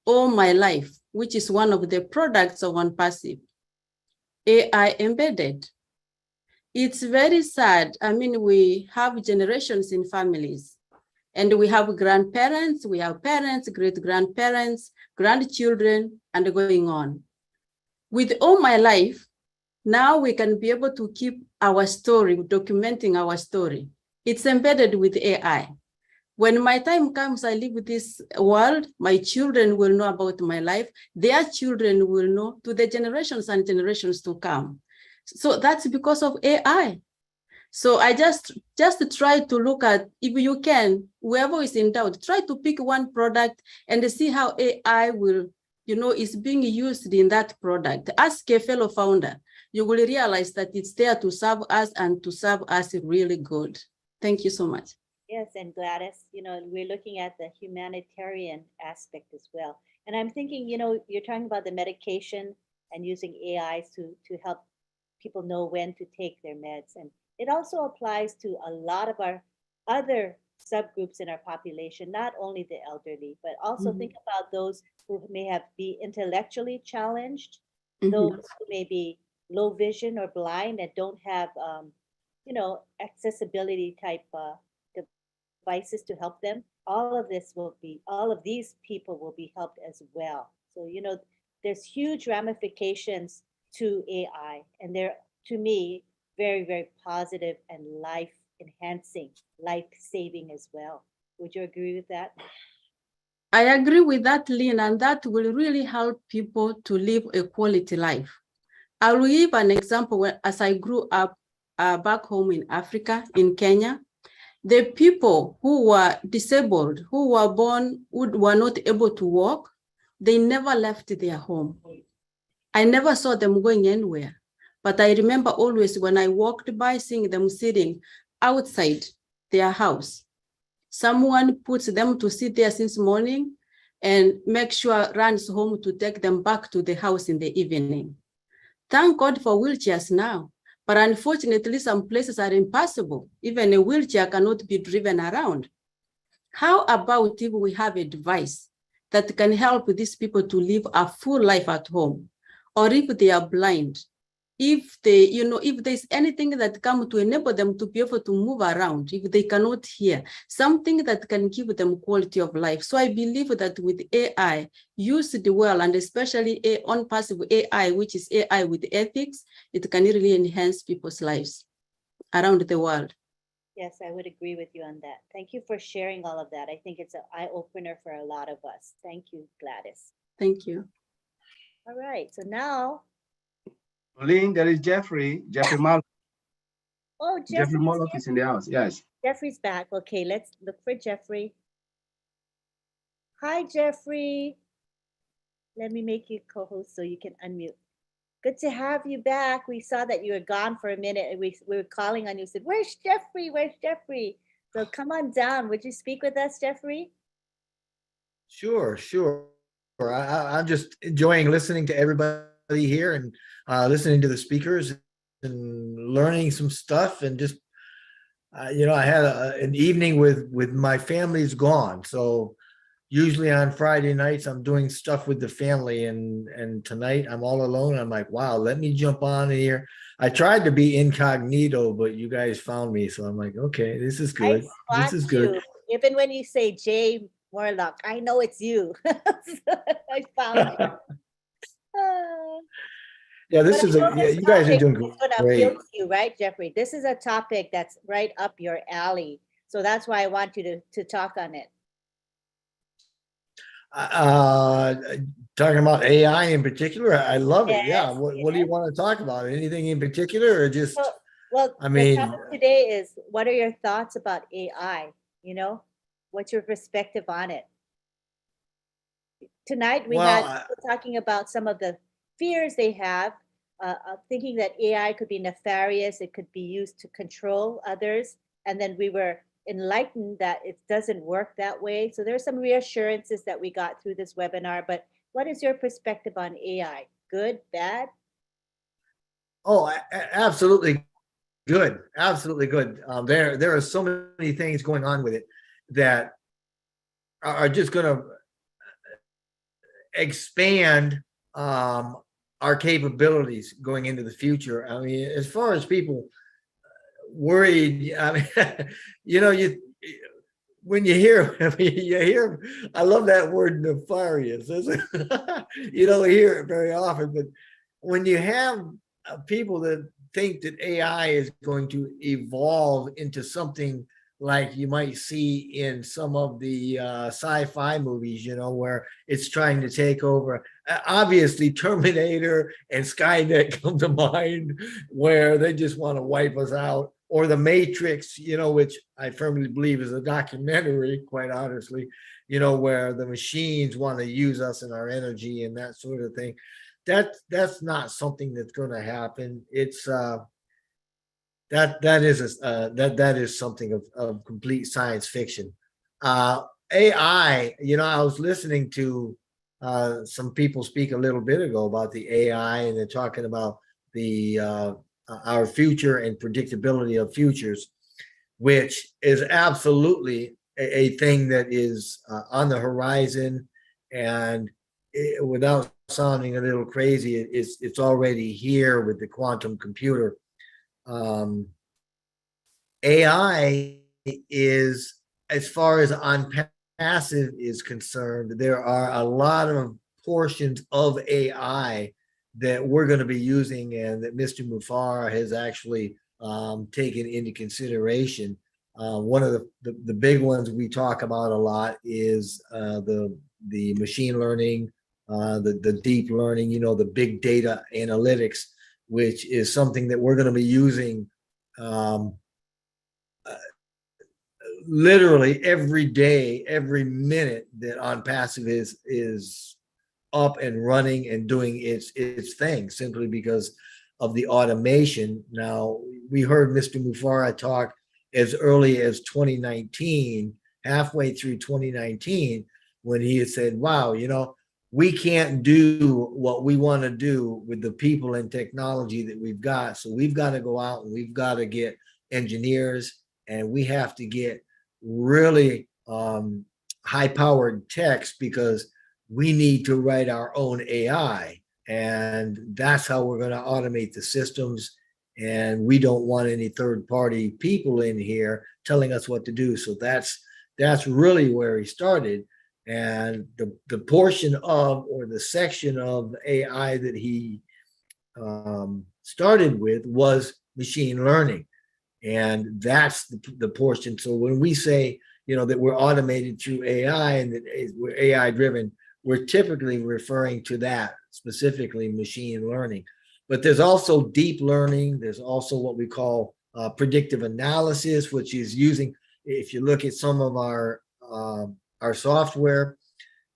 All My Life, which is one of the products of ONPASSIVE, AI embedded. It's very sad. I mean, we have generations in families. And we have grandparents, we have parents, great-grandparents, grandchildren, and going on. With All My Life, now we can be able to keep our story, documenting our story. It's embedded with AI. When my time comes, I live with this world, my children will know about my life, their children will know to the generations and generations to come. So that's because of AI. So I just try to look at, if you can, whoever is in doubt, try to pick one product and see how AI will, is being used in that product. Ask a fellow founder, you will realize that it's there to serve us and to serve us really good. Thank you so much. Yes, and Gladys, we're looking at the humanitarian aspect as well. And I'm thinking, you're talking about the medication and using AIs to help people know when to take their meds. And it also applies to a lot of our other subgroups in our population, not only the elderly, but also think about those who may be intellectually challenged, those who may be low vision or blind and don't have, accessibility type devices to help them. All of these people will be helped as well. So, there's huge ramifications to AI, and they're, to me, very, very positive and life-enhancing, life-saving as well. Would you agree with that? I agree with that, Lynn, and that will really help people to live a quality life. I will give an example. As I grew up back home in Africa, in Kenya, the people who were disabled, who were born, who were not able to walk, they never left their home. I never saw them going anywhere. But I remember always when I walked by, seeing them sitting outside their house. Someone puts them to sit there since morning and make sure runs home to take them back to the house in the evening. Thank God for wheelchairs now, but unfortunately some places are impossible. Even a wheelchair cannot be driven around. How about if we have a device that can help these people to live a full life at home? Or if they are blind, if they, if there's anything that come to enable them to be able to move around, if they cannot hear, something that can give them quality of life. So I believe that with AI, used well, and especially ONPASSIVE AI, which is AI with ethics, it can really enhance people's lives around the world. Yes, I would agree with you on that. Thank you for sharing all of that. I think it's an eye-opener for a lot of us. Thank you, Gladys. Thank you. All right, so now. Lynn, there is Jeffrey Mal. Oh, Jeffrey Moloch is in the house, yes. Jeffrey's back. Okay, let's look for Jeffrey. Hi, Jeffrey. Let me make you co-host so you can unmute. Good to have you back. We saw that you were gone for a minute and we were calling on you. Said, where's Jeffrey? Where's Jeffrey? So come on down. Would you speak with us, Jeffrey? Sure. I'm just enjoying listening to everybody here and listening to the speakers and learning some stuff. And just, I had an evening with my family's gone. So usually on Friday nights, I'm doing stuff with the family, and tonight I'm all alone. I'm like, wow, let me jump on here. I tried to be incognito, but you guys found me. So I'm like, okay, this is good. This is good. Even when you say Jay Morlock, I know it's you. I found you. Yeah, this is you guys are doing great. You, right, Jeffrey? This is a topic that's right up your alley. So that's why I want you to talk on it. Talking about AI in particular, I love it. Yeah. What do you want to talk about? Anything in particular, or just? Well, I mean, the topic today is, what are your thoughts about AI? What's your perspective on it? Tonight we had people talking about some of the fears they have, thinking that AI could be nefarious. It could be used to control others, and then we were enlightened that it doesn't work that way. So there's some reassurances that we got through this webinar, but what is your perspective on AI? Good, bad? Oh, absolutely good. Absolutely good. There are so many things going on with it that are just going to expand our capabilities going into the future. I mean, as far as people worried, I mean, when you hear, I love that word nefarious. You don't hear it very often, but when you have people that think that AI is going to evolve into something like you might see in some of the sci-fi movies, where it's trying to take over. Obviously, Terminator and Skynet come to mind, where they just want to wipe us out. Or The Matrix, which I firmly believe is a documentary, quite honestly, where the machines want to use us and our energy and that sort of thing. That's not something that's going to happen. It's that is something of complete science fiction. AI, I was listening to some people speak a little bit ago about the AI, and they're talking about the our future and predictability of futures, which is absolutely a thing that is on the horizon. And without sounding a little crazy, it's already here with the quantum computer. AI is, as far as ONPASSIVE is concerned, there are a lot of portions of AI that we're going to be using and that Mr. Mufar has actually taken into consideration. One of the big ones we talk about a lot is the machine learning, the deep learning, the big data analytics, which is something that we're going to be using literally every day, every minute that ONPASSIVE is up and running and doing its thing, simply because of the automation. Now, we heard Mr. Mufara talk as early as 2019, halfway through 2019, when he had said, wow, you know, we can't do what we want to do with the people and technology that we've got. So we've got to go out and we've got to get engineers, and we have to get really high-powered techs, because we need to write our own AI. And that's how we're going to automate the systems. And we don't want any third-party people in here telling us what to do. So that's really where he started. And the portion of, or the section of AI that he started with was machine learning. And that's the portion. So when we say, you know, that we're automated through AI and that we're AI driven, we're typically referring to that, specifically machine learning. But there's also deep learning. There's also what we call predictive analysis, which is using, if you look at some of our software,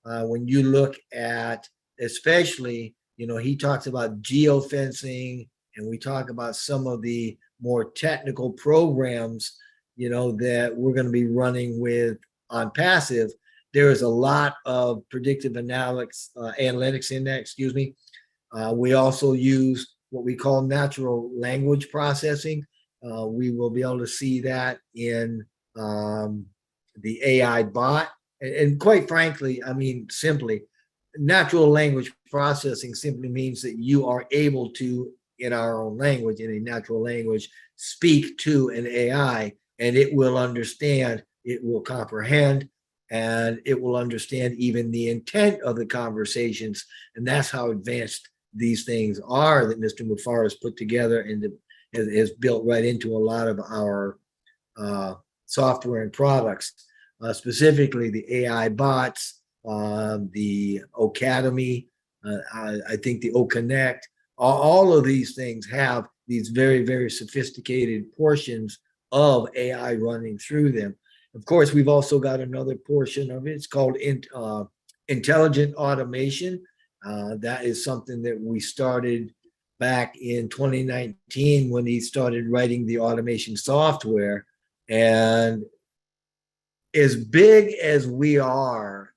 when you look at, especially, you know, he talks about geofencing, and we talk about some of the more technical programs, you know, that we're going to be running with ONPASSIVE. There is a lot of predictive analytics in that, excuse me. We also use what we call natural language processing. We will be able to see that in the AI bot. And quite frankly, I mean, simply, natural language processing simply means that you are able to, in our own language, in a natural language, speak to an AI, and it will understand, it will comprehend, and it will understand even the intent of the conversations. And that's how advanced these things are that Mr. Mufar has put together and is built right into a lot of our software and products, specifically the AI bots, the Ocademy, I think the OConnect. All of these things have these very, very sophisticated portions of AI running through them. Of course, we've also got another portion of it. It's called intelligent automation. That is something that we started back in 2019 when he started writing the automation software. And as big as we are,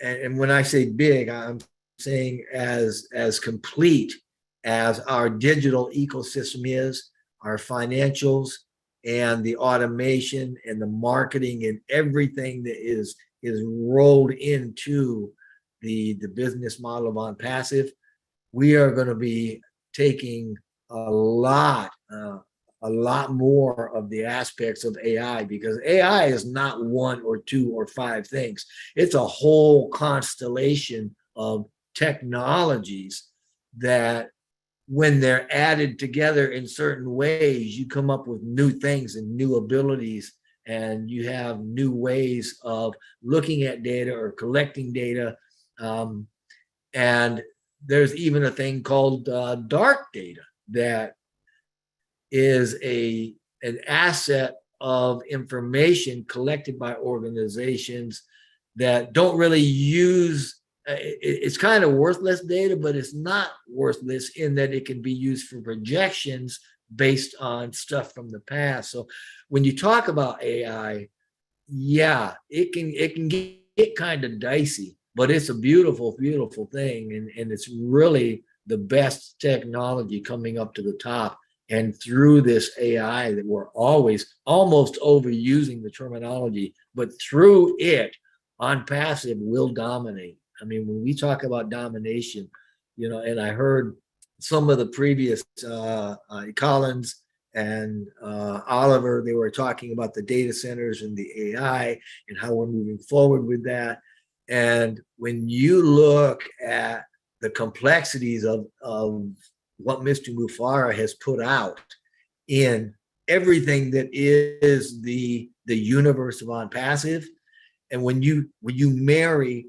and when I say big, I'm saying as complete as our digital ecosystem is, our financials and the automation and the marketing and everything that is rolled into the business model of ONPASSIVE, we are going to be taking a lot more of the aspects of AI, because AI is not one or two or five things. It's a whole constellation of technologies that, when they're added together in certain ways, you come up with new things and new abilities, and you have new ways of looking at data or collecting data. And there's even a thing called dark data that is an asset of information collected by organizations that don't really use, it's kind of worthless data, but it's not worthless in that it can be used for projections based on stuff from the past. So when you talk about AI, yeah, it can get kind of dicey, but it's a beautiful, beautiful thing. And it's really the best technology coming up to the top. And through this AI that we're always almost overusing the terminology, but through it, ONPASSIVE will dominate. I mean, when we talk about domination, you know, and I heard some of the previous Collins and Oliver, they were talking about the data centers and the AI and how we're moving forward with that. And when you look at the complexities of what Mr. Mufara has put out in everything that is the universe of ONPASSIVE, and when you marry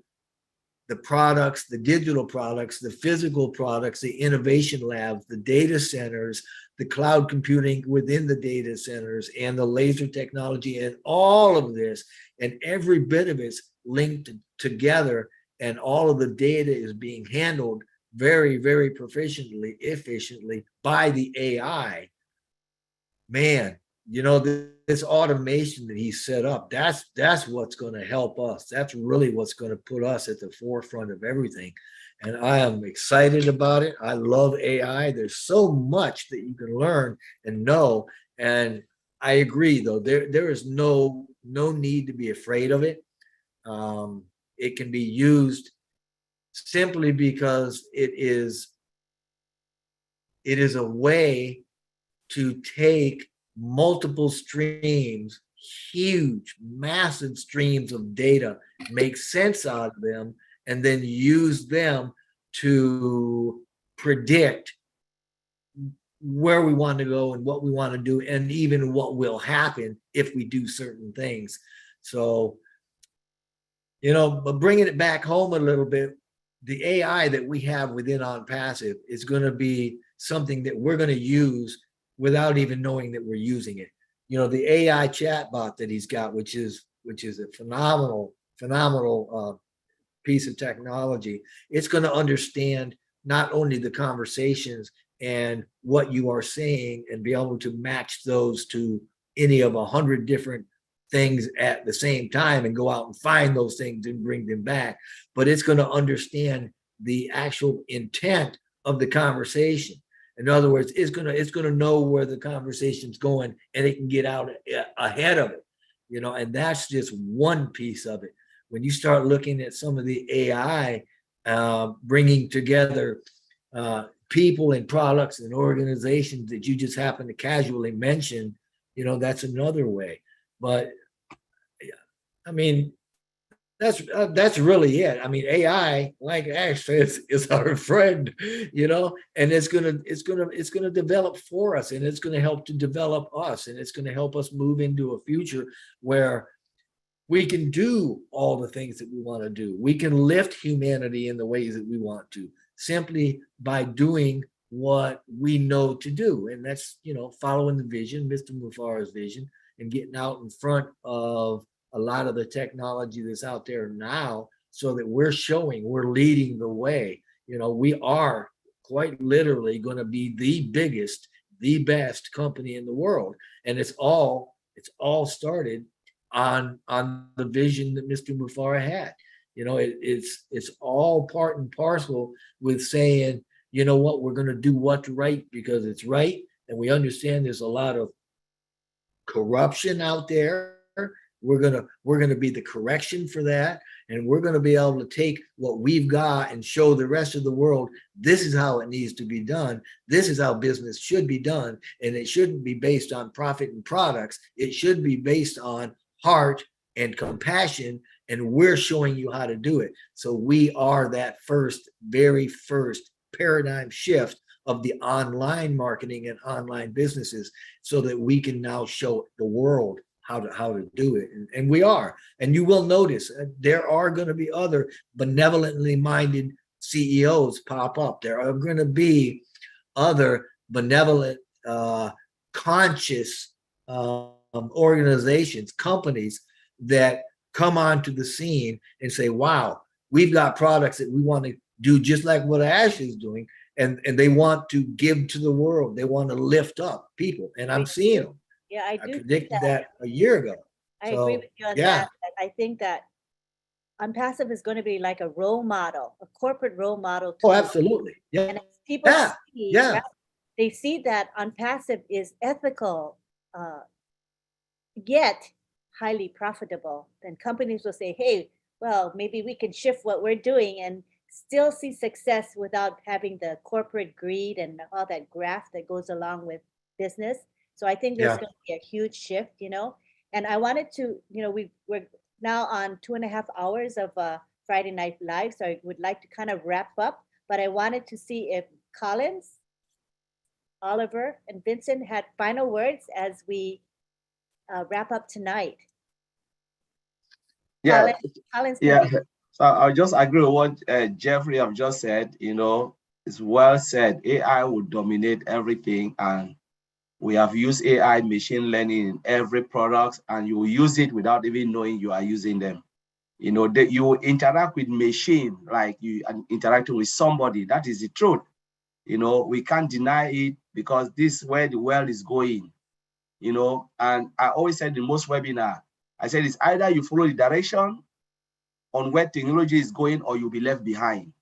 the products, the digital products, the physical products, the innovation labs, the data centers, the cloud computing within the data centers, and the laser technology, and all of this, and every bit of it's linked together, and all of the data is being handled very, very efficiently by the AI, man, you know, this automation that he set up, that's what's going to help us. That's really what's going to put us at the forefront of everything. And I am excited about it. I love AI. There's so much that you can learn and know. And I agree, though, there is no need to be afraid of it. It can be used simply because it is a way to take multiple streams, huge, massive streams of data, make sense out of them, and then use them to predict where we want to go and what we want to do, and even what will happen if we do certain things. So, you know, but bringing it back home a little bit, the AI that we have within OnPassive is going to be something that we're going to use without even knowing that we're using it. You know, the AI chatbot that he's got, which is a phenomenal piece of technology. It's going to understand not only the conversations and what you are saying and be able to match those to any of 100 different things at the same time and go out and find those things and bring them back, but it's going to understand the actual intent of the conversation. In other words, it's going to know where the conversation's going, and it can get out ahead of it, you know, and that's just one piece of it. When you start looking at some of the AI bringing together people and products and organizations that you just happen to casually mention, you know, that's another way. But I mean, that's really it. I mean, AI, like Ash says, is our friend, you know, and it's gonna develop for us, and it's gonna help to develop us, and it's gonna help us move into a future where we can do all the things that we want to do. We can lift humanity in the ways that we want to, simply by doing what we know to do. And that's, you know, following the vision, Mr. Mufara's vision, and getting out in front of a lot of the technology that's out there now, so that we're leading the way. You know, we are quite literally going to be the biggest, the best company in the world. And it's all started on the vision that Mr. Mufara had. You know, it's all part and parcel with saying, you know what, we're going to do what's right because it's right. And we understand there's a lot of corruption out there. We're gonna be the correction for that, and we're gonna be able to take what we've got and show the rest of the world this is how it needs to be done. This is how business should be done, and it shouldn't be based on profit and products. It should be based on heart and compassion, and we're showing you how to do it. So we are that very first paradigm shift of the online marketing and online businesses, so that we can now show the world how to do it. And we are. And you will notice there are going to be other benevolently minded CEOs pop up. There are going to be other benevolent, conscious organizations, companies that come onto the scene and say, wow, we've got products that we want to do just like what Ash is doing. And they want to give to the world. They want to lift up people. And I'm seeing them. Yeah, I do. Predicted that a year ago. I agree with you on that. I think that OnPassive is going to be like a role model, a corporate role model. Oh, absolutely. Yeah. And as people see, right, they see that OnPassive is ethical, yet highly profitable. Then companies will say, hey, well, maybe we can shift what we're doing and still see success without having the corporate greed and all that graft that goes along with business. So I think there's going to be a huge shift, you know. And I wanted to, you know, we're now on 2.5 hours of Friday Night Live, so I would like to kind of wrap up. But I wanted to see if Collins, Oliver, and Vincent had final words as we wrap up tonight. Yeah, Collins, So I'll just agree with what Jeffrey have just said. You know, it's well said. AI will dominate everything, and we have used AI, machine learning in every product, and you will use it without even knowing you are using them. You know, that you interact with machine like you are interacting with somebody. That is the truth. You know, we can't deny it because this is where the world is going. you know, and I always said in most webinar, I said it's either you follow the direction on where technology is going or you'll be left behind.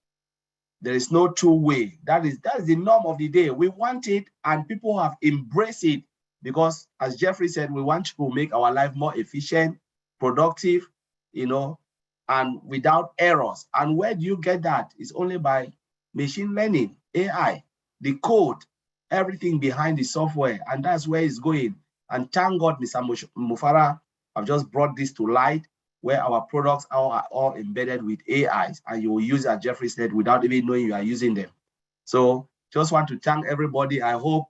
There is no two-way. That is the norm of the day. We want it and people have embraced it because, as Jeffrey said, we want to make our life more efficient, productive, you know, and without errors. And where do you get that? It's only by machine learning, AI, the code, everything behind the software, and that's where it's going. And thank God, Mr. Mufara have just brought this to light, where our products are all embedded with AIs, and you will use, as Jeffrey said, without even knowing you are using them. So just want to thank everybody. I hope,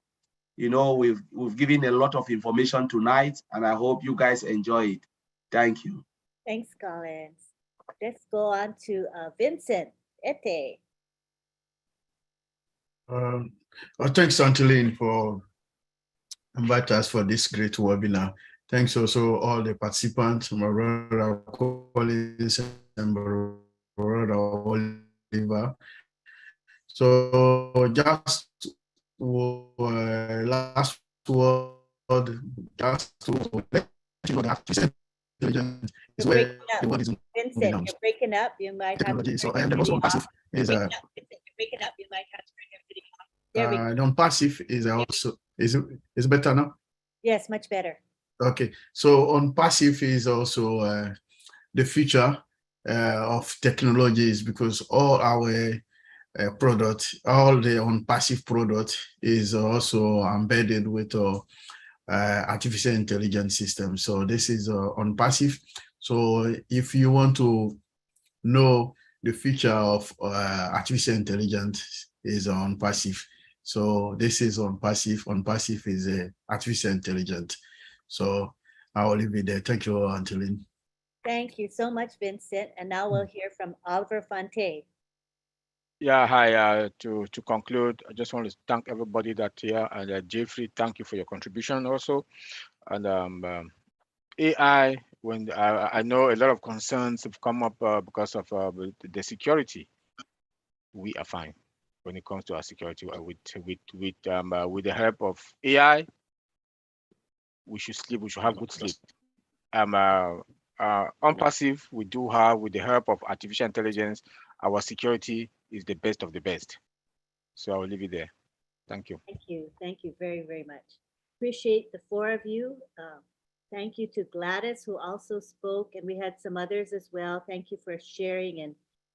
you know, we've given a lot of information tonight, and I hope you guys enjoy it. Thank you. Thanks, Collins. Let's go on to Vincent Ete. Thanks, Angeline, for inviting us for this great webinar. Thanks also all the participants, my brother Collins and brother Oliver. So just last word, just to let you know that intelligence is where the world is moving Vincent, now. you're breaking up. You might have Technology. to So turn and your also video passive off. is You're breaking up. You might have to turn your video off. There we go. non-passive is also is better now. Yes, much better. Okay, so on passive is also the future of technologies, because all our product, all the on passive product is also embedded with artificial intelligence system. So this is on passive. So if you want to know the future of artificial intelligence is on passive. So this is on passive. On passive is artificial intelligence. So I will leave it there. Thank you, Angeline. Thank you so much, Vincent. And now we'll hear from Oliver Fonte. Yeah, hi. To conclude, I just want to thank everybody that's here, and Jeffrey, thank you for your contribution also. And AI, when I know a lot of concerns have come up because of the security, we are fine when it comes to our security. With the help of AI, we should sleep. We should have good sleep. Unpassive, we do have, with the help of artificial intelligence, our security is the best of the best. So I will leave it there. Thank you. Thank you. Thank you very, very much. Appreciate the four of you. Thank you to Gladys, who also spoke, and we had some others as well. Thank you for sharing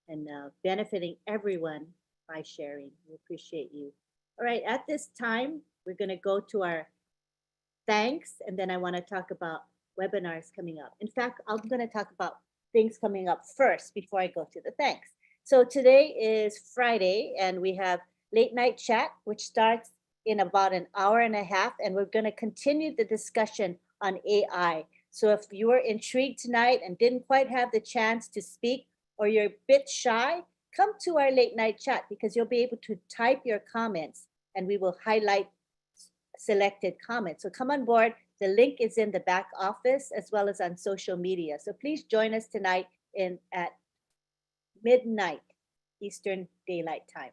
and benefiting everyone by sharing. We appreciate you. All right, at this time, we're going to go to our thanks, and then I want to talk about webinars coming up. In fact, I'm going to talk about things coming up first before I go to the thanks. So today is Friday, and we have late night chat, which starts in about an hour and a half, and we're going to continue the discussion on AI. So if you were intrigued tonight and didn't quite have the chance to speak, or you're a bit shy, come to our late night chat, because you'll be able to type your comments and we will highlight selected comments. So come on board. The link is in the back office as well as on social media. So please join us tonight at midnight Eastern Daylight Time.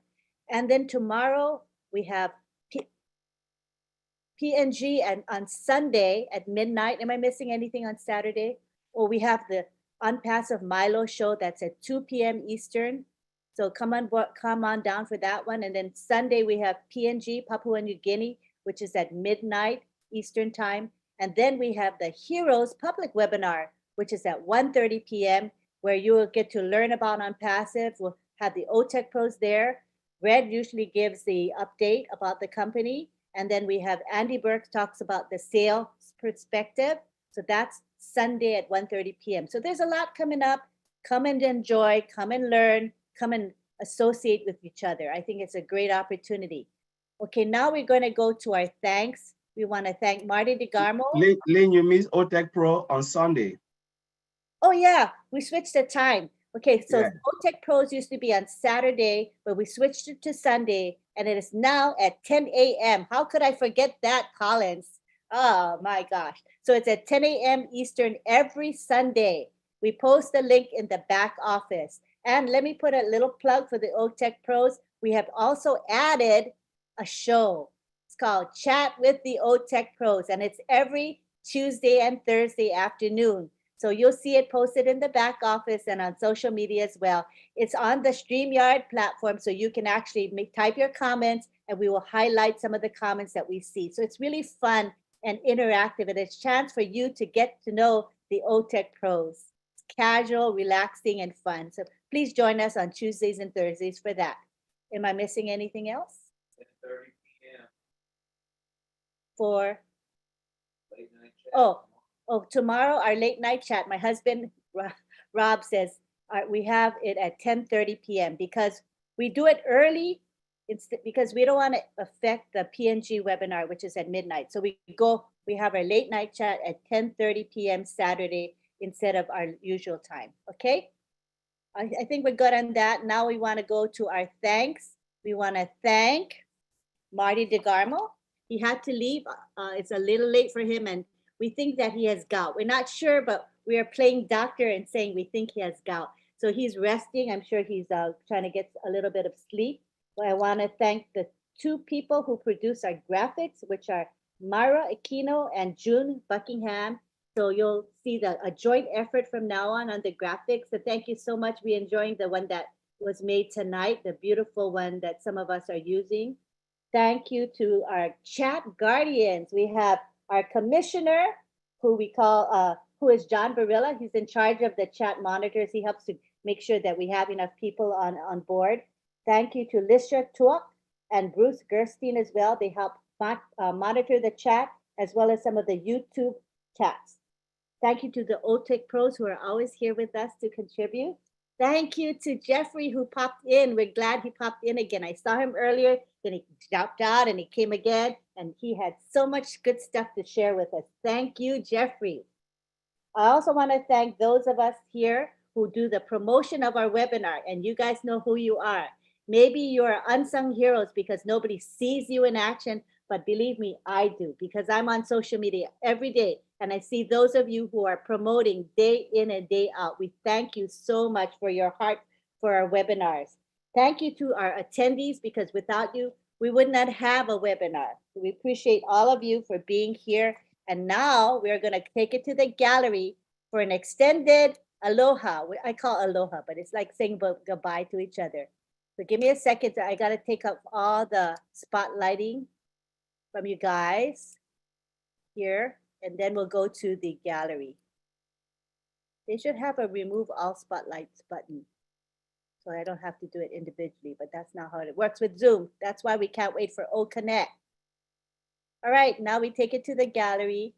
And then tomorrow we have PNG, and on Sunday at midnight. Am I missing anything on Saturday? Well, we have the Unpassive Milo show that's at 2 p.m. Eastern. So come on down for that one. And then Sunday we have PNG, Papua New Guinea, which is at midnight Eastern Time. And then we have the Heroes public webinar, which is at 1:30 p.m., where you will get to learn about Unpassive. We'll have the OTech pros there. Red usually gives the update about the company. And then we have Andy Burke talks about the sales perspective. So that's Sunday at 1:30 p.m. So there's a lot coming up. Come and enjoy, come and learn, come and associate with each other. I think it's a great opportunity. Okay, now we're going to go to our thanks. We want to thank Marty DeGarmo. Lynn, you missed OTech Pro on Sunday. Oh yeah, we switched the time. Okay, so Yeah. OTech Pros used to be on Saturday, but we switched it to Sunday, and it is now at 10 a.m. How could I forget that, Collins? Oh my gosh. So it's at 10 a.m. Eastern every Sunday. We post the link in the back office. And let me put a little plug for the OTech Pros. We have also added a show. It's called Chat with the OTech Pros, and it's every Tuesday and Thursday afternoon. So you'll see it posted in the back office and on social media as well. It's on the StreamYard platform, so you can actually type your comments, and we will highlight some of the comments that we see. So it's really fun and interactive, and it's a chance for you to get to know the OTech Pros. It's casual, relaxing, and fun. So please join us on Tuesdays and Thursdays for that. Am I missing anything else? 10:30 p.m. For late night chat. Oh, tomorrow our late night chat. My husband Rob says we have it at 10:30 p.m. because we do it early. It's because we don't want to affect the PNG webinar, which is at midnight. So we have our late night chat at 10:30 p.m. Saturday instead of our usual time. Okay. I think we're good on that. Now we want to go to our thanks. We want to thank Marty DeGarmo. He had to leave. It's a little late for him, and we think that he has gout. We're not sure, but we are playing doctor and saying we think he has gout. So he's resting. I'm sure he's trying to get a little bit of sleep. But I want to thank the two people who produce our graphics, which are Mara Aquino and June Buckingham. So you'll see a joint effort from now on the graphics. So thank you so much. We're enjoying the one that was made tonight, the beautiful one that some of us are using. Thank you to our chat guardians. We have our commissioner, who we call, who is John Barilla. He's in charge of the chat monitors. He helps to make sure that we have enough people on board. Thank you to Lisha Tuak and Bruce Gerstein as well. They help monitor the chat as well as some of the YouTube chats. Thank you to the OTech Pros who are always here with us to contribute. Thank you to Jeffrey who popped in. We're glad he popped in again. I saw him earlier, then he dropped out and he came again, and he had so much good stuff to share with us. Thank you, Jeffrey. I also want to thank those of us here who do the promotion of our webinar, and you guys know who you are. Maybe you're unsung heroes because nobody sees you in action, but believe me, I do, because I'm on social media every day, and I see those of you who are promoting day in and day out. We thank you so much for your heart for our webinars. Thank you to our attendees, because without you, we would not have a webinar. So we appreciate all of you for being here. And now we're going to take it to the gallery for an extended aloha. I call aloha, but it's like saying goodbye to each other. So give me a second. I got to take up all the spotlighting from you guys here, and then we'll go to the gallery. They should have a remove all spotlights button, so I don't have to do it individually, but that's not how it works with Zoom. That's why we can't wait for O Connect. All right, now we take it to the gallery.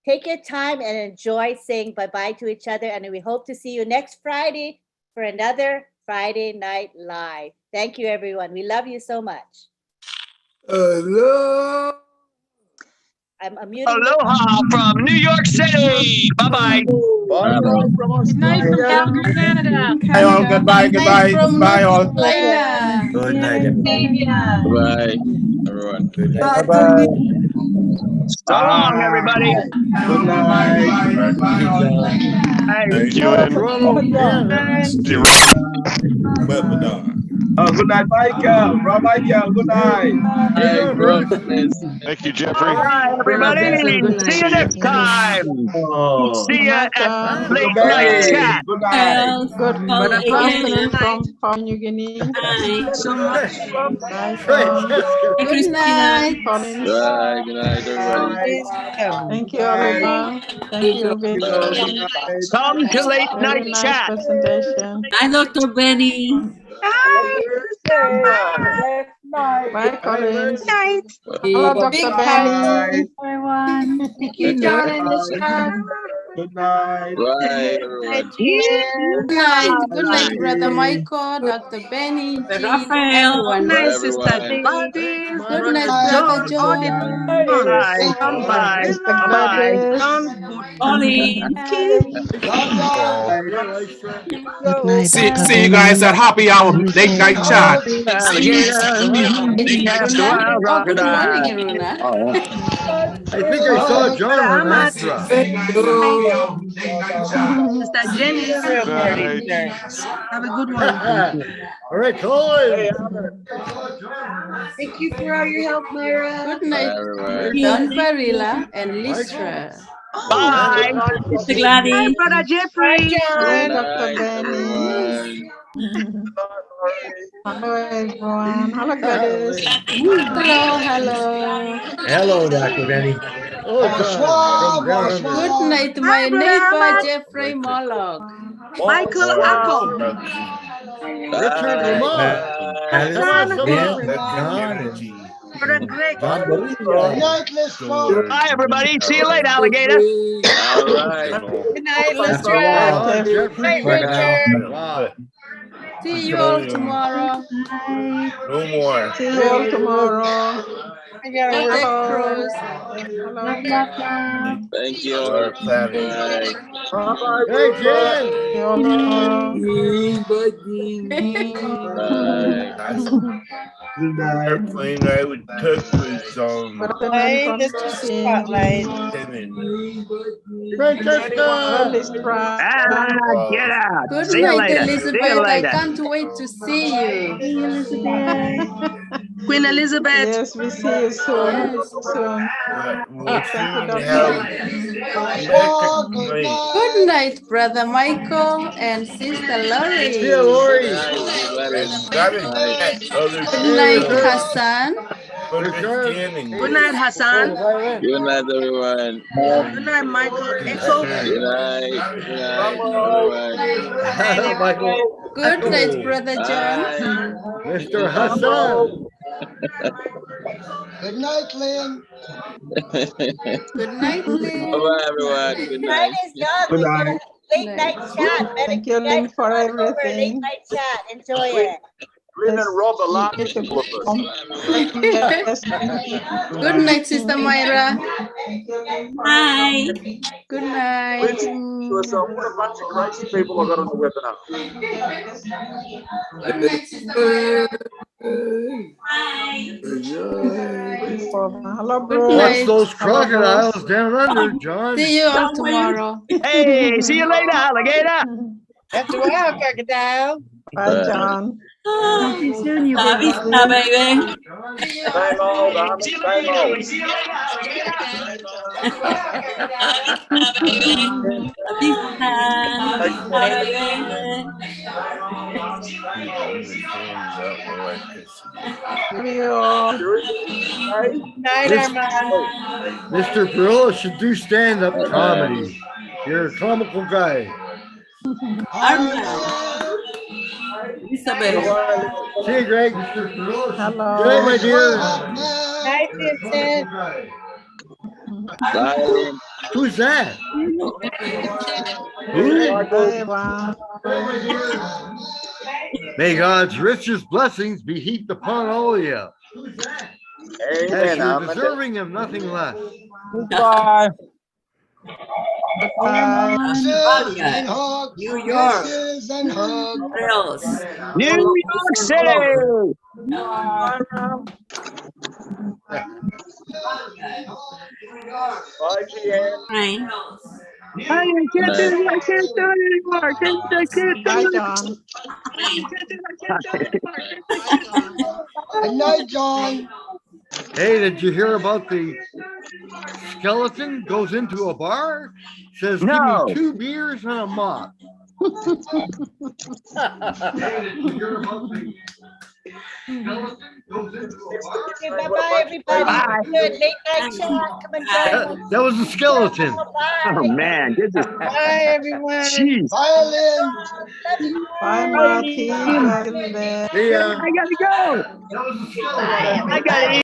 Take your time and enjoy saying bye-bye to each other, and we hope to see you next Friday for another Friday Night Live. Thank you, everyone. We love you so much. Hello. I'm muting. Aloha from New York City. Bye-bye. Bye-bye from Good night from Australia. Calgary, Canada. Bye all. Goodbye. Good night Goodbye. from Bye North all. Carolina. Good night, everybody. Bye, everyone. Good night. Bye-bye. So long, everybody. Good night. Good job. Thank you, Oh, and from Good zero. night. Oh, good night, Michael. Bro, Michael. Good night. Hey, bro. Good Thank you, Jeffrey. Bye, Brother everybody. Vincent, good See night. you See ya. next time. Oh, Good See ya night, at Brother Late Night Benny. Chat. Good night. Good, Brother good Collins, good afternoon night. from Papua New Guinea. Thank you so much. Bye, Right. Sean. Good night. Collins. Bye. Good night, everybody. Bye. Thank you, Night. Oliver. Thank you, Thank you. Good Vincent. night. Come to Late Very Night nice Chat. presentation. Hi, Dr. Benny. Hi, Papa. Bye, Bye. Collins. Night. Hello, Good Dr. Big hug, night. Benny. everyone. Thank you, Take Good care. John and night. Michelle. Good night. Bye, Night, everyone. dear. Good night. Bye, Good night, Brother Stacy. Michael, Dr. Benny, Jean, Good everyone. Bye, night, Sister everyone. Gladys. Good Brother night, Brother John, all the John. patrons. Bye. John Bye-bye. Sister Barilla, Bye-bye. Gladys. John Ollie. Butaki. Good night, Dr. See you guys at Benny. Happy Hour Late Alicia. Night Chat. Alligator. Catch a Runa. wild Oh, good morning, crocodile. Runa. Oh, I think I saw John Brother on Ahmad. Astra. Night. Bye-bye. Sister Janice. good night. Have a good one. All right, Colin. Hey, Albert. Thank you for all your help, Myra. Good night, everyone. Don Farila and Listra. Bye. Mr. Gladys. Hi, Brother Jeffrey. Good Hi, Dr. night, Benny. everyone. Hello, everyone. Hello, Gladys. Hello. Hello, Dr. Benny. Oh, John, from down under. Good night, Hi, my Brother neighbor Ahmad. Jeffrey Moloch. Michael Apple. Richard Bye. Lamont. Alice, Come on, Hassan. come Ben, on. John, and Brother Greg. John Good Maria. night, Lister. Bye, everybody. See you later, alligator. All right. Good night, After a Good night, while, Aunt Good night, Jeffrey. crocodile. Richard. Wow. See you all tomorrow. Bye. No more. See you See you all later, Ruth. tomorrow. I gotta Go work. Tech Hello. Pros. Love, Hello. love, love. Thank you all. Bye. Bye-bye, Hey, Wilbur. Jan. See you all tomorrow. Bye. Good night. Airplane ride with Afternoon Hi, from this is Spotlight. Hello, Francesca. Listra. Get out. Good See you night, later. See you Elizabeth. I later. can't wait to see you. Hey, Elizabeth. Queen Elizabeth. Yes, we see you soon. Yes. Soon. We'll Thank you, soon doctor. have Oh, good Good night. night, Brother Michael and Sister See you, Lori. good Lori. night, everybody. Good night. Good Hey, night, Richard. Hassan. Richard. Good night, Paul Hassan. Violin. Good night, everyone. Good night, Michael Echo. Good night. Good night, Bye-bye. everyone. Hello, Michael. Good night, Echo. Brother John. Bye. Mr. Bye-bye. Hassan. Good night, Lynn. Good night, Lynn. Bye-bye, everyone. Good night. Friday's done. Good We got night. a late night chat. Better Thank you you, guys Lynn, come for on over. Late everything. night chat. Enjoy Lynn, it. Lynn and Rob are You laughing to at all of us. yes. Good night, Sister Myra. Hi. Good night. Lynn said to herself, what a bunch of crazy people I got on the webinar. Good night, Sister Myra. Hello, Good Watch Bruce. night. those Hello, Bruce. crocodiles down under, John. See you all Don't win. tomorrow. Hey, see you later, alligator. After a while, crocodile. Bye, John. Talk to you soon, you La big vista, buffoon. baby. See you all Same old, tomorrow. Army, same old. See you later, alligator. La vista, baby. Love you all. Hey, Good night, This Armand. oh, Mr. Perillo should do stand-up comedy. You're a comical guy. Armand. bye-bye, Elizabeth. Lynn. See you, Greg. Good night, my Hello. dear. Night, Vincent. Bye, Lynn. Who's that? Good Who? night, Bye, Michael. everyone. May God's richest blessings be heaped upon all of you, as Amen, you're Armand. deserving of nothing less. Goodbye. Australia. New York. What else? New York City. Bye, Deanne. Fine. I can't do it. I can't do it anymore. I can't do Bye, it. John. Good night, John. Hey, did you hear about the skeleton goes into a bar, says, give me No. 2 beers and a mop. Okay, bye-bye, everybody. Bye. Good late night chat. Come and join us. That was a skeleton. Oh man, this is Bye, everyone. jeez. Bye, Lynn. Bye, Marty. Bye, Lynn. See ya. I gotta go. I gotta eat.